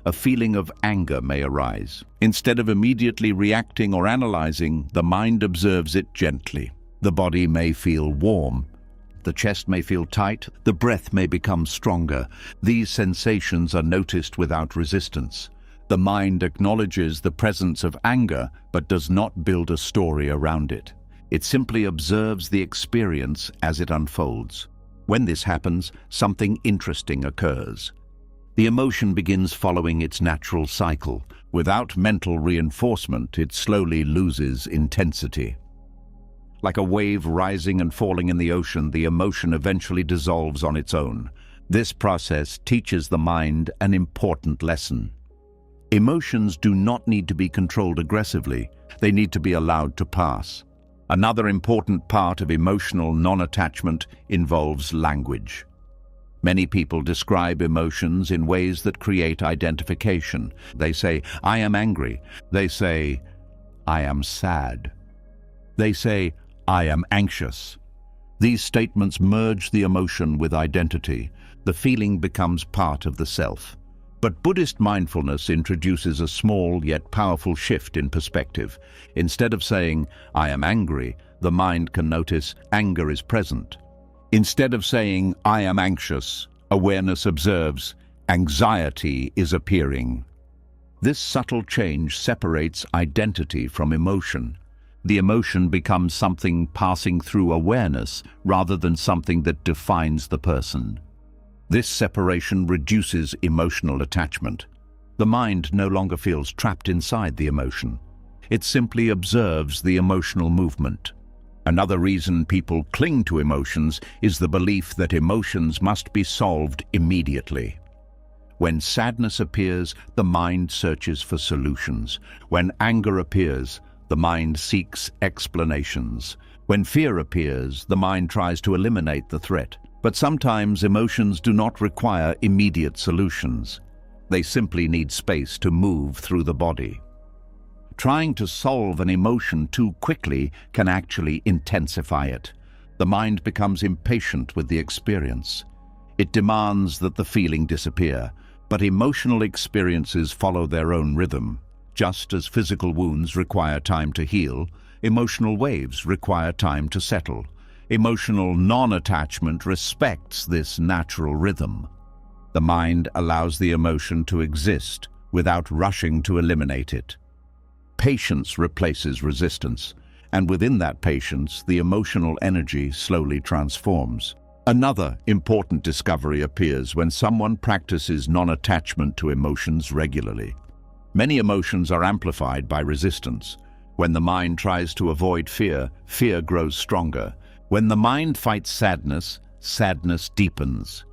A feeling of anger may arise. Instead of immediately reacting or analyzing, the mind observes it gently. The body may feel warm. The chest may feel tight. The breath may become stronger. These sensations are noticed without resistance. The mind acknowledges the presence of anger, but does not build a story around it. It simply observes the experience as it unfolds. When this happens, something interesting occurs. The emotion begins following its natural cycle. Without mental reinforcement, it slowly loses intensity. Like a wave rising and falling in the ocean, the emotion eventually dissolves on its own. This process teaches the mind an important lesson. Emotions do not need to be controlled aggressively. They need to be allowed to pass. Another important part of emotional non-attachment involves language. Many people describe emotions in ways that create identification. They say, "I am angry." They say, "I am sad." They say, "I am anxious." These statements merge the emotion with identity. The feeling becomes part of the self. But Buddhist mindfulness introduces a small yet powerful shift in perspective. Instead of saying, "I am angry," the mind can notice anger is present. Instead of saying, "I am anxious," awareness observes, anxiety is appearing. This subtle change separates identity from emotion. The emotion becomes something passing through awareness rather than something that defines the person. This separation reduces emotional attachment. The mind no longer feels trapped inside the emotion. It simply observes the emotional movement. Another reason people cling to emotions is the belief that emotions must be solved immediately. When sadness appears, the mind searches for solutions. When anger appears, the mind seeks explanations. When fear appears, the mind tries to eliminate the threat. But sometimes emotions do not require immediate solutions. They simply need space to move through the body. Trying to solve an emotion too quickly can actually intensify it. The mind becomes impatient with the experience. It demands that the feeling disappear, but emotional experiences follow their own rhythm. Just as physical wounds require time to heal, emotional waves require time to settle. Emotional non-attachment respects this natural rhythm. The mind allows the emotion to exist without rushing to eliminate it. Patience replaces resistance, and within that patience, the emotional energy slowly transforms. Another important discovery appears when someone practices non-attachment to emotions regularly. Many emotions are amplified by resistance. When the mind tries to avoid fear, fear grows stronger. When the mind fights sadness, sadness deepens.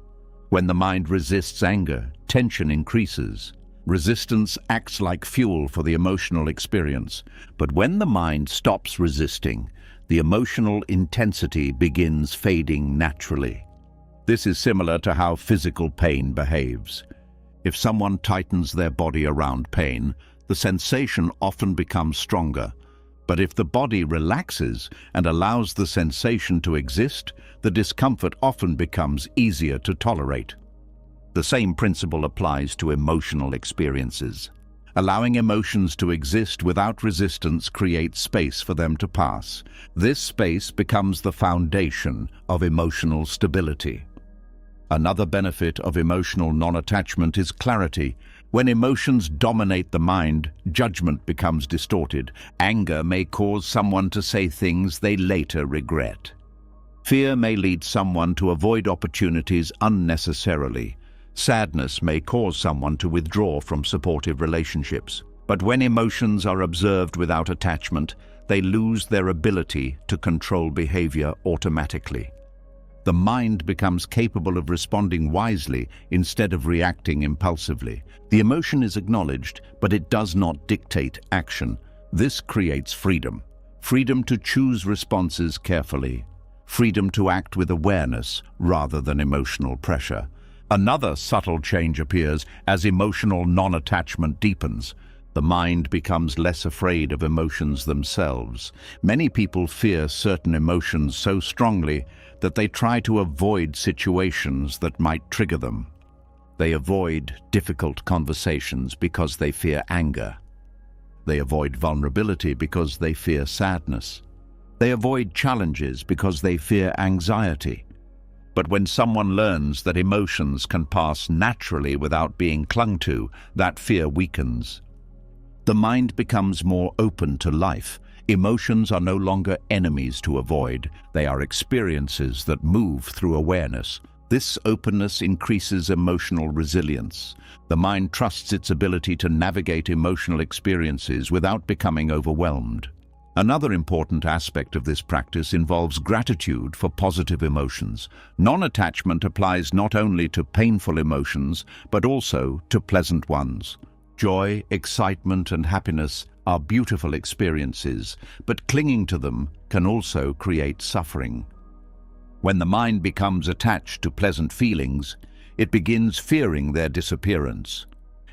When the mind resists anger, tension increases. Resistance acts like fuel for the emotional experience. But when the mind stops resisting, the emotional intensity begins fading naturally. This is similar to how physical pain behaves. If someone tightens their body around pain, the sensation often becomes stronger. But if the body relaxes and allows the sensation to exist, the discomfort often becomes easier to tolerate. The same principle applies to emotional experiences. Allowing emotions to exist without resistance creates space for them to pass. This space becomes the foundation of emotional stability. Another benefit of emotional non-attachment is clarity. When emotions dominate the mind, judgment becomes distorted. Anger may cause someone to say things they later regret. Fear may lead someone to avoid opportunities unnecessarily. Sadness may cause someone to withdraw from supportive relationships. But when emotions are observed without attachment, they lose their ability to control behavior automatically. The mind becomes capable of responding wisely instead of reacting impulsively. The emotion is acknowledged, but it does not dictate action. This creates freedom. Freedom to choose responses carefully. freedom to act with awareness rather than emotional pressure. Another subtle change appears as emotional non-attachment deepens. The mind becomes less afraid of emotions themselves. Many people fear certain emotions so strongly that they try to avoid situations that might trigger them. They avoid difficult conversations because they fear anger. They avoid vulnerability because they fear sadness. They avoid challenges because they fear anxiety. But when someone learns that emotions can pass naturally without being clung to, that fear weakens. The mind becomes more open to life. Emotions are no longer enemies to avoid. They are experiences that move through awareness. This openness increases emotional resilience. The mind trusts its ability to navigate emotional experiences without becoming overwhelmed. Another important aspect of this practice involves gratitude for positive emotions. Non-attachment applies not only to painful emotions, but also to pleasant ones. Joy, excitement, and happiness are beautiful experiences, but clinging to them can also create suffering. When the mind becomes attached to pleasant feelings, it begins fearing their disappearance.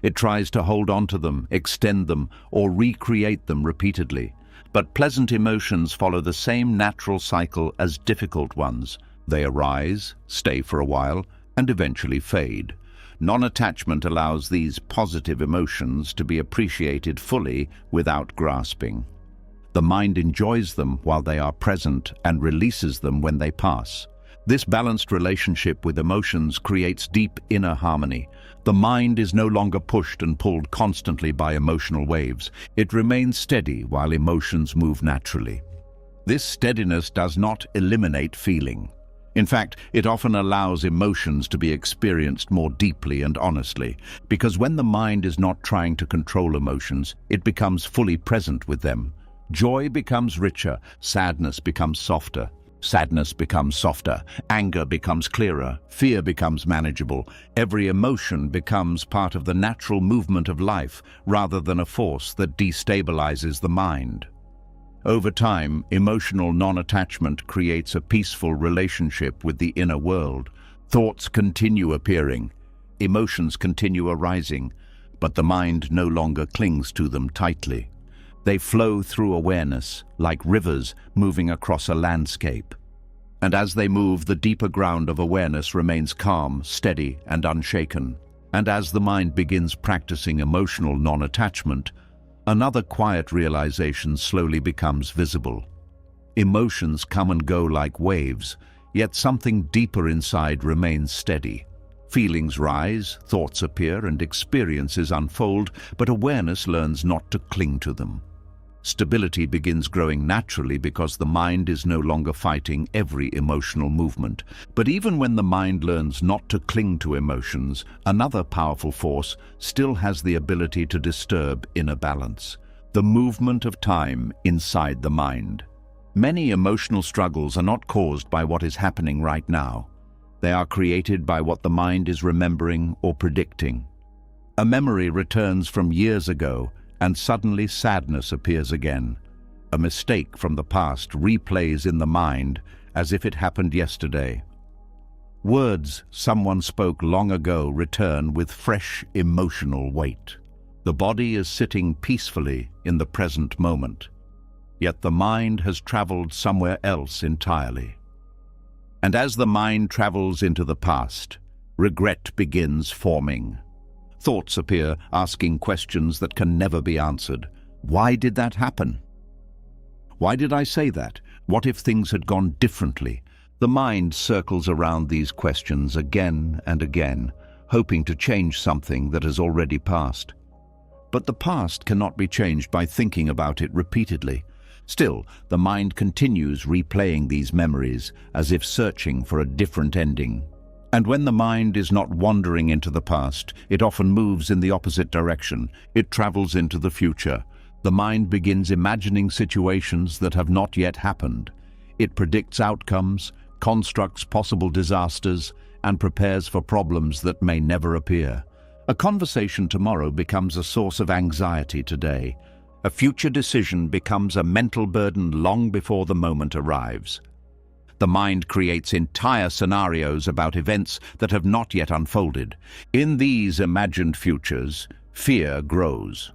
It tries to hold on to them, extend them, or recreate them repeatedly. But pleasant emotions follow the same natural cycle as difficult ones. They arise, stay for a while, and eventually fade. Non-attachment allows these positive emotions to be appreciated fully without grasping. The mind enjoys them while they are present and releases them when they pass. This balanced relationship with emotions creates deep inner harmony. The mind is no longer pushed and pulled constantly by emotional waves. It remains steady while emotions move naturally. This steadiness does not eliminate feeling. In fact, it often allows emotions to be experienced more deeply and honestly, because when the mind is not trying to control emotions, it becomes fully present with them. Joy becomes richer, sadness becomes softer. Sadness becomes softer, anger becomes clearer, fear becomes manageable. Every emotion becomes part of the natural movement of life rather than a force that destabilizes the mind. Over time, emotional non-attachment creates a peaceful relationship with the inner world. Thoughts continue appearing, emotions continue arising, but the mind no longer clings to them tightly. They flow through awareness, like rivers moving across a landscape. And as they move, the deeper ground of awareness remains calm, steady, and unshaken. And as the mind begins practicing emotional non-attachment, another quiet realization slowly becomes visible. Emotions come and go like waves, yet something deeper inside remains steady. Feelings rise, thoughts appear, and experiences unfold, but awareness learns not to cling to them. Stability begins growing naturally because the mind is no longer fighting every emotional movement. But even when the mind learns not to cling to emotions, another powerful force still has the ability to disturb inner balance: the movement of time inside the mind. Many emotional struggles are not caused by what is happening right now. They are created by what the mind is remembering or predicting. A memory returns from years ago, and suddenly sadness appears again. A mistake from the past replays in the mind as if it happened yesterday. Words someone spoke long ago return with fresh emotional weight. The body is sitting peacefully in the present moment, yet the mind has traveled somewhere else entirely. And as the mind travels into the past, regret begins forming. Thoughts appear, asking questions that can never be answered. Why did that happen? Why did I say that? What if things had gone differently? The mind circles around these questions again and again, hoping to change something that has already passed. But the past cannot be changed by thinking about it repeatedly. Still, the mind continues replaying these memories as if searching for a different ending. And when the mind is not wandering into the past, it often moves in the opposite direction. It travels into the future. The mind begins imagining situations that have not yet happened. It predicts outcomes, constructs possible disasters, and prepares for problems that may never appear. A conversation tomorrow becomes a source of anxiety today. A future decision becomes a mental burden long before the moment arrives. The mind creates entire scenarios about events that have not yet unfolded. In these imagined futures, fear grows.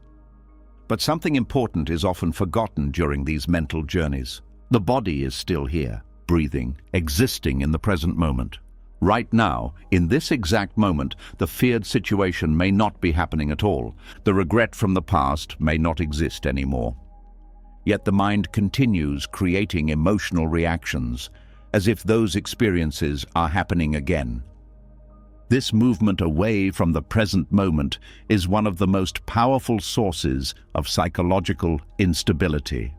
But something important is often forgotten during these mental journeys. The body is still here, breathing, existing in the present moment. Right now, in this exact moment, the feared situation may not be happening at all. The regret from the past may not exist anymore. Yet the mind continues creating emotional reactions, as if those experiences are happening again. This movement away from the present moment is one of the most powerful sources of psychological instability,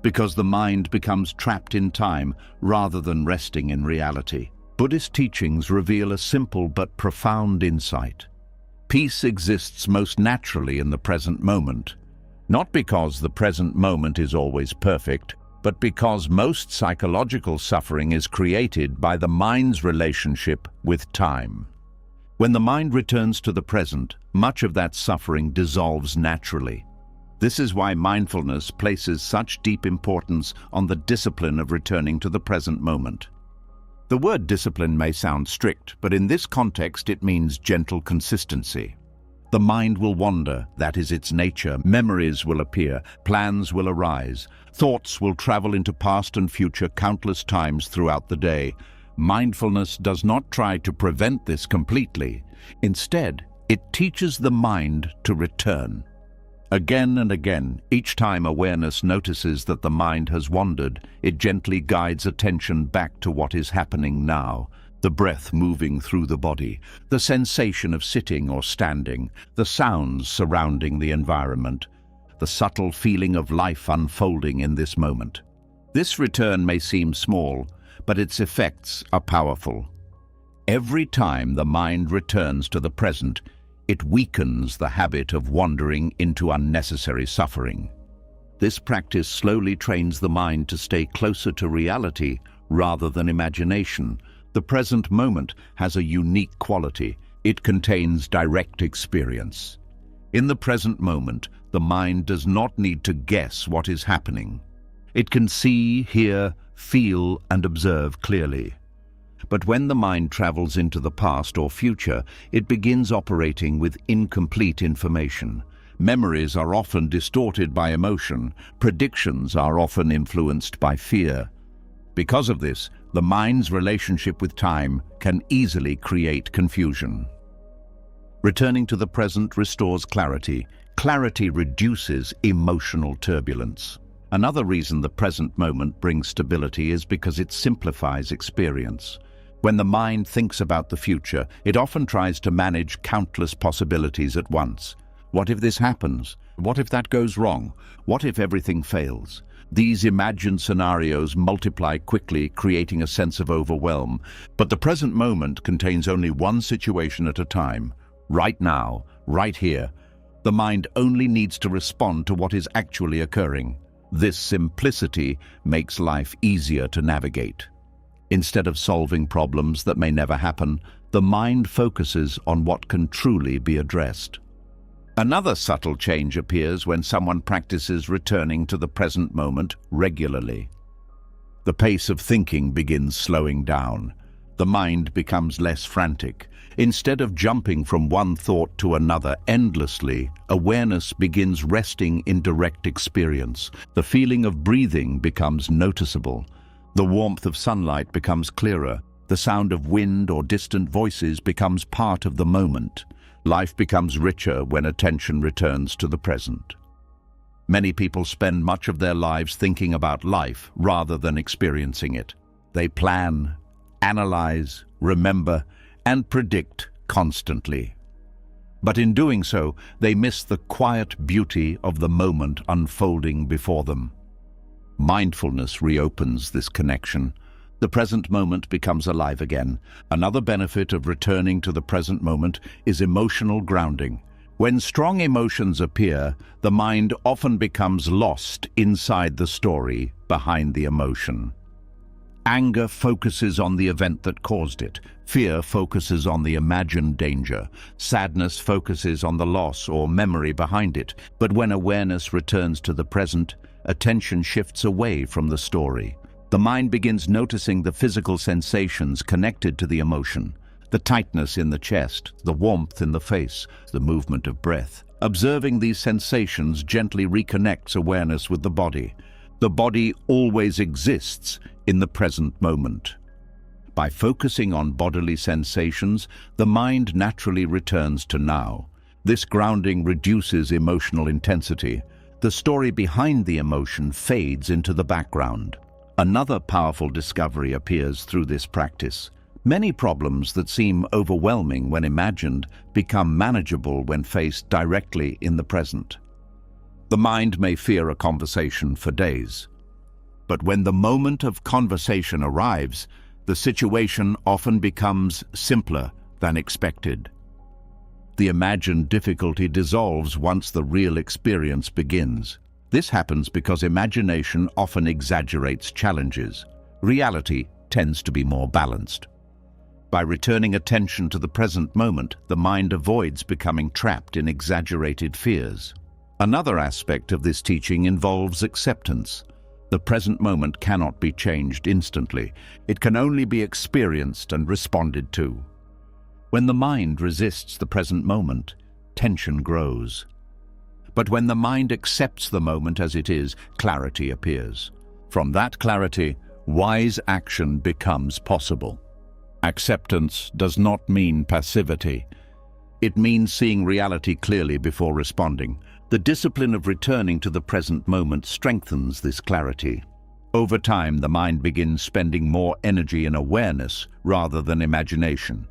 because the mind becomes trapped in time rather than resting in reality. Buddhist teachings reveal a simple but profound insight. Peace exists most naturally in the present moment, not because the present moment is always perfect, but because most psychological suffering is created by the mind's relationship with time. When the mind returns to the present, much of that suffering dissolves naturally. This is why mindfulness places such deep importance on the discipline of returning to the present moment. The word discipline may sound strict, but in this context it means gentle consistency. The mind will wander, that is its nature. Memories will appear, plans will arise, thoughts will travel into past and future countless times throughout the day. Mindfulness does not try to prevent this completely. Instead, it teaches the mind to return. Again and again, each time awareness notices that the mind has wandered, it gently guides attention back to what is happening now. The breath moving through the body, the sensation of sitting or standing, the sounds surrounding the environment, the subtle feeling of life unfolding in this moment. This return may seem small, but its effects are powerful. Every time the mind returns to the present, it weakens the habit of wandering into unnecessary suffering. This practice slowly trains the mind to stay closer to reality rather than imagination. The present moment has a unique quality. It contains direct experience. In the present moment, the mind does not need to guess what is happening. It can see, hear, feel, and observe clearly. But when the mind travels into the past or future, it begins operating with incomplete information. Memories are often distorted by emotion. Predictions are often influenced by fear. Because of this, the mind's relationship with time can easily create confusion. Returning to the present restores clarity. Clarity reduces emotional turbulence. Another reason the present moment brings stability is because it simplifies experience. When the mind thinks about the future, it often tries to manage countless possibilities at once. What if this happens? What if that goes wrong? What if everything fails? These imagined scenarios multiply quickly, creating a sense of overwhelm. But the present moment contains only one situation at a time. Right now, right here. The mind only needs to respond to what is actually occurring. This simplicity makes life easier to navigate. Instead of solving problems that may never happen, the mind focuses on what can truly be addressed. Another subtle change appears when someone practices returning to the present moment regularly. The pace of thinking begins slowing down. The mind becomes less frantic. Instead of jumping from one thought to another endlessly, awareness begins resting in direct experience. The feeling of breathing becomes noticeable. The warmth of sunlight becomes clearer. The sound of wind or distant voices becomes part of the moment. Life becomes richer when attention returns to the present. Many people spend much of their lives thinking about life rather than experiencing it. They plan, analyze, remember, and predict constantly. But in doing so, they miss the quiet beauty of the moment unfolding before them. Mindfulness reopens this connection. The present moment becomes alive again. Another benefit of returning to the present moment is emotional grounding. When strong emotions appear, the mind often becomes lost inside the story behind the emotion. Anger focuses on the event that caused it. Fear focuses on the imagined danger. Sadness focuses on the loss or memory behind it. But when awareness returns to the present, attention shifts away from the story. The The mind begins noticing the physical sensations connected to the emotion, the tightness in the chest, the warmth in the face, the movement of breath. Observing these sensations gently reconnects awareness with the body. The body always exists in the present moment. By focusing on bodily sensations, the mind naturally returns to now. This grounding reduces emotional intensity. The story behind the emotion fades into the background. Another powerful discovery appears through this practice. Many problems that seem overwhelming when imagined become manageable when faced directly in the present. The mind may fear a conversation for days, but when the moment of conversation arrives, the situation often becomes simpler than expected. The imagined difficulty dissolves once the real experience begins. This happens because imagination often exaggerates challenges. Reality tends to be more balanced. By returning attention to the present moment, the mind avoids becoming trapped in exaggerated fears. Another aspect of this teaching involves acceptance. The present moment cannot be changed instantly. It can only be experienced and responded to. When the mind resists the present moment, tension grows. But when the mind accepts the moment as it is, clarity appears. From that clarity, wise action becomes possible. Acceptance does not mean passivity. It means seeing reality clearly before responding. The discipline of returning to the present moment strengthens this clarity. Over time, the mind begins spending more energy in awareness rather than imagination.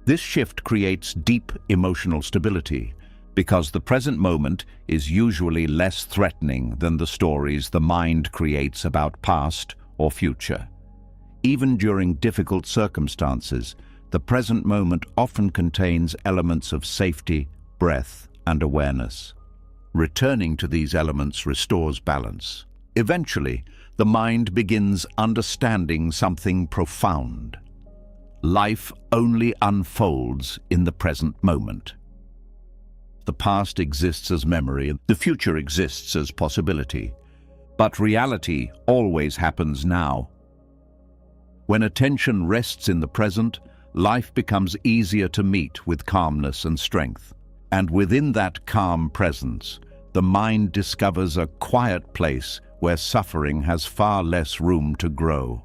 This shift creates deep emotional stability, because the present moment is usually less threatening than the stories the mind creates about past or future. Even during difficult circumstances, the present moment often contains elements of safety, breath, and awareness. Returning to these elements restores balance. Eventually, the mind begins understanding something profound. Life only unfolds in the present moment. The past exists as memory, the future exists as possibility, but reality always happens now. When attention rests in the present, life becomes easier to meet with calmness and strength. And within that calm presence, the mind discovers a quiet place where suffering has far less room to grow.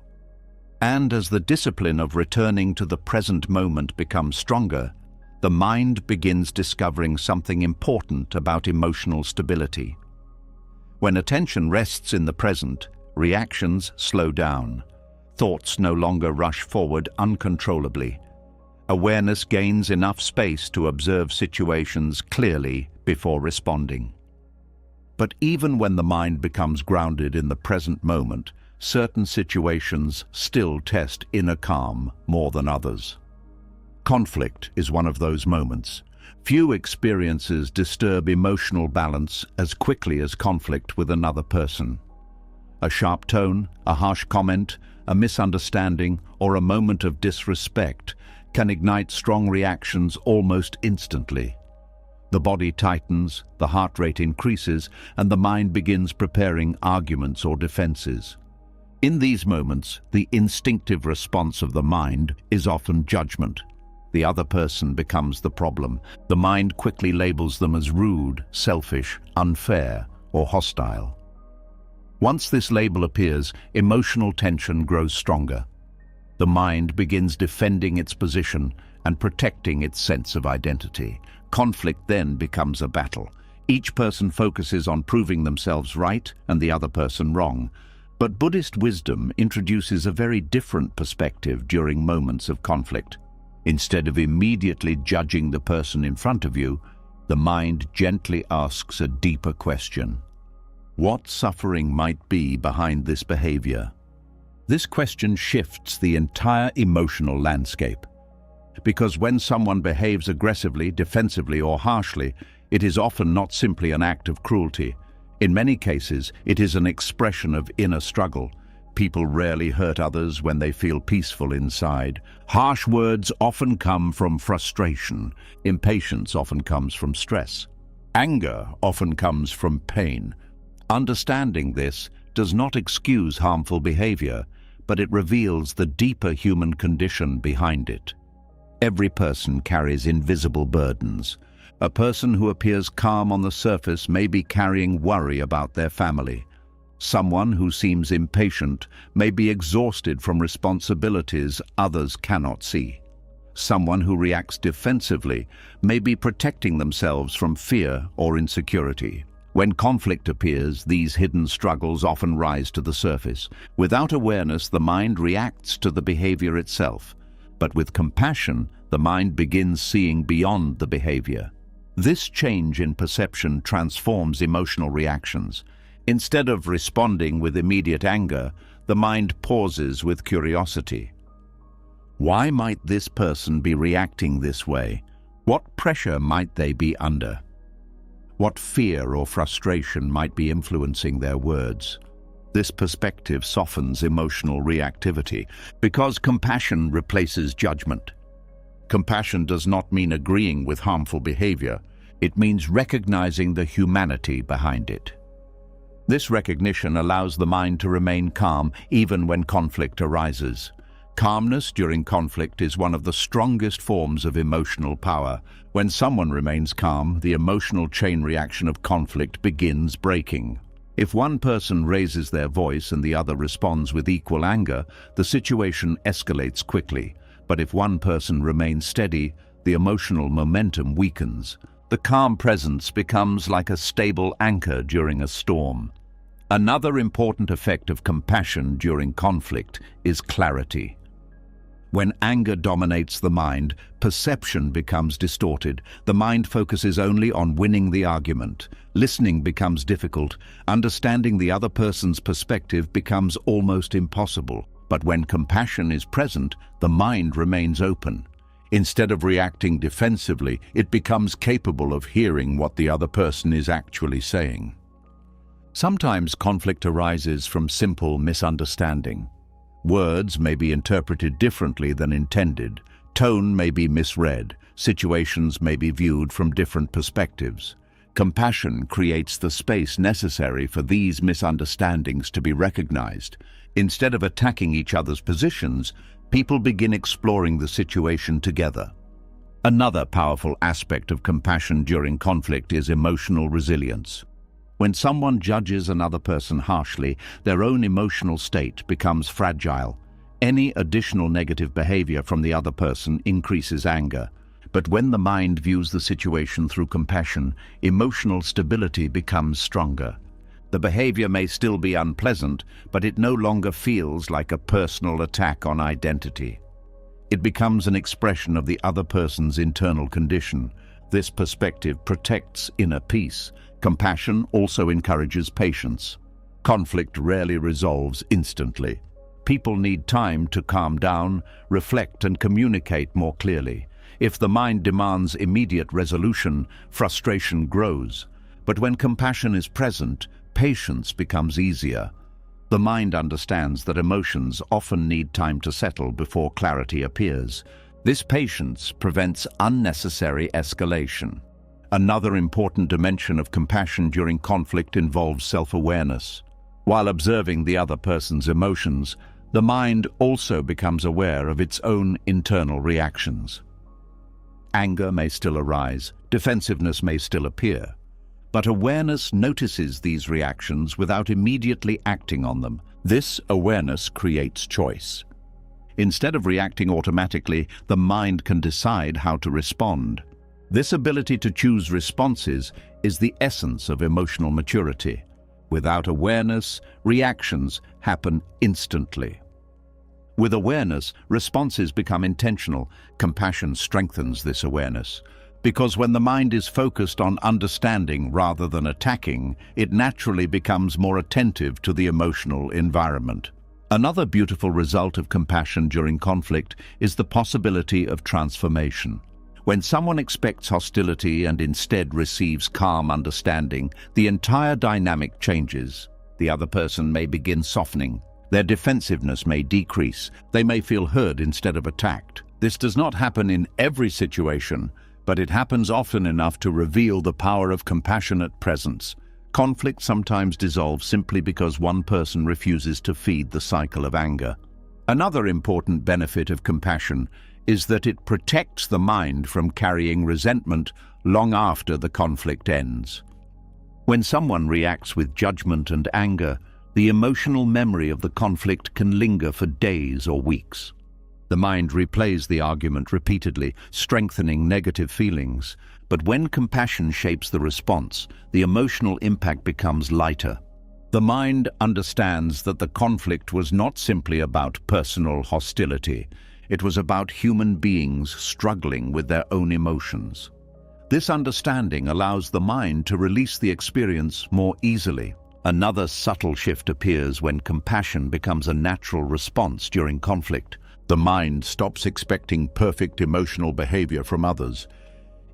And as the discipline of returning to the present moment becomes stronger, the mind begins discovering something important about emotional stability. When attention rests in the present, reactions slow down. Thoughts no longer rush forward uncontrollably. Awareness gains enough space to observe situations clearly before responding. But even when the mind becomes grounded in the present moment, certain situations still test inner calm more than others. Conflict is one of those moments. Few experiences disturb emotional balance as quickly as conflict with another person. A sharp tone, a harsh comment, a misunderstanding, or a moment of disrespect can ignite strong reactions almost instantly. The body tightens, the heart rate increases, and the mind begins preparing arguments or defenses. In these moments, the instinctive response of the mind is often judgment. The other person becomes the problem. The mind quickly labels them as rude, selfish, unfair, or hostile. Once this label appears, emotional tension grows stronger. The mind begins defending its position and protecting its sense of identity. Conflict then becomes a battle. Each person focuses on proving themselves right and the other person wrong. But Buddhist wisdom introduces a very different perspective during moments of conflict. Instead of immediately judging the person in front of you, the mind gently asks a deeper question. What suffering might be behind this behavior? This question shifts the entire emotional landscape. Because when someone behaves aggressively, defensively, or harshly, it is often not simply an act of cruelty. In many cases, it is an expression of inner struggle. People rarely hurt others when they feel peaceful inside. Harsh words often come from frustration. Impatience often comes from stress. Anger often comes from pain. Understanding this does not excuse harmful behavior, but it reveals the deeper human condition behind it. Every person carries invisible burdens. A person who appears calm on the surface may be carrying worry about their family. Someone who seems impatient may be exhausted from responsibilities others cannot see. Someone who reacts defensively may be protecting themselves from fear or insecurity. When conflict appears, these hidden struggles often rise to the surface. Without awareness, the mind reacts to the behavior itself. But with compassion, the mind begins seeing beyond the behavior. This change in perception transforms emotional reactions. Instead of responding with immediate anger, the mind pauses with curiosity. Why might this person be reacting this way? What pressure might they be under? What fear or frustration might be influencing their words? This perspective softens emotional reactivity because compassion replaces judgment. Compassion does not mean agreeing with harmful behavior. It means recognizing the humanity behind it. This recognition allows the mind to remain calm even when conflict arises. Calmness during conflict is one of the strongest forms of emotional power. When someone remains calm, the emotional chain reaction of conflict begins breaking. If one person raises their voice and the other responds with equal anger, the situation escalates quickly. But if one person remains steady, the emotional momentum weakens. The calm presence becomes like a stable anchor during a storm. Another important effect of compassion during conflict is clarity. When anger dominates the mind, perception becomes distorted. The mind focuses only on winning the argument. Listening becomes difficult. Understanding the other person's perspective becomes almost impossible. But when compassion is present, the mind remains open. Instead of reacting defensively, it becomes capable of hearing what the other person is actually saying. Sometimes conflict arises from simple misunderstanding. Words may be interpreted differently than intended. Tone may be misread. Situations may be viewed from different perspectives. Compassion creates the space necessary for these misunderstandings to be recognized. Instead of attacking each other's positions, people begin exploring the situation together. Another powerful aspect of compassion during conflict is emotional resilience. When someone judges another person harshly, their own emotional state becomes fragile. Any additional negative behavior from the other person increases anger. But when the mind views the situation through compassion, emotional stability becomes stronger. The behavior may still be unpleasant, but it no longer feels like a personal attack on identity. It becomes an expression of the other person's internal condition. This perspective protects inner peace. Compassion also encourages patience. Conflict rarely resolves instantly. People need time to calm down, reflect, and communicate more clearly. If the mind demands immediate resolution, frustration grows. But when compassion is present, patience becomes easier. The mind understands that emotions often need time to settle before clarity appears. This patience prevents unnecessary escalation. Another important dimension of compassion during conflict involves self-awareness. While observing the other person's emotions, the mind also becomes aware of its own internal reactions. Anger may still arise, defensiveness may still appear, but awareness notices these reactions without immediately acting on them. This awareness creates choice. Instead of reacting automatically, the mind can decide how to respond. This ability to choose responses is the essence of emotional maturity. Without awareness, reactions happen instantly. With awareness, responses become intentional. Compassion strengthens this awareness. Because when the mind is focused on understanding rather than attacking, it naturally becomes more attentive to the emotional environment. Another beautiful result of compassion during conflict is the possibility of transformation. When someone expects hostility and instead receives calm understanding, the entire dynamic changes. The other person may begin softening. Their defensiveness may decrease. They may feel heard instead of attacked. This does not happen in every situation, but it happens often enough to reveal the power of compassionate presence. Conflict sometimes dissolves simply because one person refuses to feed the cycle of anger. Another important benefit of compassion is that it protects the mind from carrying resentment long after the conflict ends. When someone reacts with judgment and anger, the emotional memory of the conflict can linger for days or weeks. The mind replays the argument repeatedly, strengthening negative feelings. But when compassion shapes the response, the emotional impact becomes lighter. The mind understands that the conflict was not simply about personal hostility. It was about human beings struggling with their own emotions. This understanding allows the mind to release the experience more easily. Another subtle shift appears when compassion becomes a natural response during conflict. The mind stops expecting perfect emotional behavior from others.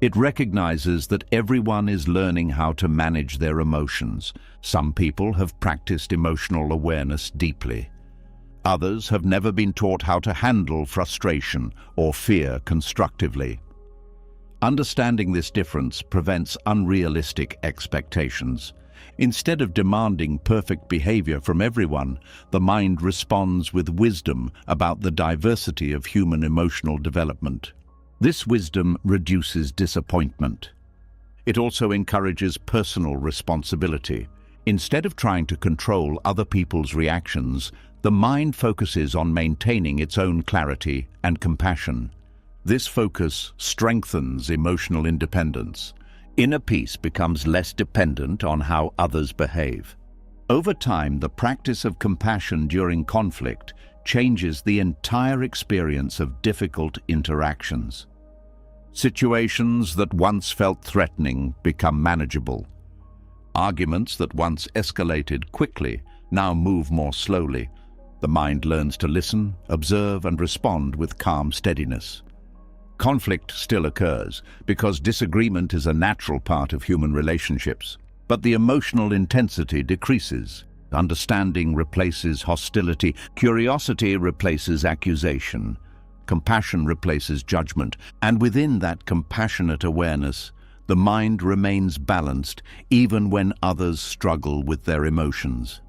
It recognizes that everyone is learning how to manage their emotions. Some people have practiced emotional awareness deeply. Others have never been taught how to handle frustration or fear constructively. Understanding this difference prevents unrealistic expectations. Instead of demanding perfect behavior from everyone, the mind responds with wisdom about the diversity of human emotional development. This wisdom reduces disappointment. It also encourages personal responsibility. Instead of trying to control other people's reactions, the mind focuses on maintaining its own clarity and compassion. This focus strengthens emotional independence. Inner peace becomes less dependent on how others behave. Over time, the practice of compassion during conflict changes the entire experience of difficult interactions. Situations that once felt threatening become manageable. Arguments that once escalated quickly now move more slowly. The mind learns to listen, observe, and respond with calm steadiness. Conflict still occurs because disagreement is a natural part of human relationships, but the emotional intensity decreases. Understanding replaces hostility, curiosity replaces accusation, compassion replaces judgment, and within that compassionate awareness, the mind remains balanced even when others struggle with their emotions.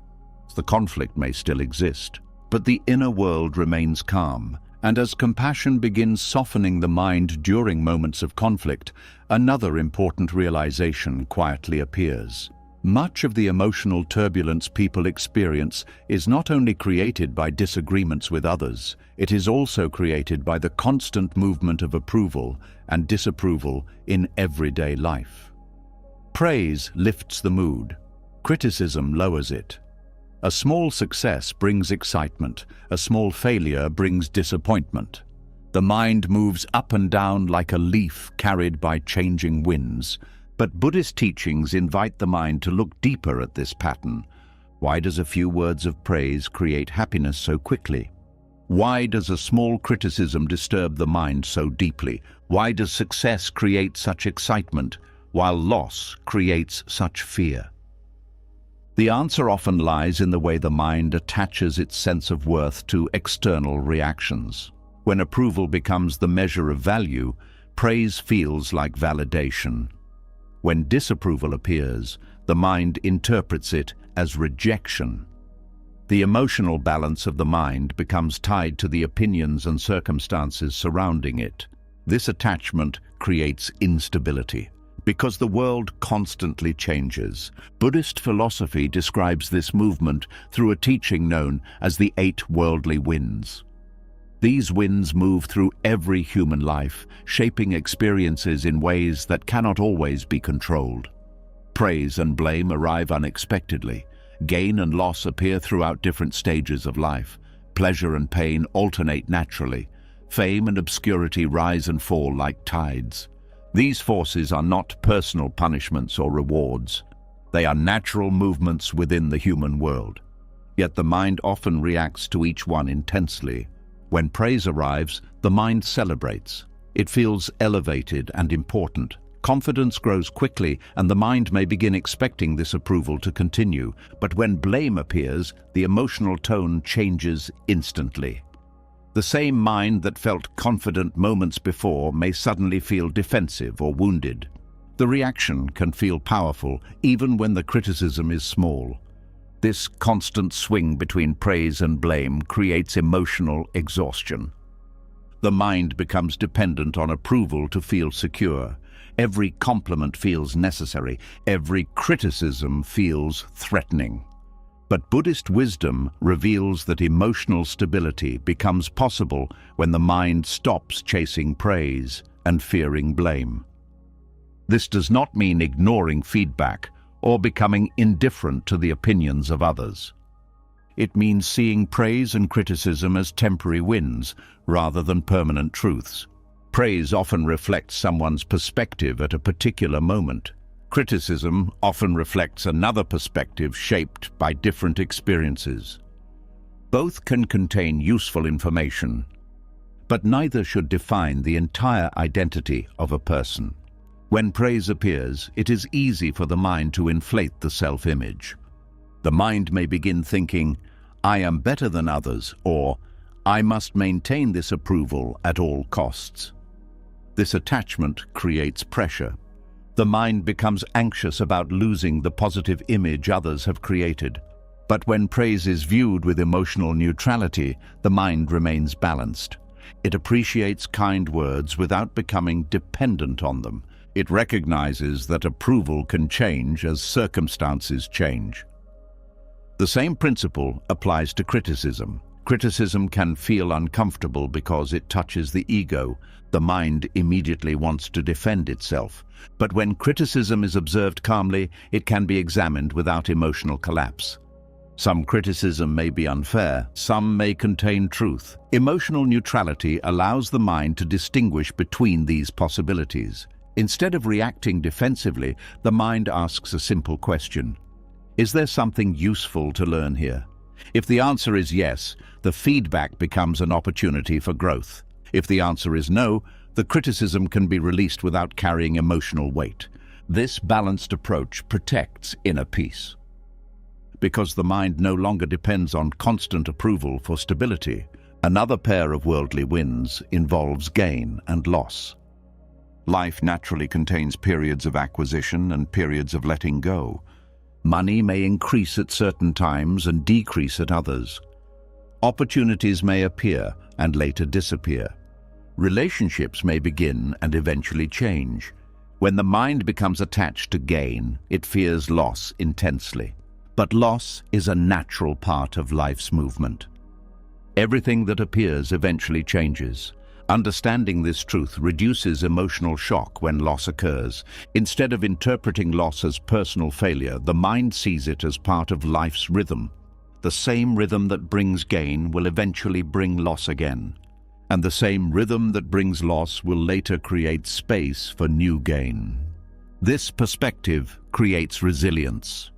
The conflict may still exist, but the inner world remains calm. And as compassion begins softening the mind during moments of conflict, another important realization quietly appears. Much of the emotional turbulence people experience is not only created by disagreements with others, it is also created by the constant movement of approval and disapproval in everyday life. Praise lifts the mood. Criticism lowers it. A small success brings excitement. A small failure brings disappointment. The mind moves up and down like a leaf carried by changing winds. But Buddhist teachings invite the mind to look deeper at this pattern. Why does a few words of praise create happiness so quickly? Why does a small criticism disturb the mind so deeply? Why does success create such excitement, while loss creates such fear? The answer often lies in the way the mind attaches its sense of worth to external reactions. When approval becomes the measure of value, praise feels like validation. When disapproval appears, the mind interprets it as rejection. The emotional balance of the mind becomes tied to the opinions and circumstances surrounding it. This attachment creates instability. Because the world constantly changes, Buddhist philosophy describes this movement through a teaching known as the 8 worldly winds. These winds move through every human life, shaping experiences in ways that cannot always be controlled. Praise and blame arrive unexpectedly. Gain and loss appear throughout different stages of life. Pleasure and pain alternate naturally. Fame and obscurity rise and fall like tides. These forces are not personal punishments or rewards. They are natural movements within the human world. Yet the mind often reacts to each one intensely. When praise arrives, the mind celebrates. It feels elevated and important. Confidence grows quickly, and the mind may begin expecting this approval to continue. But when blame appears, the emotional tone changes instantly. The same mind that felt confident moments before may suddenly feel defensive or wounded. The reaction can feel powerful even when the criticism is small. This constant swing between praise and blame creates emotional exhaustion. The mind becomes dependent on approval to feel secure. Every compliment feels necessary. Every criticism feels threatening. But Buddhist wisdom reveals that emotional stability becomes possible when the mind stops chasing praise and fearing blame. This does not mean ignoring feedback or becoming indifferent to the opinions of others. It means seeing praise and criticism as temporary wins rather than permanent truths. Praise often reflects someone's perspective at a particular moment. Criticism often reflects another perspective shaped by different experiences. Both can contain useful information, but neither should define the entire identity of a person. When praise appears, it is easy for the mind to inflate the self-image. The mind may begin thinking, "I am better than others," or "I must maintain this approval at all costs." This attachment creates pressure. The mind becomes anxious about losing the positive image others have created. But when praise is viewed with emotional neutrality, the mind remains balanced. It appreciates kind words without becoming dependent on them. It recognizes that approval can change as circumstances change. The same principle applies to criticism. Criticism can feel uncomfortable because it touches the ego. The mind immediately wants to defend itself. But when criticism is observed calmly, it can be examined without emotional collapse. Some criticism may be unfair, some may contain truth. Emotional neutrality allows the mind to distinguish between these possibilities. Instead of reacting defensively, the mind asks a simple question. Is there something useful to learn here? If the answer is yes, the feedback becomes an opportunity for growth. If the answer is no, the criticism can be released without carrying emotional weight. This balanced approach protects inner peace. Because the mind no longer depends on constant approval for stability, another pair of worldly winds involves gain and loss. Life naturally contains periods of acquisition and periods of letting go. Money may increase at certain times and decrease at others. Opportunities may appear and later disappear. Relationships may begin and eventually change. When the mind becomes attached to gain, it fears loss intensely. But loss is a natural part of life's movement. Everything that appears eventually changes. Understanding this truth reduces emotional shock when loss occurs. Instead of interpreting loss as personal failure, the mind sees it as part of life's rhythm. The same rhythm that brings gain will eventually bring loss again. And the same rhythm that brings loss will later create space for new gain. This perspective creates resilience.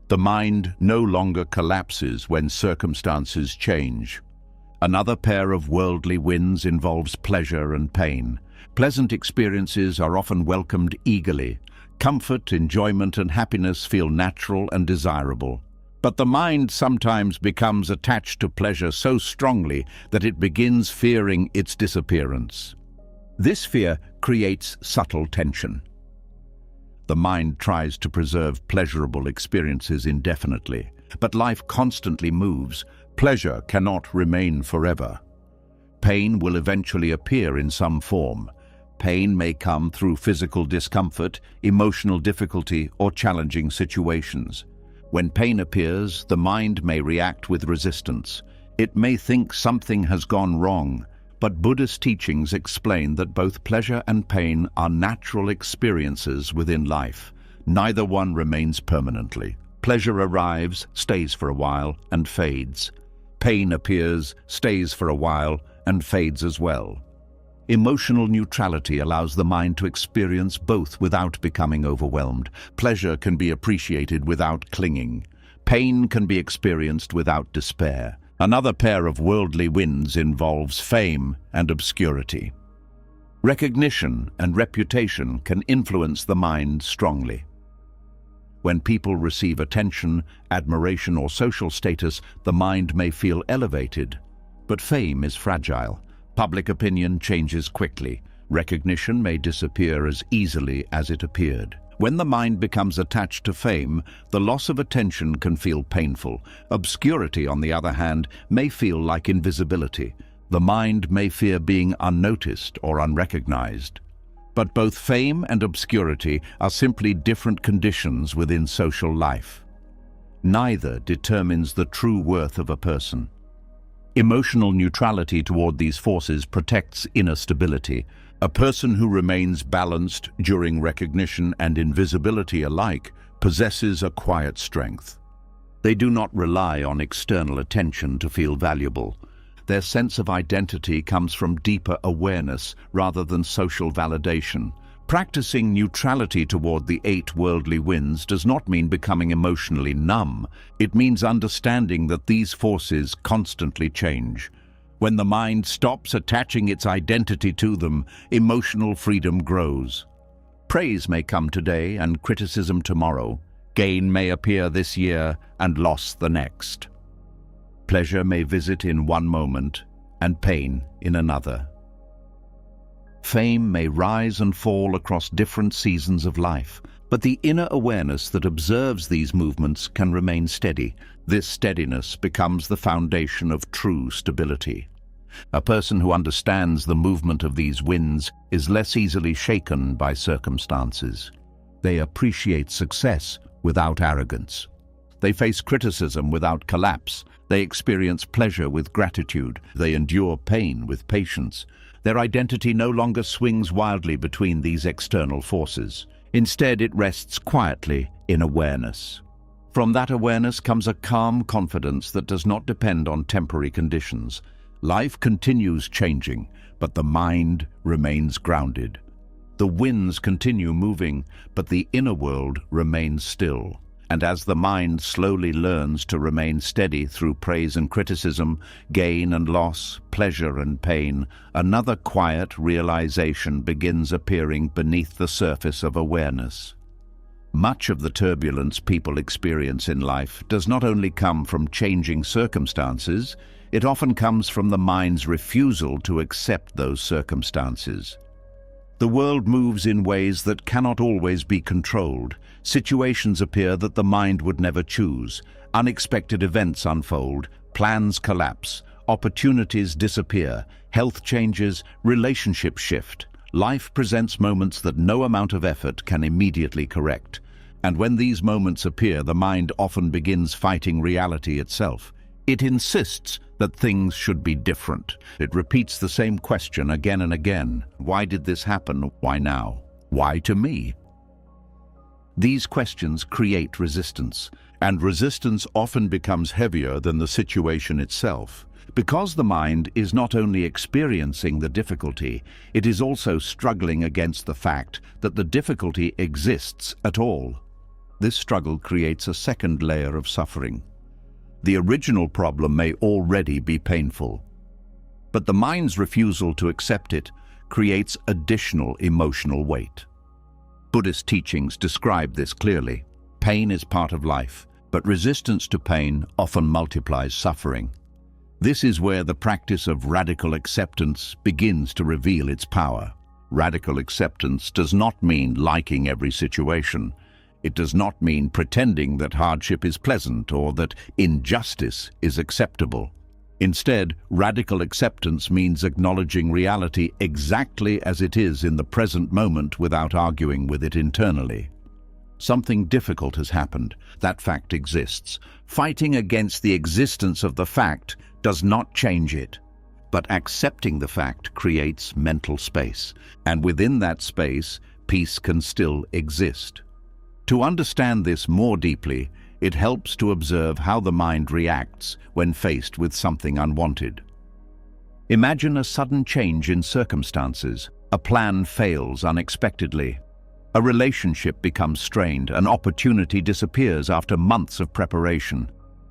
The mind no longer collapses when circumstances change. Another pair of worldly winds involves pleasure and pain. Pleasant experiences are often welcomed eagerly. Comfort, enjoyment, and happiness feel natural and desirable. But the mind sometimes becomes attached to pleasure so strongly that it begins fearing its disappearance. This fear creates subtle tension. The mind tries to preserve pleasurable experiences indefinitely, but life constantly moves. Pleasure cannot remain forever. Pain will eventually appear in some form. Pain may come through physical discomfort, emotional difficulty, or challenging situations. When pain appears, the mind may react with resistance. It may think something has gone wrong, but Buddhist teachings explain that both pleasure and pain are natural experiences within life. Neither one remains permanently. Pleasure arrives, stays for a while, and fades. Pain appears, stays for a while, and fades as well. Emotional neutrality allows the mind to experience both without becoming overwhelmed. Pleasure can be appreciated without clinging. Pain can be experienced without despair. Another pair of worldly winds involves fame and obscurity. Recognition and reputation can influence the mind strongly. When people receive attention, admiration, or social status, the mind may feel elevated. But fame is fragile. Public opinion changes quickly. Recognition may disappear as easily as it appeared. When the mind becomes attached to fame, the loss of attention can feel painful. Obscurity, on the other hand, may feel like invisibility. The mind may fear being unnoticed or unrecognized. But both fame and obscurity are simply different conditions within social life. Neither determines the true worth of a person. Emotional neutrality toward these forces protects inner stability. A person who remains balanced during recognition and invisibility alike possesses a quiet strength. They do not rely on external attention to feel valuable. Their sense of identity comes from deeper awareness rather than social validation. Practicing neutrality toward the 8 worldly winds does not mean becoming emotionally numb. It means understanding that these forces constantly change. When the mind stops attaching its identity to them, emotional freedom grows. Praise may come today and criticism tomorrow. Gain may appear this year and loss the next. Pleasure may visit in one moment and pain in another. Fame may rise and fall across different seasons of life, but the inner awareness that observes these movements can remain steady. This steadiness becomes the foundation of true stability. A person who understands the movement of these winds is less easily shaken by circumstances. They appreciate success without arrogance. They face criticism without collapse. They experience pleasure with gratitude. They endure pain with patience. Their identity no longer swings wildly between these external forces. Instead, it rests quietly in awareness. From that awareness comes a calm confidence that does not depend on temporary conditions. Life continues changing, but the mind remains grounded. The winds continue moving, but the inner world remains still. And as the mind slowly learns to remain steady through praise and criticism, gain and loss, pleasure and pain, another quiet realization begins appearing beneath the surface of awareness. Much of the turbulence people experience in life does not only come from changing circumstances, it often comes from the mind's refusal to accept those circumstances. The world moves in ways that cannot always be controlled. Situations appear that the mind would never choose. Unexpected events unfold, plans collapse, opportunities disappear, health changes, relationships shift. Life presents moments that no amount of effort can immediately correct. And when these moments appear, the mind often begins fighting reality itself. It insists that things should be different. It repeats the same question again and again. Why did this happen? Why now? Why to me? These questions create resistance, and resistance often becomes heavier than the situation itself. Because the mind is not only experiencing the difficulty, it is also struggling against the fact that the difficulty exists at all. This struggle creates a second layer of suffering. The original problem may already be painful, but the mind's refusal to accept it creates additional emotional weight. Buddhist teachings describe this clearly. Pain is part of life, but resistance to pain often multiplies suffering. This is where the practice of radical acceptance begins to reveal its power. Radical acceptance does not mean liking every situation. It does not mean pretending that hardship is pleasant or that injustice is acceptable. Instead, radical acceptance means acknowledging reality exactly as it is in the present moment without arguing with it internally. Something difficult has happened. That fact exists. Fighting against the existence of the fact does not change it. But accepting the fact creates mental space. And within that space, peace can still exist. To understand this more deeply, it helps to observe how the mind reacts when faced with something unwanted. Imagine a sudden change in circumstances. A plan fails unexpectedly. A relationship becomes strained. An opportunity disappears after months of preparation.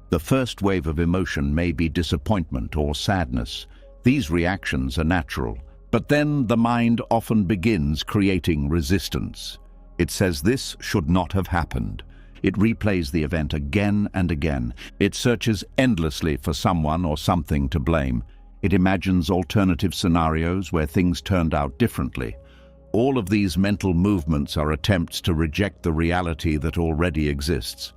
The first wave of emotion may be disappointment or sadness. These reactions are natural, but then the mind often begins creating resistance. It says this should not have happened. It replays the event again and again. It searches endlessly for someone or something to blame. It imagines alternative scenarios where things turned out differently. All of these mental movements are attempts to reject the reality that already exists.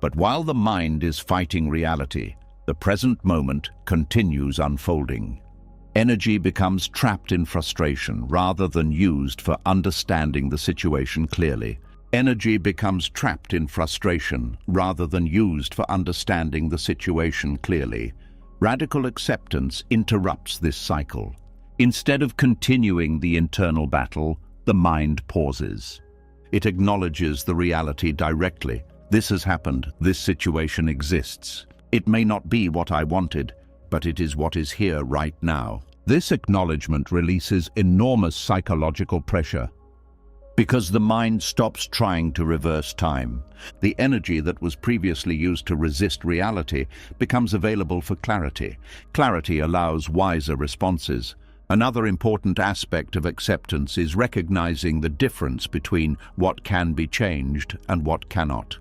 But while the mind is fighting reality, the present moment continues unfolding. Energy becomes trapped in frustration rather than used for understanding the situation clearly. Energy becomes trapped in frustration rather than used for understanding the situation clearly. Radical acceptance interrupts this cycle. Instead of continuing the internal battle, the mind pauses. It acknowledges the reality directly. This has happened. This situation exists. It may not be what I wanted, but it is what is here right now. This acknowledgement releases enormous psychological pressure because the mind stops trying to reverse time. The energy that was previously used to resist reality becomes available for clarity. Clarity allows wiser responses. Another important aspect of acceptance is recognizing the difference between what can be changed and what cannot.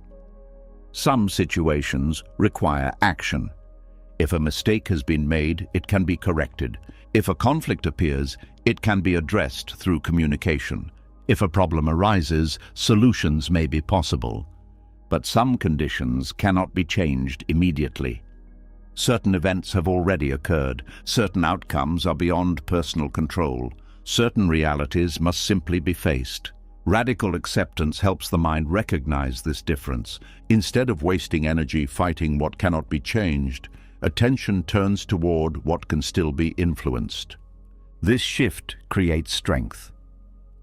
Some situations require action. If a mistake has been made, it can be corrected. If a conflict appears, it can be addressed through communication. If a problem arises, solutions may be possible. But some conditions cannot be changed immediately. Certain events have already occurred. Certain outcomes are beyond personal control. Certain realities must simply be faced. Radical acceptance helps the mind recognize this difference. Instead of wasting energy fighting what cannot be changed, attention turns toward what can still be influenced. This shift creates strength.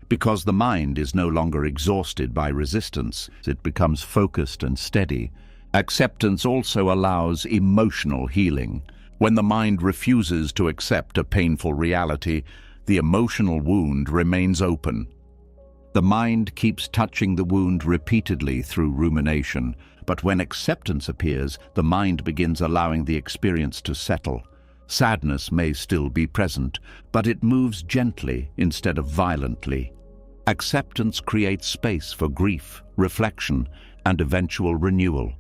Because the mind is no longer exhausted by resistance, it becomes focused and steady. Acceptance also allows emotional healing. When the mind refuses to accept a painful reality, the emotional wound remains open. The mind keeps touching the wound repeatedly through rumination, but when acceptance appears, the mind begins allowing the experience to settle. Sadness may still be present, but it moves gently instead of violently. Acceptance creates space for grief, reflection, and eventual renewal.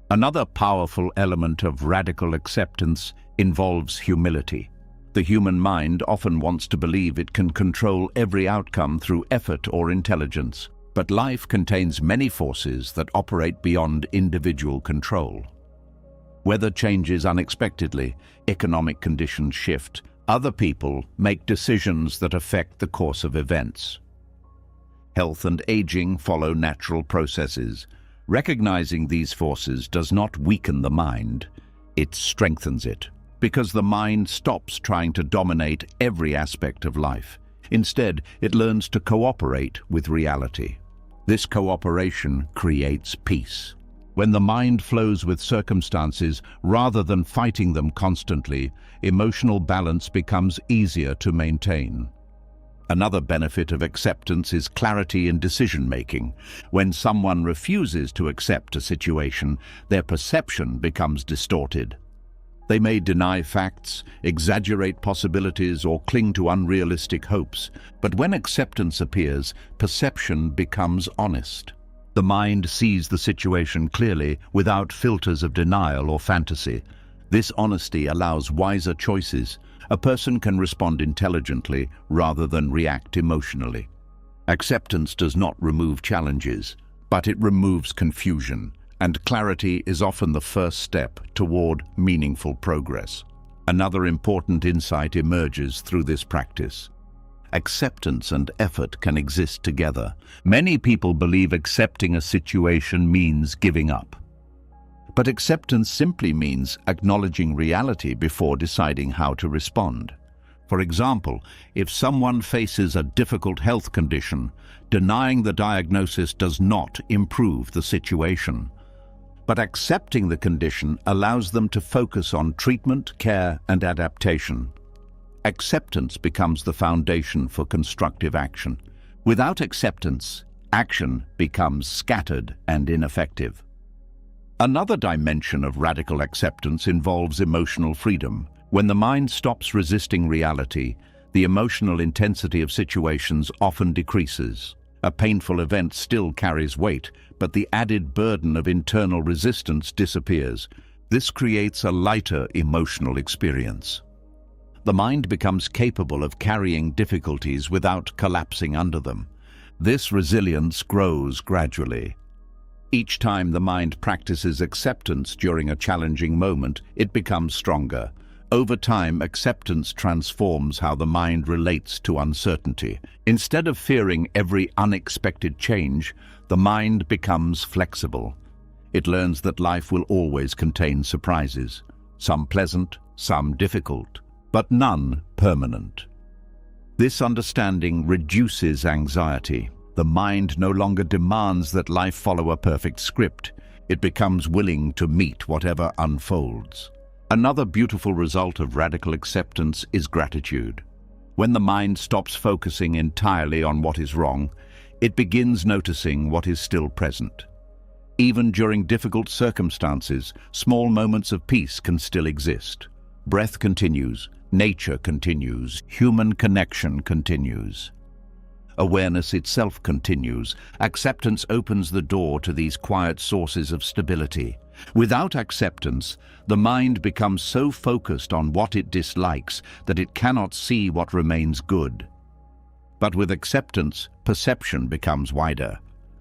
Another powerful element of radical acceptance involves humility. The human mind often wants to believe it can control every outcome through effort or intelligence, but life contains many forces that operate beyond individual control. Weather changes unexpectedly, economic conditions shift, other people make decisions that affect the course of events. Health and aging follow natural processes. Recognizing these forces does not weaken the mind, it strengthens it. Because the mind stops trying to dominate every aspect of life. Instead, it learns to cooperate with reality. This cooperation creates peace. When the mind flows with circumstances rather than fighting them constantly, emotional balance becomes easier to maintain. Another benefit of acceptance is clarity in decision-making. When someone refuses to accept a situation, their perception becomes distorted. They may deny facts, exaggerate possibilities, or cling to unrealistic hopes. But when acceptance appears, perception becomes honest. The mind sees the situation clearly without filters of denial or fantasy. This honesty allows wiser choices. A person can respond intelligently rather than react emotionally. Acceptance does not remove challenges, but it removes confusion. And clarity is often the first step toward meaningful progress. Another important insight emerges through this practice. Acceptance and effort can exist together. Many people believe accepting a situation means giving up. But acceptance simply means acknowledging reality before deciding how to respond. For example, if someone faces a difficult health condition, denying the diagnosis does not improve the situation. But accepting the condition allows them to focus on treatment, care, and adaptation. Acceptance becomes the foundation for constructive action. Without acceptance, action becomes scattered and ineffective. Another dimension of radical acceptance involves emotional freedom. When the mind stops resisting reality, the emotional intensity of situations often decreases. A painful event still carries weight, but the added burden of internal resistance disappears. This creates a lighter emotional experience. the mind becomes capable of carrying difficulties without collapsing under them. This resilience grows gradually. Each time the mind practices acceptance during a challenging moment, it becomes stronger. Over time, acceptance transforms how the mind relates to uncertainty. Instead of fearing every unexpected change, the mind becomes flexible. It learns that life will always contain surprises, some pleasant, some difficult, but none permanent. This understanding reduces anxiety. The mind no longer demands that life follow a perfect script. It becomes willing to meet whatever unfolds. Another beautiful result of radical acceptance is gratitude. When the mind stops focusing entirely on what is wrong, it begins noticing what is still present. Even during difficult circumstances, small moments of peace can still exist. Breath continues, nature continues, human connection continues. Awareness itself continues. Acceptance opens the door to these quiet sources of stability. Without acceptance, the mind becomes so focused on what it dislikes that it cannot see what remains good. But with acceptance, perception becomes wider.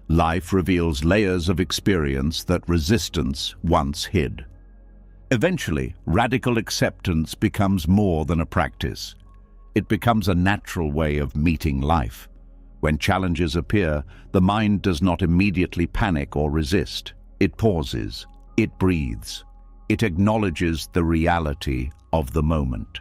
Life reveals layers of experience that resistance once hid. Eventually, radical acceptance becomes more than a practice. It becomes a natural way of meeting life. When challenges appear, the mind does not immediately panic or resist. It pauses. It breathes. It acknowledges the reality of the moment.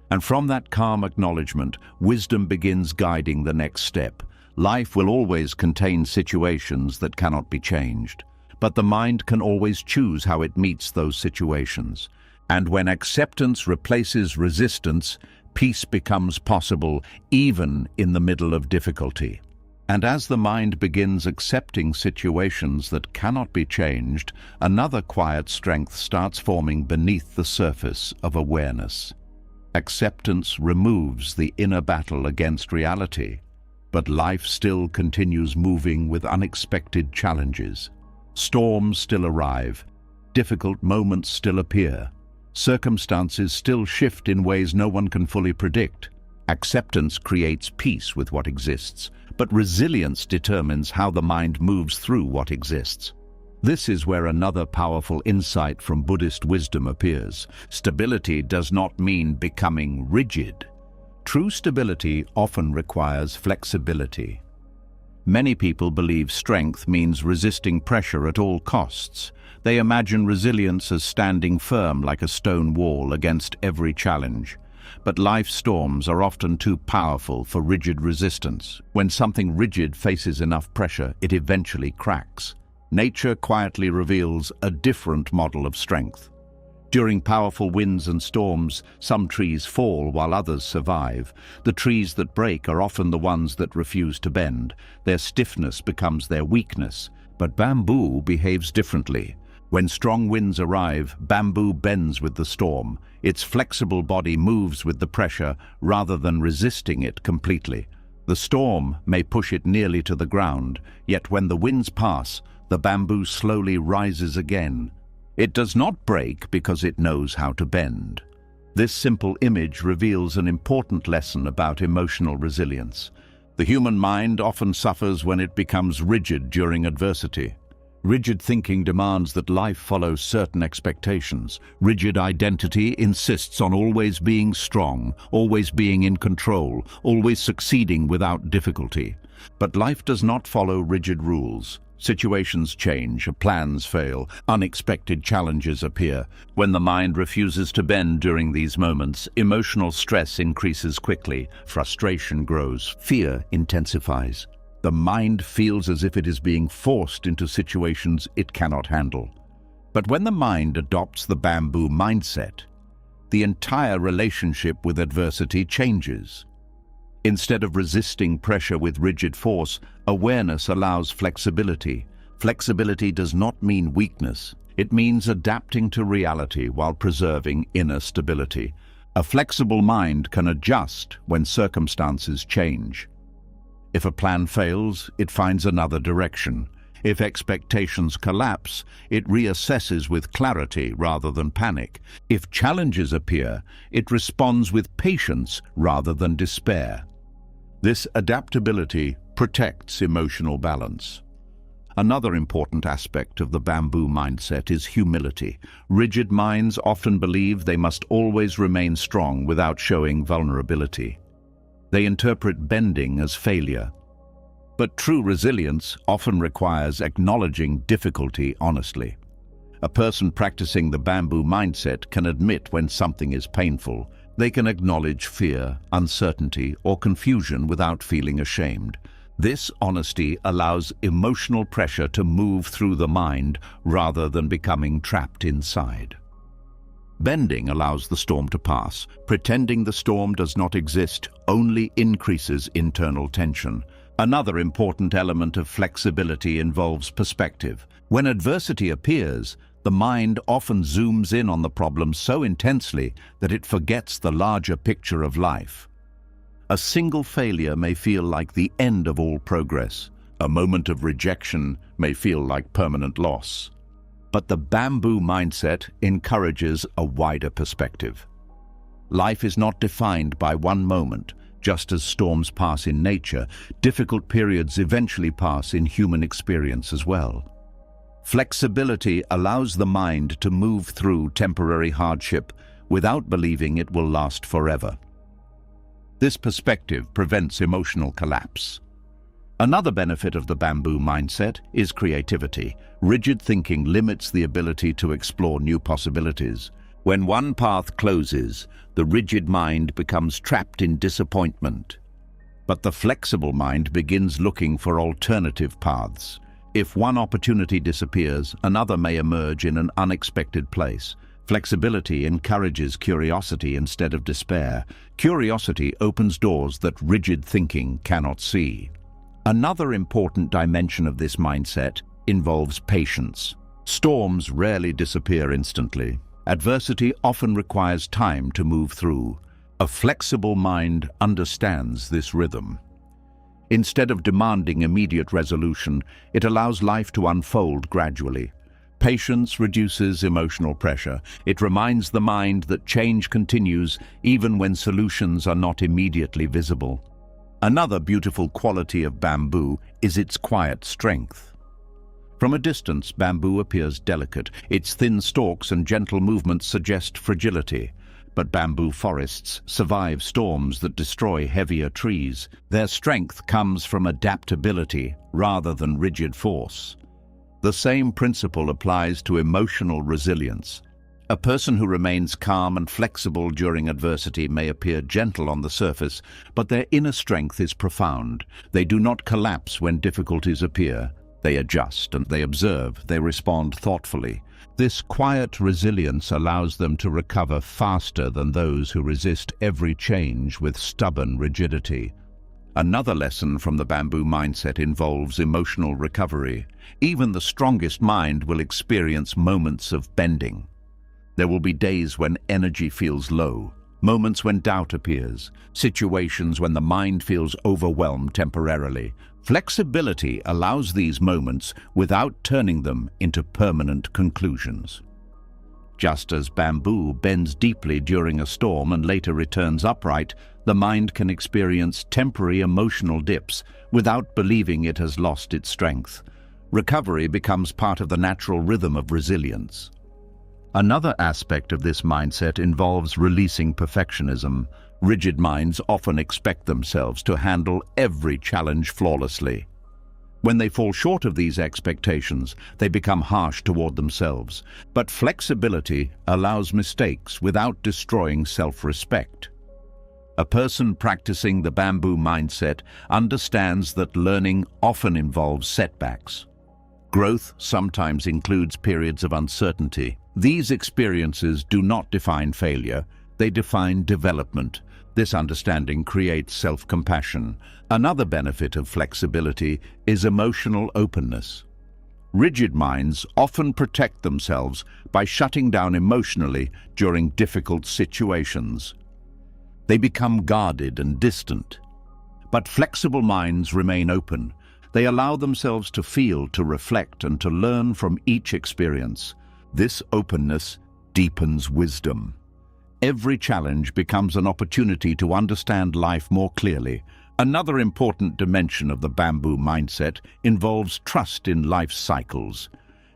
And from that calm acknowledgement, wisdom begins guiding the next step. Life will always contain situations that cannot be changed, but the mind can always choose how it meets those situations. And when acceptance replaces resistance, peace becomes possible even in the middle of difficulty. And as the mind begins accepting situations that cannot be changed, another quiet strength starts forming beneath the surface of awareness. Acceptance removes the inner battle against reality, but life still continues moving with unexpected challenges. Storms still arrive, difficult moments still appear, circumstances still shift in ways no one can fully predict. Acceptance creates peace with what exists, but resilience determines how the mind moves through what exists. This is where another powerful insight from Buddhist wisdom appears. Stability does not mean becoming rigid. True stability often requires flexibility. Many people believe strength means resisting pressure at all costs. They imagine resilience as standing firm like a stone wall against every challenge. But life's storms are often too powerful for rigid resistance. When something rigid faces enough pressure, it eventually cracks. Nature quietly reveals a different model of strength. During powerful winds and storms, some trees fall while others survive. The trees that break are often the ones that refuse to bend. Their stiffness becomes their weakness. But bamboo behaves differently. When strong winds arrive, bamboo bends with the storm. Its flexible body moves with the pressure rather than resisting it completely. The storm may push it nearly to the ground, yet when the winds pass, the bamboo slowly rises again. It does not break because it knows how to bend. This simple image reveals an important lesson about emotional resilience. The human mind often suffers when it becomes rigid during adversity. Rigid thinking demands that life follows certain expectations. Rigid identity insists on always being strong, always being in control, always succeeding without difficulty. But life does not follow rigid rules. Situations change, plans fail, unexpected challenges appear. When the mind refuses to bend during these moments, emotional stress increases quickly, frustration grows, fear intensifies. The mind feels as if it is being forced into situations it cannot handle. But when the mind adopts the bamboo mindset, the entire relationship with adversity changes. Instead of resisting pressure with rigid force, awareness allows flexibility. Flexibility does not mean weakness. It means adapting to reality while preserving inner stability. A flexible mind can adjust when circumstances change. If a plan fails, it finds another direction. If expectations collapse, it reassesses with clarity rather than panic. If challenges appear, it responds with patience rather than despair. This adaptability protects emotional balance. Another important aspect of the bamboo mindset is humility. Rigid minds often believe they must always remain strong without showing vulnerability. They interpret bending as failure. But true resilience often requires acknowledging difficulty honestly. A person practicing the bamboo mindset can admit when something is painful. They can acknowledge fear, uncertainty, or confusion without feeling ashamed. This honesty allows emotional pressure to move through the mind rather than becoming trapped inside. Bending allows the storm to pass. Pretending the storm does not exist only increases internal tension. Another important element of flexibility involves perspective. When adversity appears, the mind often zooms in on the problem so intensely that it forgets the larger picture of life. A single failure may feel like the end of all progress. A moment of rejection may feel like permanent loss. But the bamboo mindset encourages a wider perspective. Life is not defined by one moment. Just as storms pass in nature, difficult periods eventually pass in human experience as well. Flexibility allows the mind to move through temporary hardship without believing it will last forever. This perspective prevents emotional collapse. Another benefit of the bamboo mindset is creativity. Rigid thinking limits the ability to explore new possibilities. When one path closes, the rigid mind becomes trapped in disappointment. But the flexible mind begins looking for alternative paths. If one opportunity disappears, another may emerge in an unexpected place. Flexibility encourages curiosity instead of despair. Curiosity opens doors that rigid thinking cannot see. Another important dimension of this mindset involves patience. Storms rarely disappear instantly. Adversity often requires time to move through. A flexible mind understands this rhythm. Instead of demanding immediate resolution, it allows life to unfold gradually. Patience reduces emotional pressure. It reminds the mind that change continues even when solutions are not immediately visible. Another beautiful quality of bamboo is its quiet strength. From a distance, bamboo appears delicate. Its thin stalks and gentle movements suggest fragility. But bamboo forests survive storms that destroy heavier trees. Their strength comes from adaptability rather than rigid force. The same principle applies to emotional resilience. A person who remains calm and flexible during adversity may appear gentle on the surface, but their inner strength is profound. They do not collapse when difficulties appear. They adjust and they observe, they respond thoughtfully. This quiet resilience allows them to recover faster than those who resist every change with stubborn rigidity. Another lesson from the bamboo mindset involves emotional recovery. Even the strongest mind will experience moments of bending. There will be days when energy feels low, moments when doubt appears, situations when the mind feels overwhelmed temporarily. Flexibility allows these moments without turning them into permanent conclusions. Just as bamboo bends deeply during a storm and later returns upright, the mind can experience temporary emotional dips without believing it has lost its strength. Recovery becomes part of the natural rhythm of resilience. Another aspect of this mindset involves releasing perfectionism. Rigid minds often expect themselves to handle every challenge flawlessly. When they fall short of these expectations, they become harsh toward themselves. But flexibility allows mistakes without destroying self-respect. A person practicing the bamboo mindset understands that learning often involves setbacks. Growth sometimes includes periods of uncertainty. These experiences do not define failure, they define development. This understanding creates self-compassion. Another benefit of flexibility is emotional openness. Rigid minds often protect themselves by shutting down emotionally during difficult situations. They become guarded and distant. But flexible minds remain open. They allow themselves to feel, to reflect, and to learn from each experience. This openness deepens wisdom. Every challenge becomes an opportunity to understand life more clearly. Another important dimension of the bamboo mindset involves trust in life's cycles.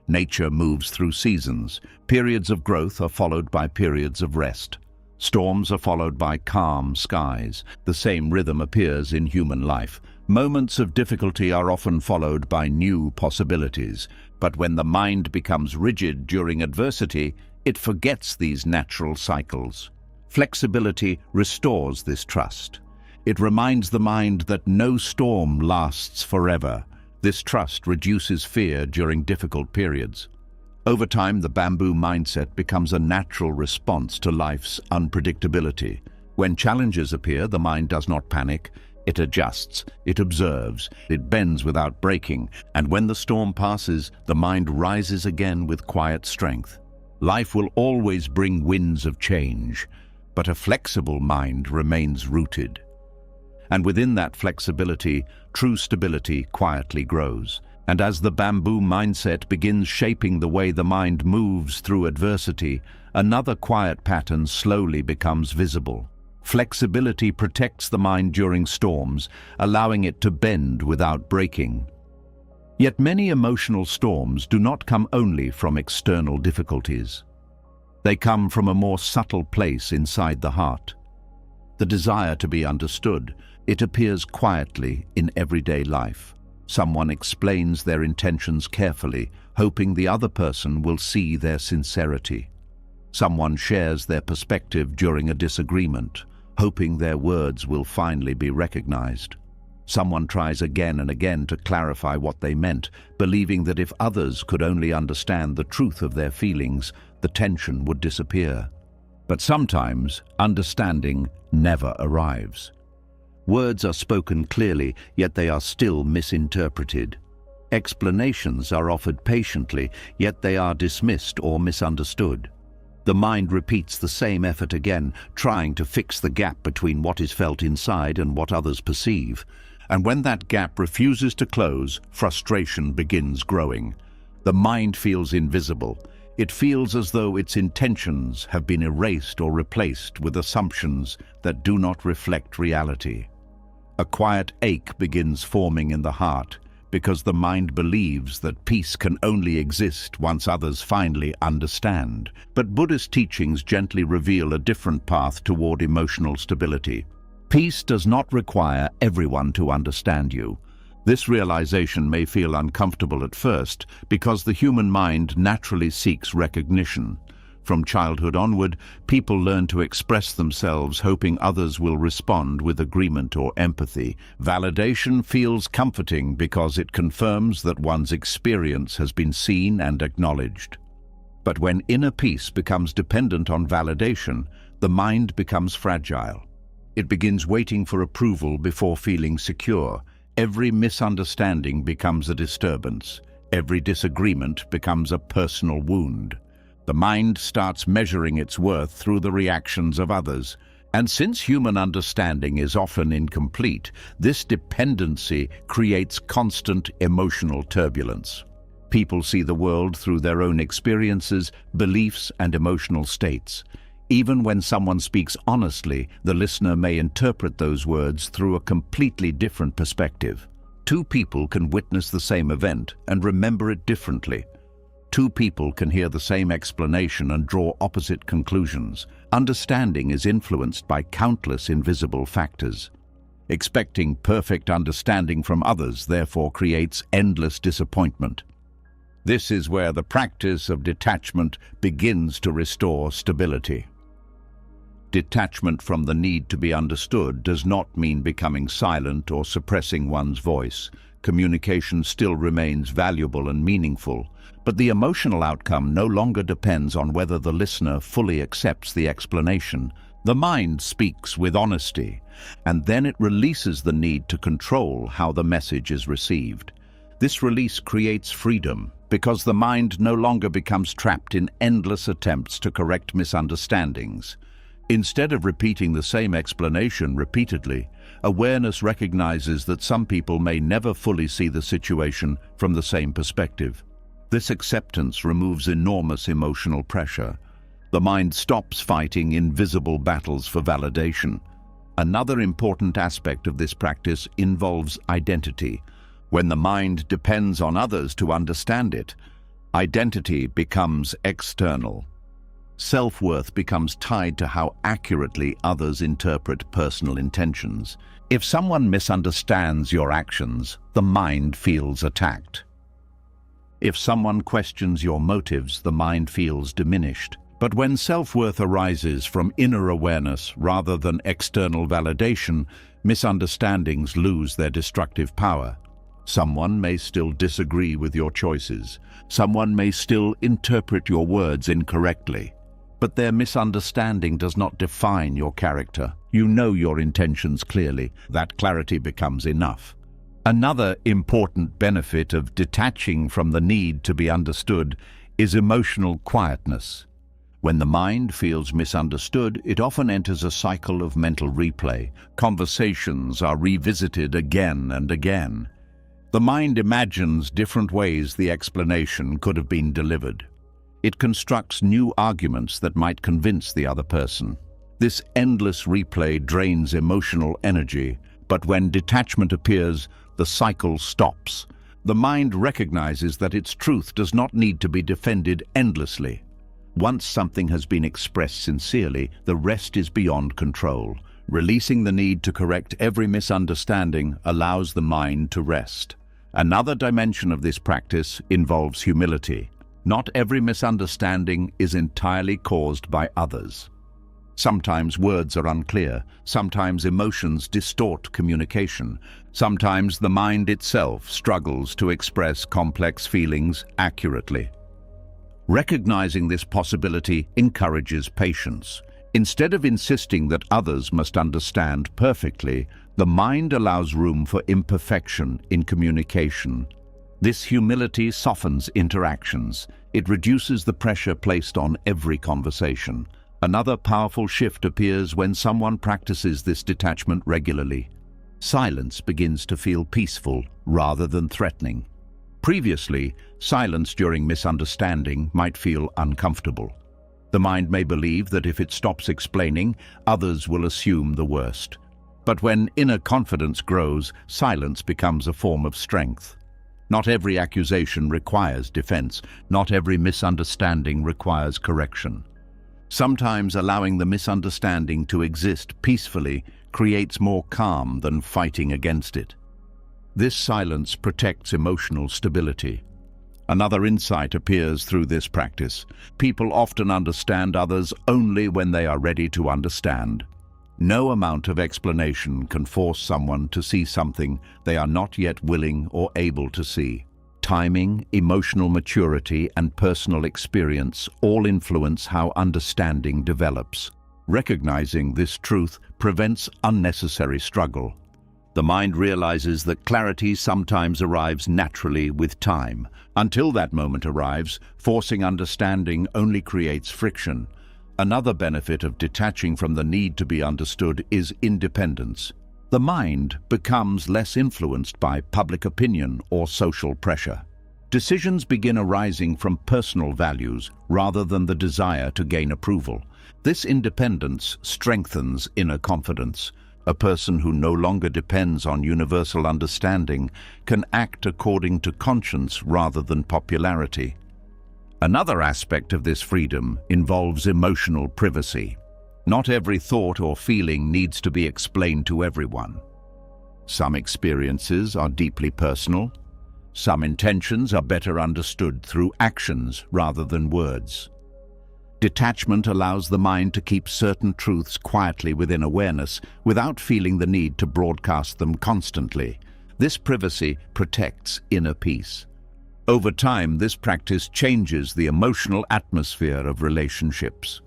Nature moves through seasons. Periods of growth are followed by periods of rest. Storms are followed by calm skies. The same rhythm appears in human life. Moments of difficulty are often followed by new possibilities. But when the mind becomes rigid during adversity, it forgets these natural cycles. Flexibility restores this trust. It reminds the mind that no storm lasts forever. This trust reduces fear during difficult periods. Over time, the bamboo mindset becomes a natural response to life's unpredictability. When challenges appear, the mind does not panic. It adjusts, it observes, it bends without breaking, and when the storm passes, the mind rises again with quiet strength. Life will always bring winds of change, but a flexible mind remains rooted. And within that flexibility, true stability quietly grows. And as the bamboo mindset begins shaping the way the mind moves through adversity, another quiet pattern slowly becomes visible. Flexibility protects the mind during storms, allowing it to bend without breaking. Yet many emotional storms do not come only from external difficulties. They come from a more subtle place inside the heart. The desire to be understood. It appears quietly in everyday life. Someone explains their intentions carefully, hoping the other person will see their sincerity. Someone shares their perspective during a disagreement, hoping their words will finally be recognized. Someone tries again and again to clarify what they meant, believing that if others could only understand the truth of their feelings, the tension would disappear. But sometimes, understanding never arrives. Words are spoken clearly, yet they are still misinterpreted. Explanations are offered patiently, yet they are dismissed or misunderstood. The mind repeats the same effort again, trying to fix the gap between what is felt inside and what others perceive. And when that gap refuses to close, frustration begins growing. The mind feels invisible. It feels as though its intentions have been erased or replaced with assumptions that do not reflect reality. A quiet ache begins forming in the heart because the mind believes that peace can only exist once others finally understand. But Buddhist teachings gently reveal a different path toward emotional stability. Peace does not require everyone to understand you. This realization may feel uncomfortable at first because the human mind naturally seeks recognition. From childhood onward, people learn to express themselves, hoping others will respond with agreement or empathy. Validation feels comforting because it confirms that one's experience has been seen and acknowledged. But when inner peace becomes dependent on validation, the mind becomes fragile. It begins waiting for approval before feeling secure. Every misunderstanding becomes a disturbance. Every disagreement becomes a personal wound. The mind starts measuring its worth through the reactions of others. And since human understanding is often incomplete, this dependency creates constant emotional turbulence. People see the world through their own experiences, beliefs, and emotional states. Even when someone speaks honestly, the listener may interpret those words through a completely different perspective. Two people can witness the same event and remember it differently. Two people can hear the same explanation and draw opposite conclusions. Understanding is influenced by countless invisible factors. Expecting perfect understanding from others therefore creates endless disappointment. This is where the practice of detachment begins to restore stability. Detachment from the need to be understood does not mean becoming silent or suppressing one's voice. Communication still remains valuable and meaningful, but the emotional outcome no longer depends on whether the listener fully accepts the explanation. The mind speaks with honesty, and then it releases the need to control how the message is received. This release creates freedom, because the mind no longer becomes trapped in endless attempts to correct misunderstandings. Instead of repeating the same explanation repeatedly, awareness recognizes that some people may never fully see the situation from the same perspective. This acceptance removes enormous emotional pressure. The mind stops fighting invisible battles for validation. Another important aspect of this practice involves identity. When the mind depends on others to understand it, identity becomes external. Self-worth becomes tied to how accurately others interpret personal intentions. If someone misunderstands your actions, the mind feels attacked. If someone questions your motives, the mind feels diminished. But when self-worth arises from inner awareness rather than external validation, misunderstandings lose their destructive power. Someone may still disagree with your choices. Someone may still interpret your words incorrectly. But their misunderstanding does not define your character. You know your intentions clearly. That clarity becomes enough. Another important benefit of detaching from the need to be understood is emotional quietness. When the mind feels misunderstood, it often enters a cycle of mental replay. Conversations are revisited again and again. The mind imagines different ways the explanation could have been delivered. It constructs new arguments that might convince the other person. This endless replay drains emotional energy, but when detachment appears, the cycle stops. The mind recognizes that its truth does not need to be defended endlessly. Once something has been expressed sincerely, the rest is beyond control. Releasing the need to correct every misunderstanding allows the mind to rest. Another dimension of this practice involves humility. Not every misunderstanding is entirely caused by others. Sometimes words are unclear, sometimes emotions distort communication, sometimes the mind itself struggles to express complex feelings accurately. Recognizing this possibility encourages patience. Instead of insisting that others must understand perfectly, the mind allows room for imperfection in communication. This humility softens interactions. It reduces the pressure placed on every conversation. Another powerful shift appears when someone practices this detachment regularly. Silence begins to feel peaceful rather than threatening. Previously, silence during misunderstanding might feel uncomfortable. The mind may believe that if it stops explaining, others will assume the worst. But when inner confidence grows, silence becomes a form of strength. Not every accusation requires defense. Not every misunderstanding requires correction. Sometimes allowing the misunderstanding to exist peacefully creates more calm than fighting against it. This silence protects emotional stability. Another insight appears through this practice. People often understand others only when they are ready to understand. No amount of explanation can force someone to see something they are not yet willing or able to see. Timing, emotional maturity, and personal experience all influence how understanding develops. Recognizing this truth prevents unnecessary struggle. The mind realizes that clarity sometimes arrives naturally with time. Until that moment arrives, forcing understanding only creates friction. Another benefit of detaching from the need to be understood is independence. The mind becomes less influenced by public opinion or social pressure. Decisions begin arising from personal values rather than the desire to gain approval. This independence strengthens inner confidence. A person who no longer depends on universal understanding can act according to conscience rather than popularity. Another aspect of this freedom involves emotional privacy. Not every thought or feeling needs to be explained to everyone. Some experiences are deeply personal. Some intentions are better understood through actions rather than words. Detachment allows the mind to keep certain truths quietly within awareness without feeling the need to broadcast them constantly. This privacy protects inner peace. Over time, this practice changes the emotional atmosphere of relationships.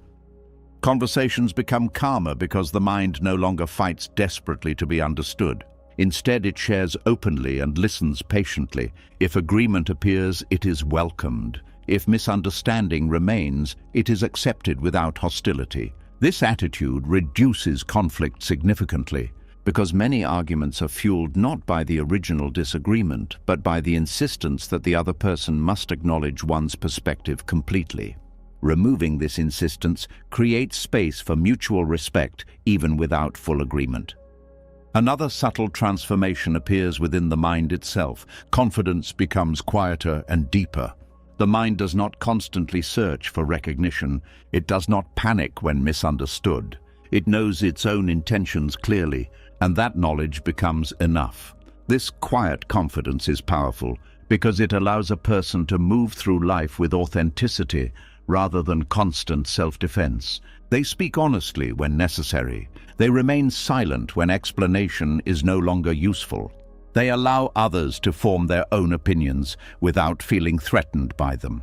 Conversations become calmer because the mind no longer fights desperately to be understood. Instead, it shares openly and listens patiently. If agreement appears, it is welcomed. If misunderstanding remains, it is accepted without hostility. This attitude reduces conflict significantly, because many arguments are fueled not by the original disagreement, but by the insistence that the other person must acknowledge one's perspective completely. Removing this insistence creates space for mutual respect, even without full agreement. Another subtle transformation appears within the mind itself. Confidence becomes quieter and deeper. The mind does not constantly search for recognition. It does not panic when misunderstood. It knows its own intentions clearly, and that knowledge becomes enough. This quiet confidence is powerful because it allows a person to move through life with authenticity rather than constant self-defense. They speak honestly when necessary. They remain silent when explanation is no longer useful. They allow others to form their own opinions without feeling threatened by them.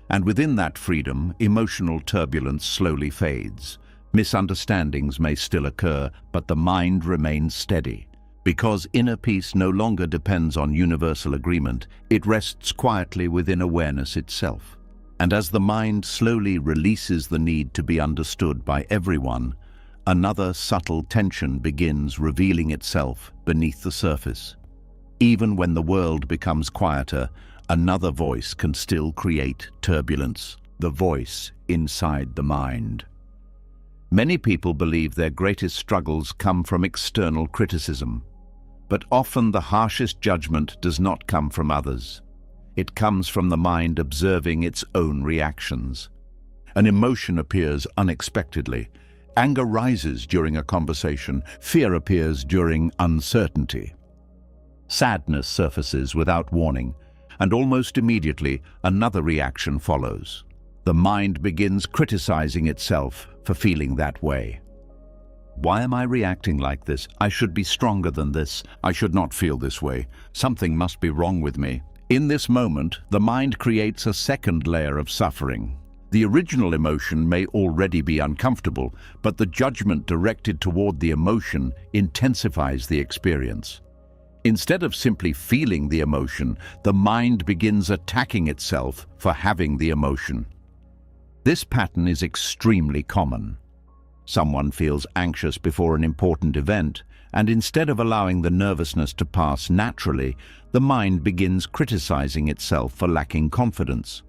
And within that freedom, emotional turbulence slowly fades. Misunderstandings may still occur, but the mind remains steady. Because inner peace no longer depends on universal agreement, it rests quietly within awareness itself. And as the mind slowly releases the need to be understood by everyone, another subtle tension begins revealing itself beneath the surface. Even when the world becomes quieter, another voice can still create turbulence, the voice inside the mind. Many people believe their greatest struggles come from external criticism, but often the harshest judgment does not come from others. It comes from the mind observing its own reactions. An emotion appears unexpectedly. Anger rises during a conversation. Fear appears during uncertainty. Sadness surfaces without warning, and almost immediately another reaction follows. The mind begins criticizing itself for feeling that way. Why am I reacting like this? I should be stronger than this. I should not feel this way. Something must be wrong with me. In this moment, the mind creates a second layer of suffering. The original emotion may already be uncomfortable, but the judgment directed toward the emotion intensifies the experience. Instead of simply feeling the emotion, the mind begins attacking itself for having the emotion. This pattern is extremely common. Someone feels anxious before an important event, and instead of allowing the nervousness to pass naturally, the mind begins criticizing itself for lacking confidence.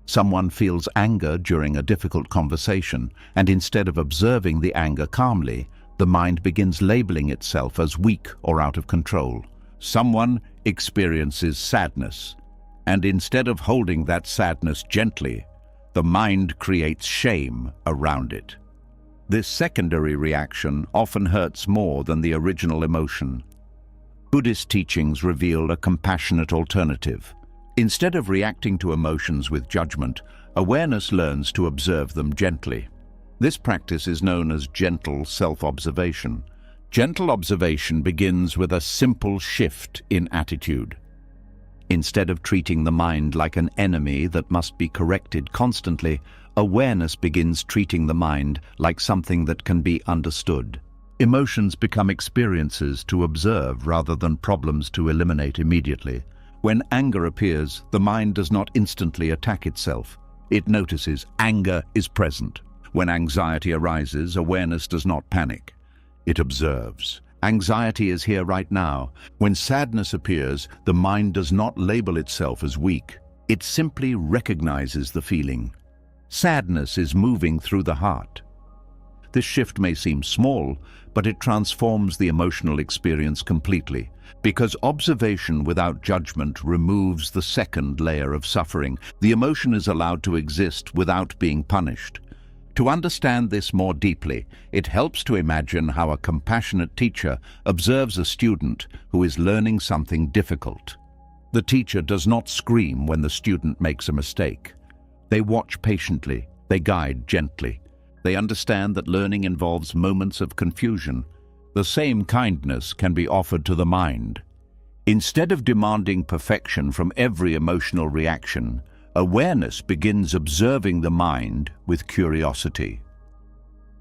Someone feels anger during a difficult conversation, and instead of observing the anger calmly, the mind begins labeling itself as weak or out of control. Someone experiences sadness, and instead of holding that sadness gently, the mind creates shame around it. This secondary reaction often hurts more than the original emotion. Buddhist teachings reveal a compassionate alternative. Instead of reacting to emotions with judgment, awareness learns to observe them gently. This practice is known as gentle self-observation. Gentle observation begins with a simple shift in attitude. Instead of treating the mind like an enemy that must be corrected constantly, awareness begins treating the mind like something that can be understood. Emotions become experiences to observe rather than problems to eliminate immediately. When anger appears, the mind does not instantly attack itself. It notices anger is present. When anxiety arises, awareness does not panic. It observes. Anxiety is here right now. When sadness appears, the mind does not label itself as weak. It simply recognizes the feeling. Sadness is moving through the heart. This shift may seem small, but it transforms the emotional experience completely, because observation without judgment removes the second layer of suffering. The emotion is allowed to exist without being punished. To understand this more deeply, it helps to imagine how a compassionate teacher observes a student who is learning something difficult. The teacher does not scream when the student makes a mistake. They watch patiently, they guide gently. They understand that learning involves moments of confusion. The same kindness can be offered to the mind. Instead of demanding perfection from every emotional reaction, awareness begins observing the mind with curiosity.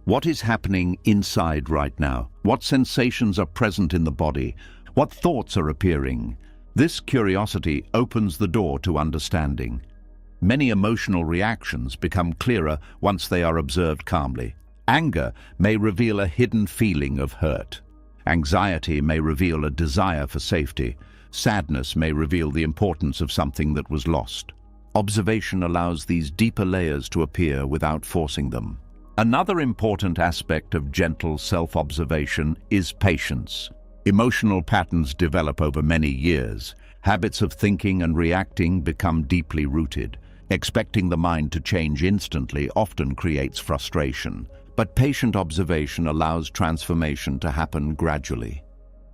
What is happening inside right now? What sensations are present in the body? What thoughts are appearing? This curiosity opens the door to understanding. Many emotional reactions become clearer once they are observed calmly. Anger may reveal a hidden feeling of hurt. Anxiety may reveal a desire for safety. Sadness may reveal the importance of something that was lost. Observation allows these deeper layers to appear without forcing them. Another important aspect of gentle self-observation is patience. Emotional patterns develop over many years. Habits of thinking and reacting become deeply rooted. Expecting the mind to change instantly often creates frustration, but patient observation allows transformation to happen gradually.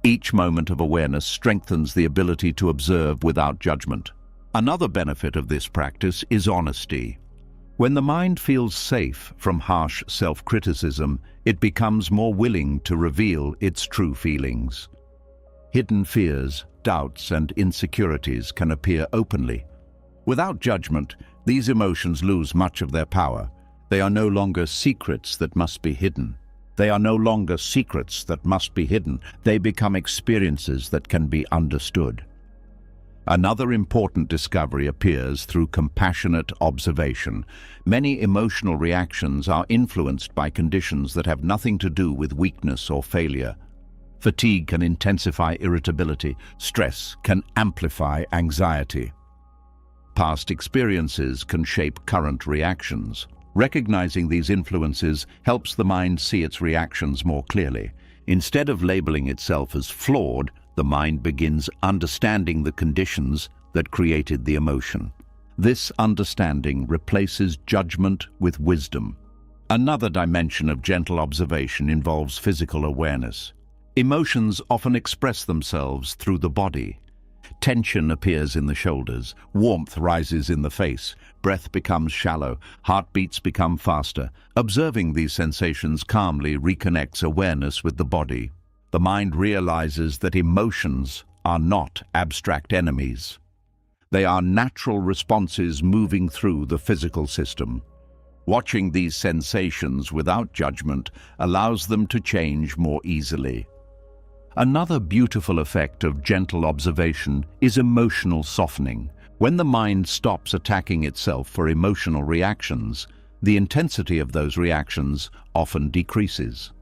Each moment of awareness strengthens the ability to observe without judgment. Another benefit of this practice is honesty. When the mind feels safe from harsh self-criticism, it becomes more willing to reveal its true feelings. Hidden fears, doubts, and insecurities can appear openly. Without judgment, these emotions lose much of their power. They are no longer secrets that must be hidden. They become experiences that can be understood. Another important discovery appears through compassionate observation. Many emotional reactions are influenced by conditions that have nothing to do with weakness or failure. Fatigue can intensify irritability. Stress can amplify anxiety. Past experiences can shape current reactions. Recognizing these influences helps the mind see its reactions more clearly. Instead of labeling itself as flawed, the mind begins understanding the conditions that created the emotion. This understanding replaces judgment with wisdom. Another dimension of gentle observation involves physical awareness. Emotions often express themselves through the body. Tension appears in the shoulders, warmth rises in the face, breath becomes shallow, heartbeats become faster. Observing these sensations calmly reconnects awareness with the body. The mind realizes that emotions are not abstract enemies. They are natural responses moving through the physical system. Watching these sensations without judgment allows them to change more easily. Another beautiful effect of gentle observation is emotional softening. When the mind stops attacking itself for emotional reactions, the intensity of those reactions often decreases.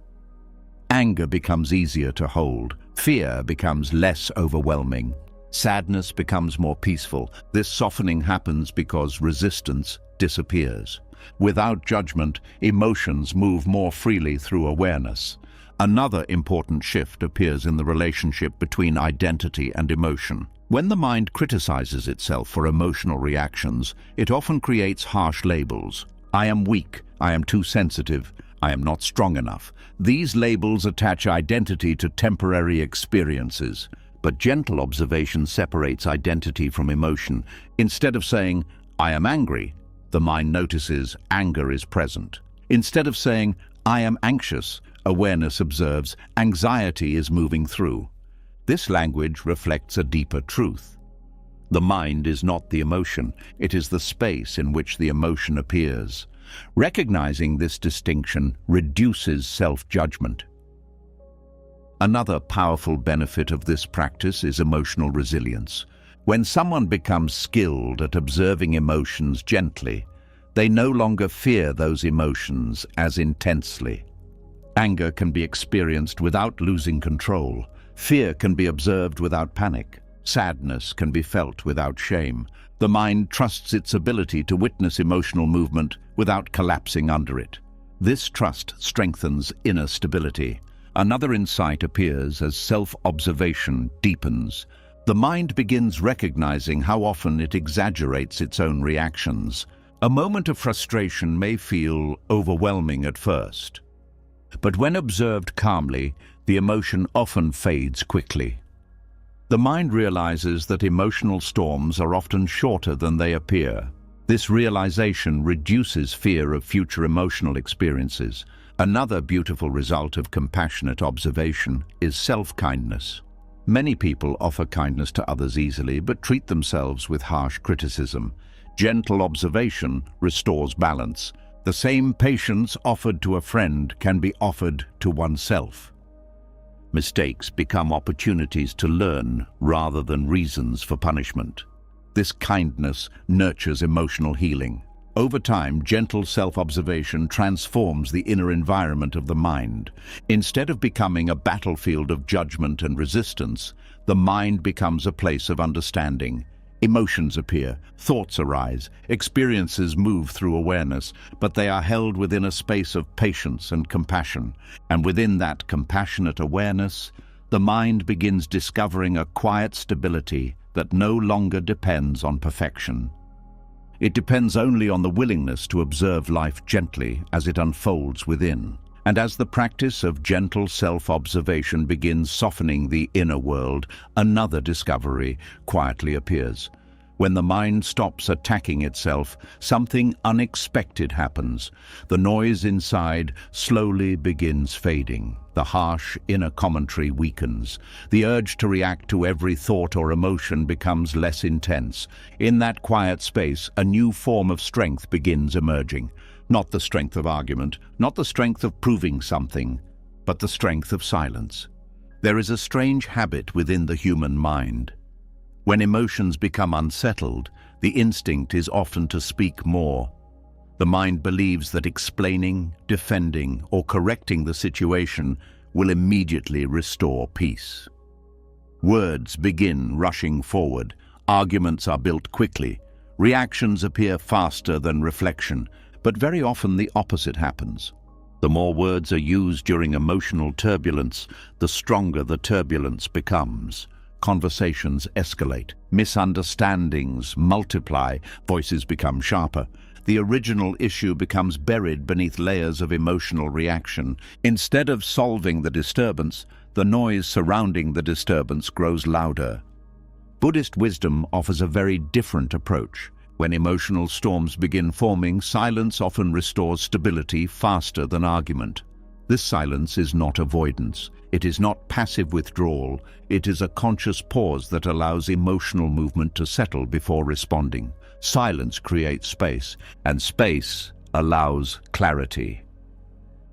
Anger becomes easier to hold. Fear becomes less overwhelming. Sadness becomes more peaceful. This softening happens because resistance disappears. Without judgment, emotions move more freely through awareness. Another important shift appears in the relationship between identity and emotion. When the mind criticizes itself for emotional reactions, it often creates harsh labels. I am weak, I am too sensitive, I am not strong enough. These labels attach identity to temporary experiences, but gentle observation separates identity from emotion. Instead of saying, I am angry, the mind notices anger is present. Instead of saying, I am anxious, awareness observes anxiety is moving through. This language reflects a deeper truth. The mind is not the emotion, it is the space in which the emotion appears. Recognizing this distinction reduces self-judgment. Another powerful benefit of this practice is emotional resilience. When someone becomes skilled at observing emotions gently, they no longer fear those emotions as intensely. Anger can be experienced without losing control. Fear can be observed without panic. Sadness can be felt without shame. The mind trusts its ability to witness emotional movement without collapsing under it. This trust strengthens inner stability. Another insight appears as self-observation deepens. The mind begins recognizing how often it exaggerates its own reactions. A moment of frustration may feel overwhelming at first, but when observed calmly, the emotion often fades quickly. The mind realizes that emotional storms are often shorter than they appear. This realization reduces fear of future emotional experiences. Another beautiful result of compassionate observation is self-kindness. Many people offer kindness to others easily, but treat themselves with harsh criticism. Gentle observation restores balance. The same patience offered to a friend can be offered to oneself. Mistakes become opportunities to learn rather than reasons for punishment. This kindness nurtures emotional healing. Over time, gentle self-observation transforms the inner environment of the mind. Instead of becoming a battlefield of judgment and resistance, the mind becomes a place of understanding. Emotions appear, thoughts arise, experiences move through awareness, but they are held within a space of patience and compassion. And within that compassionate awareness, the mind begins discovering a quiet stability that no longer depends on perfection. It depends only on the willingness to observe life gently as it unfolds within. And as the practice of gentle self-observation begins softening the inner world, another discovery quietly appears. When the mind stops attacking itself, something unexpected happens. The noise inside slowly begins fading. The harsh inner commentary weakens. The urge to react to every thought or emotion becomes less intense. In that quiet space, a new form of strength begins emerging. Not the strength of argument, not the strength of proving something, but the strength of silence. There is a strange habit within the human mind. When emotions become unsettled, the instinct is often to speak more. The mind believes that explaining, defending, or correcting the situation will immediately restore peace. Words begin rushing forward. Arguments are built quickly. Reactions appear faster than reflection, but very often the opposite happens. The more words are used during emotional turbulence, the stronger the turbulence becomes. Conversations escalate, misunderstandings multiply, voices become sharper. The original issue becomes buried beneath layers of emotional reaction. Instead of solving the disturbance, the noise surrounding the disturbance grows louder. Buddhist wisdom offers a very different approach. When emotional storms begin forming, silence often restores stability faster than argument. This silence is not avoidance. It is not passive withdrawal. It is a conscious pause that allows emotional movement to settle before responding. Silence creates space, and space allows clarity.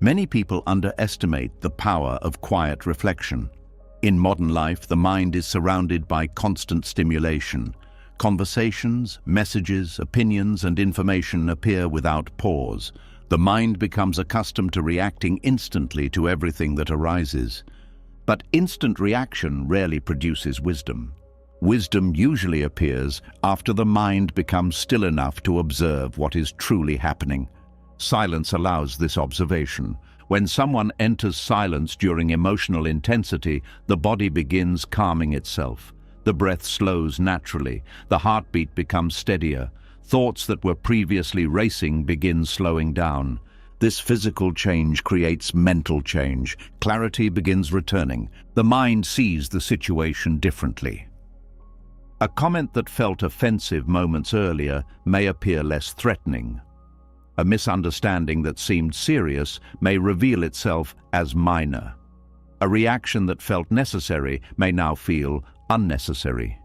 Many people underestimate the power of quiet reflection. In modern life, the mind is surrounded by constant stimulation. Conversations, messages, opinions, and information appear without pause. The mind becomes accustomed to reacting instantly to everything that arises. But instant reaction rarely produces wisdom. Wisdom usually appears after the mind becomes still enough to observe what is truly happening. Silence allows this observation. When someone enters silence during emotional intensity, the body begins calming itself. The breath slows naturally. The heartbeat becomes steadier. Thoughts that were previously racing begin slowing down. This physical change creates mental change. Clarity begins returning. The mind sees the situation differently. A comment that felt offensive moments earlier may appear less threatening. A misunderstanding that seemed serious may reveal itself as minor. A reaction that felt necessary may now feel unnecessary.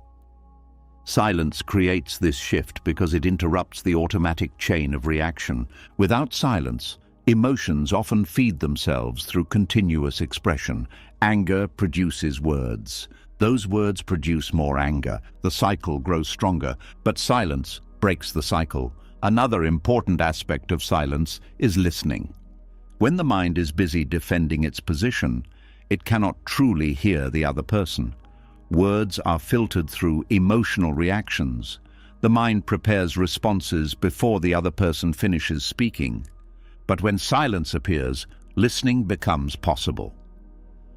Silence creates this shift because it interrupts the automatic chain of reaction. Without silence, emotions often feed themselves through continuous expression. Anger produces words. Those words produce more anger. The cycle grows stronger, but silence breaks the cycle. Another important aspect of silence is listening. When the mind is busy defending its position, it cannot truly hear the other person. Words are filtered through emotional reactions. The mind prepares responses before the other person finishes speaking. But when silence appears, listening becomes possible.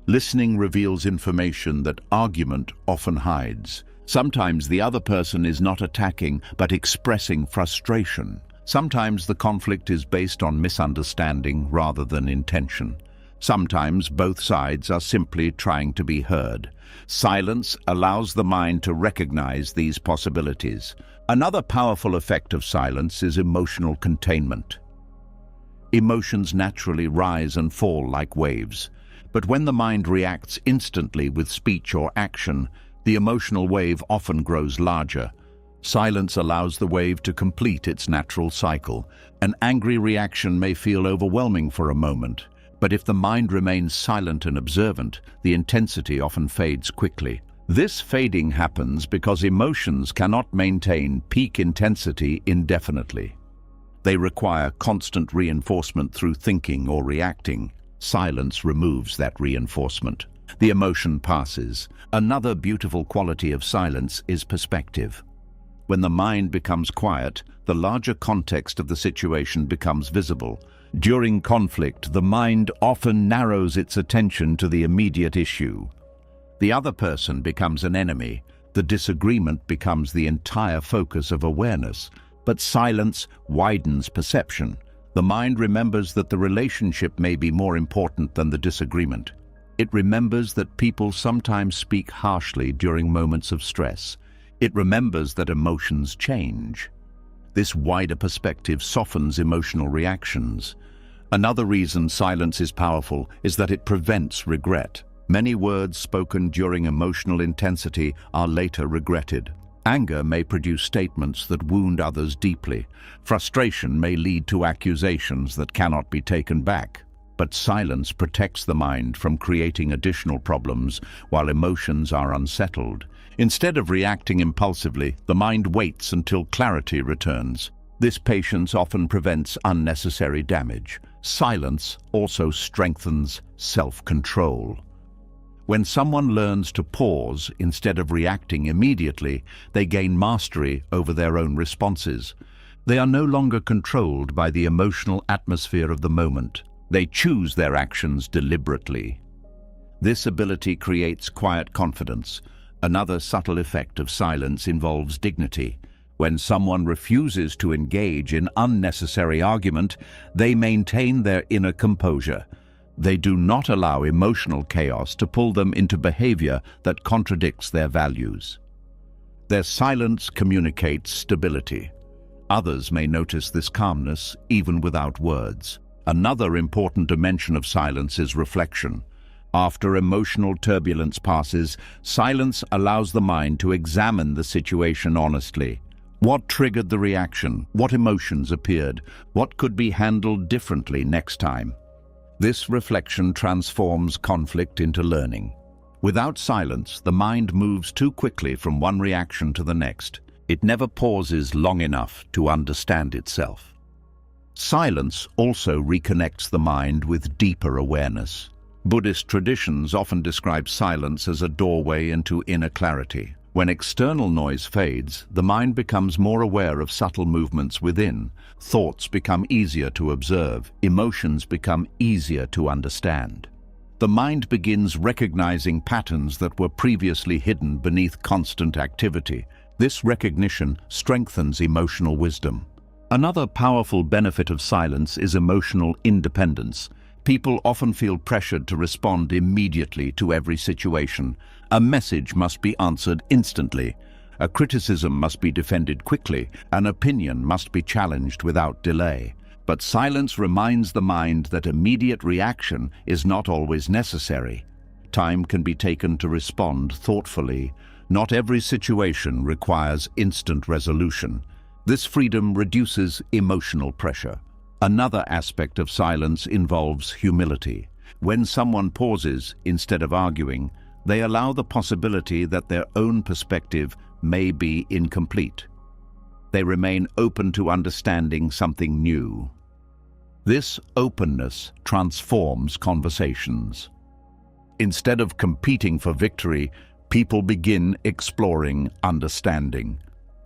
Listening reveals information that argument often hides. Sometimes the other person is not attacking, but expressing frustration. Sometimes the conflict is based on misunderstanding rather than intention. Sometimes both sides are simply trying to be heard. Silence allows the mind to recognize these possibilities. Another powerful effect of silence is emotional containment. Emotions naturally rise and fall like waves, but when the mind reacts instantly with speech or action, the emotional wave often grows larger. Silence allows the wave to complete its natural cycle. An angry reaction may feel overwhelming for a moment, but if the mind remains silent and observant, the intensity often fades quickly. This fading happens because emotions cannot maintain peak intensity indefinitely. They require constant reinforcement through thinking or reacting. Silence removes that reinforcement. The emotion passes. Another beautiful quality of silence is perspective. When the mind becomes quiet, the larger context of the situation becomes visible. During conflict, the mind often narrows its attention to the immediate issue. The other person becomes an enemy. The disagreement becomes the entire focus of awareness. But silence widens perception. The mind remembers that the relationship may be more important than the disagreement. It remembers that people sometimes speak harshly during moments of stress. It remembers that emotions change. This wider perspective softens emotional reactions. Another reason silence is powerful is that it prevents regret. Many words spoken during emotional intensity are later regretted. Anger may produce statements that wound others deeply. Frustration may lead to accusations that cannot be taken back. But silence protects the mind from creating additional problems while emotions are unsettled. Instead of reacting impulsively, the mind waits until clarity returns. This patience often prevents unnecessary damage. Silence also strengthens self-control. When someone learns to pause instead of reacting immediately, they gain mastery over their own responses. They are no longer controlled by the emotional atmosphere of the moment. They choose their actions deliberately. This ability creates quiet confidence. Another subtle effect of silence involves dignity. When someone refuses to engage in unnecessary argument, they maintain their inner composure. They do not allow emotional chaos to pull them into behavior that contradicts their values. Their silence communicates stability. Others may notice this calmness even without words. Another important dimension of silence is reflection. After emotional turbulence passes, silence allows the mind to examine the situation honestly. What triggered the reaction? What emotions appeared? What could be handled differently next time? This reflection transforms conflict into learning. Without silence, the mind moves too quickly from one reaction to the next. It never pauses long enough to understand itself. Silence also reconnects the mind with deeper awareness. Buddhist traditions often describe silence as a doorway into inner clarity. When external noise fades, the mind becomes more aware of subtle movements within. Thoughts become easier to observe. Emotions become easier to understand. The mind begins recognizing patterns that were previously hidden beneath constant activity. This recognition strengthens emotional wisdom. Another powerful benefit of silence is emotional independence. People often feel pressured to respond immediately to every situation. A message must be answered instantly. A criticism must be defended quickly. An opinion must be challenged without delay. But silence reminds the mind that immediate reaction is not always necessary. Time can be taken to respond thoughtfully. Not every situation requires instant resolution. This freedom reduces emotional pressure. Another aspect of silence involves humility. When someone pauses instead of arguing, they allow the possibility that their own perspective may be incomplete. They remain open to understanding something new. This openness transforms conversations. Instead of competing for victory, people begin exploring understanding.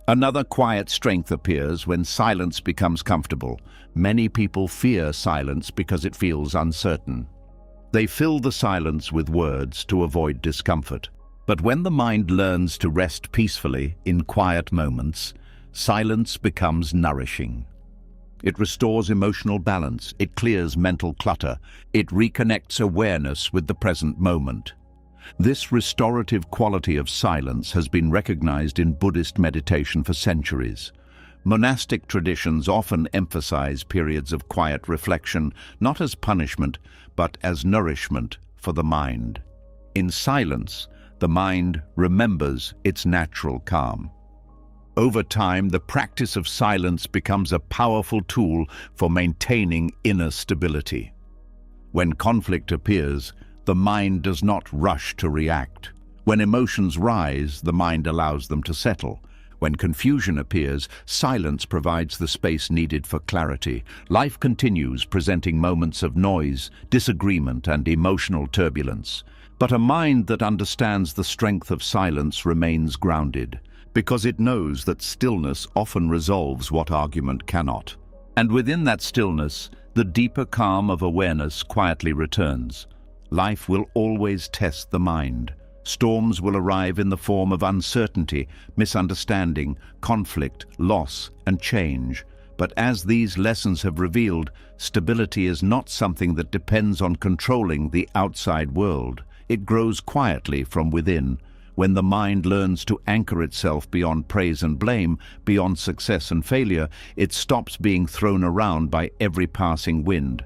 Another quiet strength appears when silence becomes comfortable. Many people fear silence because it feels uncertain. They fill the silence with words to avoid discomfort. But when the mind learns to rest peacefully in quiet moments, silence becomes nourishing. It restores emotional balance, it clears mental clutter, it reconnects awareness with the present moment. This restorative quality of silence has been recognized in Buddhist meditation for centuries. Monastic traditions often emphasize periods of quiet reflection, not as punishment, but as nourishment for the mind. In silence, the mind remembers its natural calm. Over time, the practice of silence becomes a powerful tool for maintaining inner stability. When conflict appears, the mind does not rush to react. When emotions rise, the mind allows them to settle. When confusion appears, silence provides the space needed for clarity. Life continues, presenting moments of noise, disagreement, and emotional turbulence. But a mind that understands the strength of silence remains grounded, because it knows that stillness often resolves what argument cannot. And within that stillness, the deeper calm of awareness quietly returns. Life will always test the mind. Storms will arrive in the form of uncertainty, misunderstanding, conflict, loss, and change. But as these lessons have revealed, stability is not something that depends on controlling the outside world. It grows quietly from within. When the mind learns to anchor itself beyond praise and blame, beyond success and failure, it stops being thrown around by every passing wind.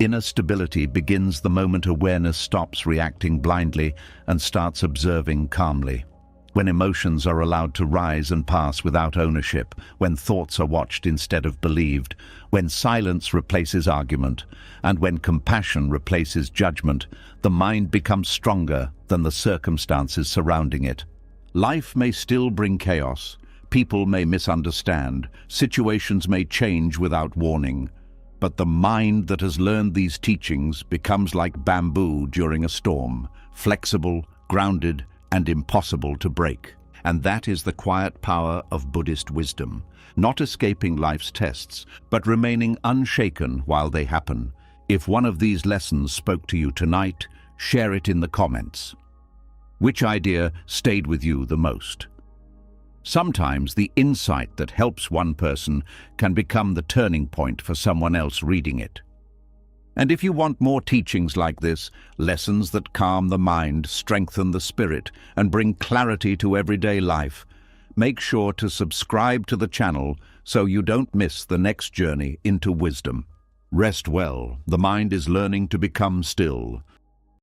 Inner stability begins the moment awareness stops reacting blindly and starts observing calmly. When emotions are allowed to rise and pass without ownership, when thoughts are watched instead of believed, when silence replaces argument, and when compassion replaces judgment, the mind becomes stronger than the circumstances surrounding it. Life may still bring chaos, people may misunderstand, situations may change without warning. But the mind that has learned these teachings becomes like bamboo during a storm, flexible, grounded, and impossible to break. And that is the quiet power of Buddhist wisdom, not escaping life's tests, but remaining unshaken while they happen. If one of these lessons spoke to you tonight, share it in the comments. Which idea stayed with you the most? Sometimes the insight that helps one person can become the turning point for someone else reading it. And if you want more teachings like this, lessons that calm the mind, strengthen the spirit, and bring clarity to everyday life, make sure to subscribe to the channel so you don't miss the next journey into wisdom. Rest well. The mind is learning to become still.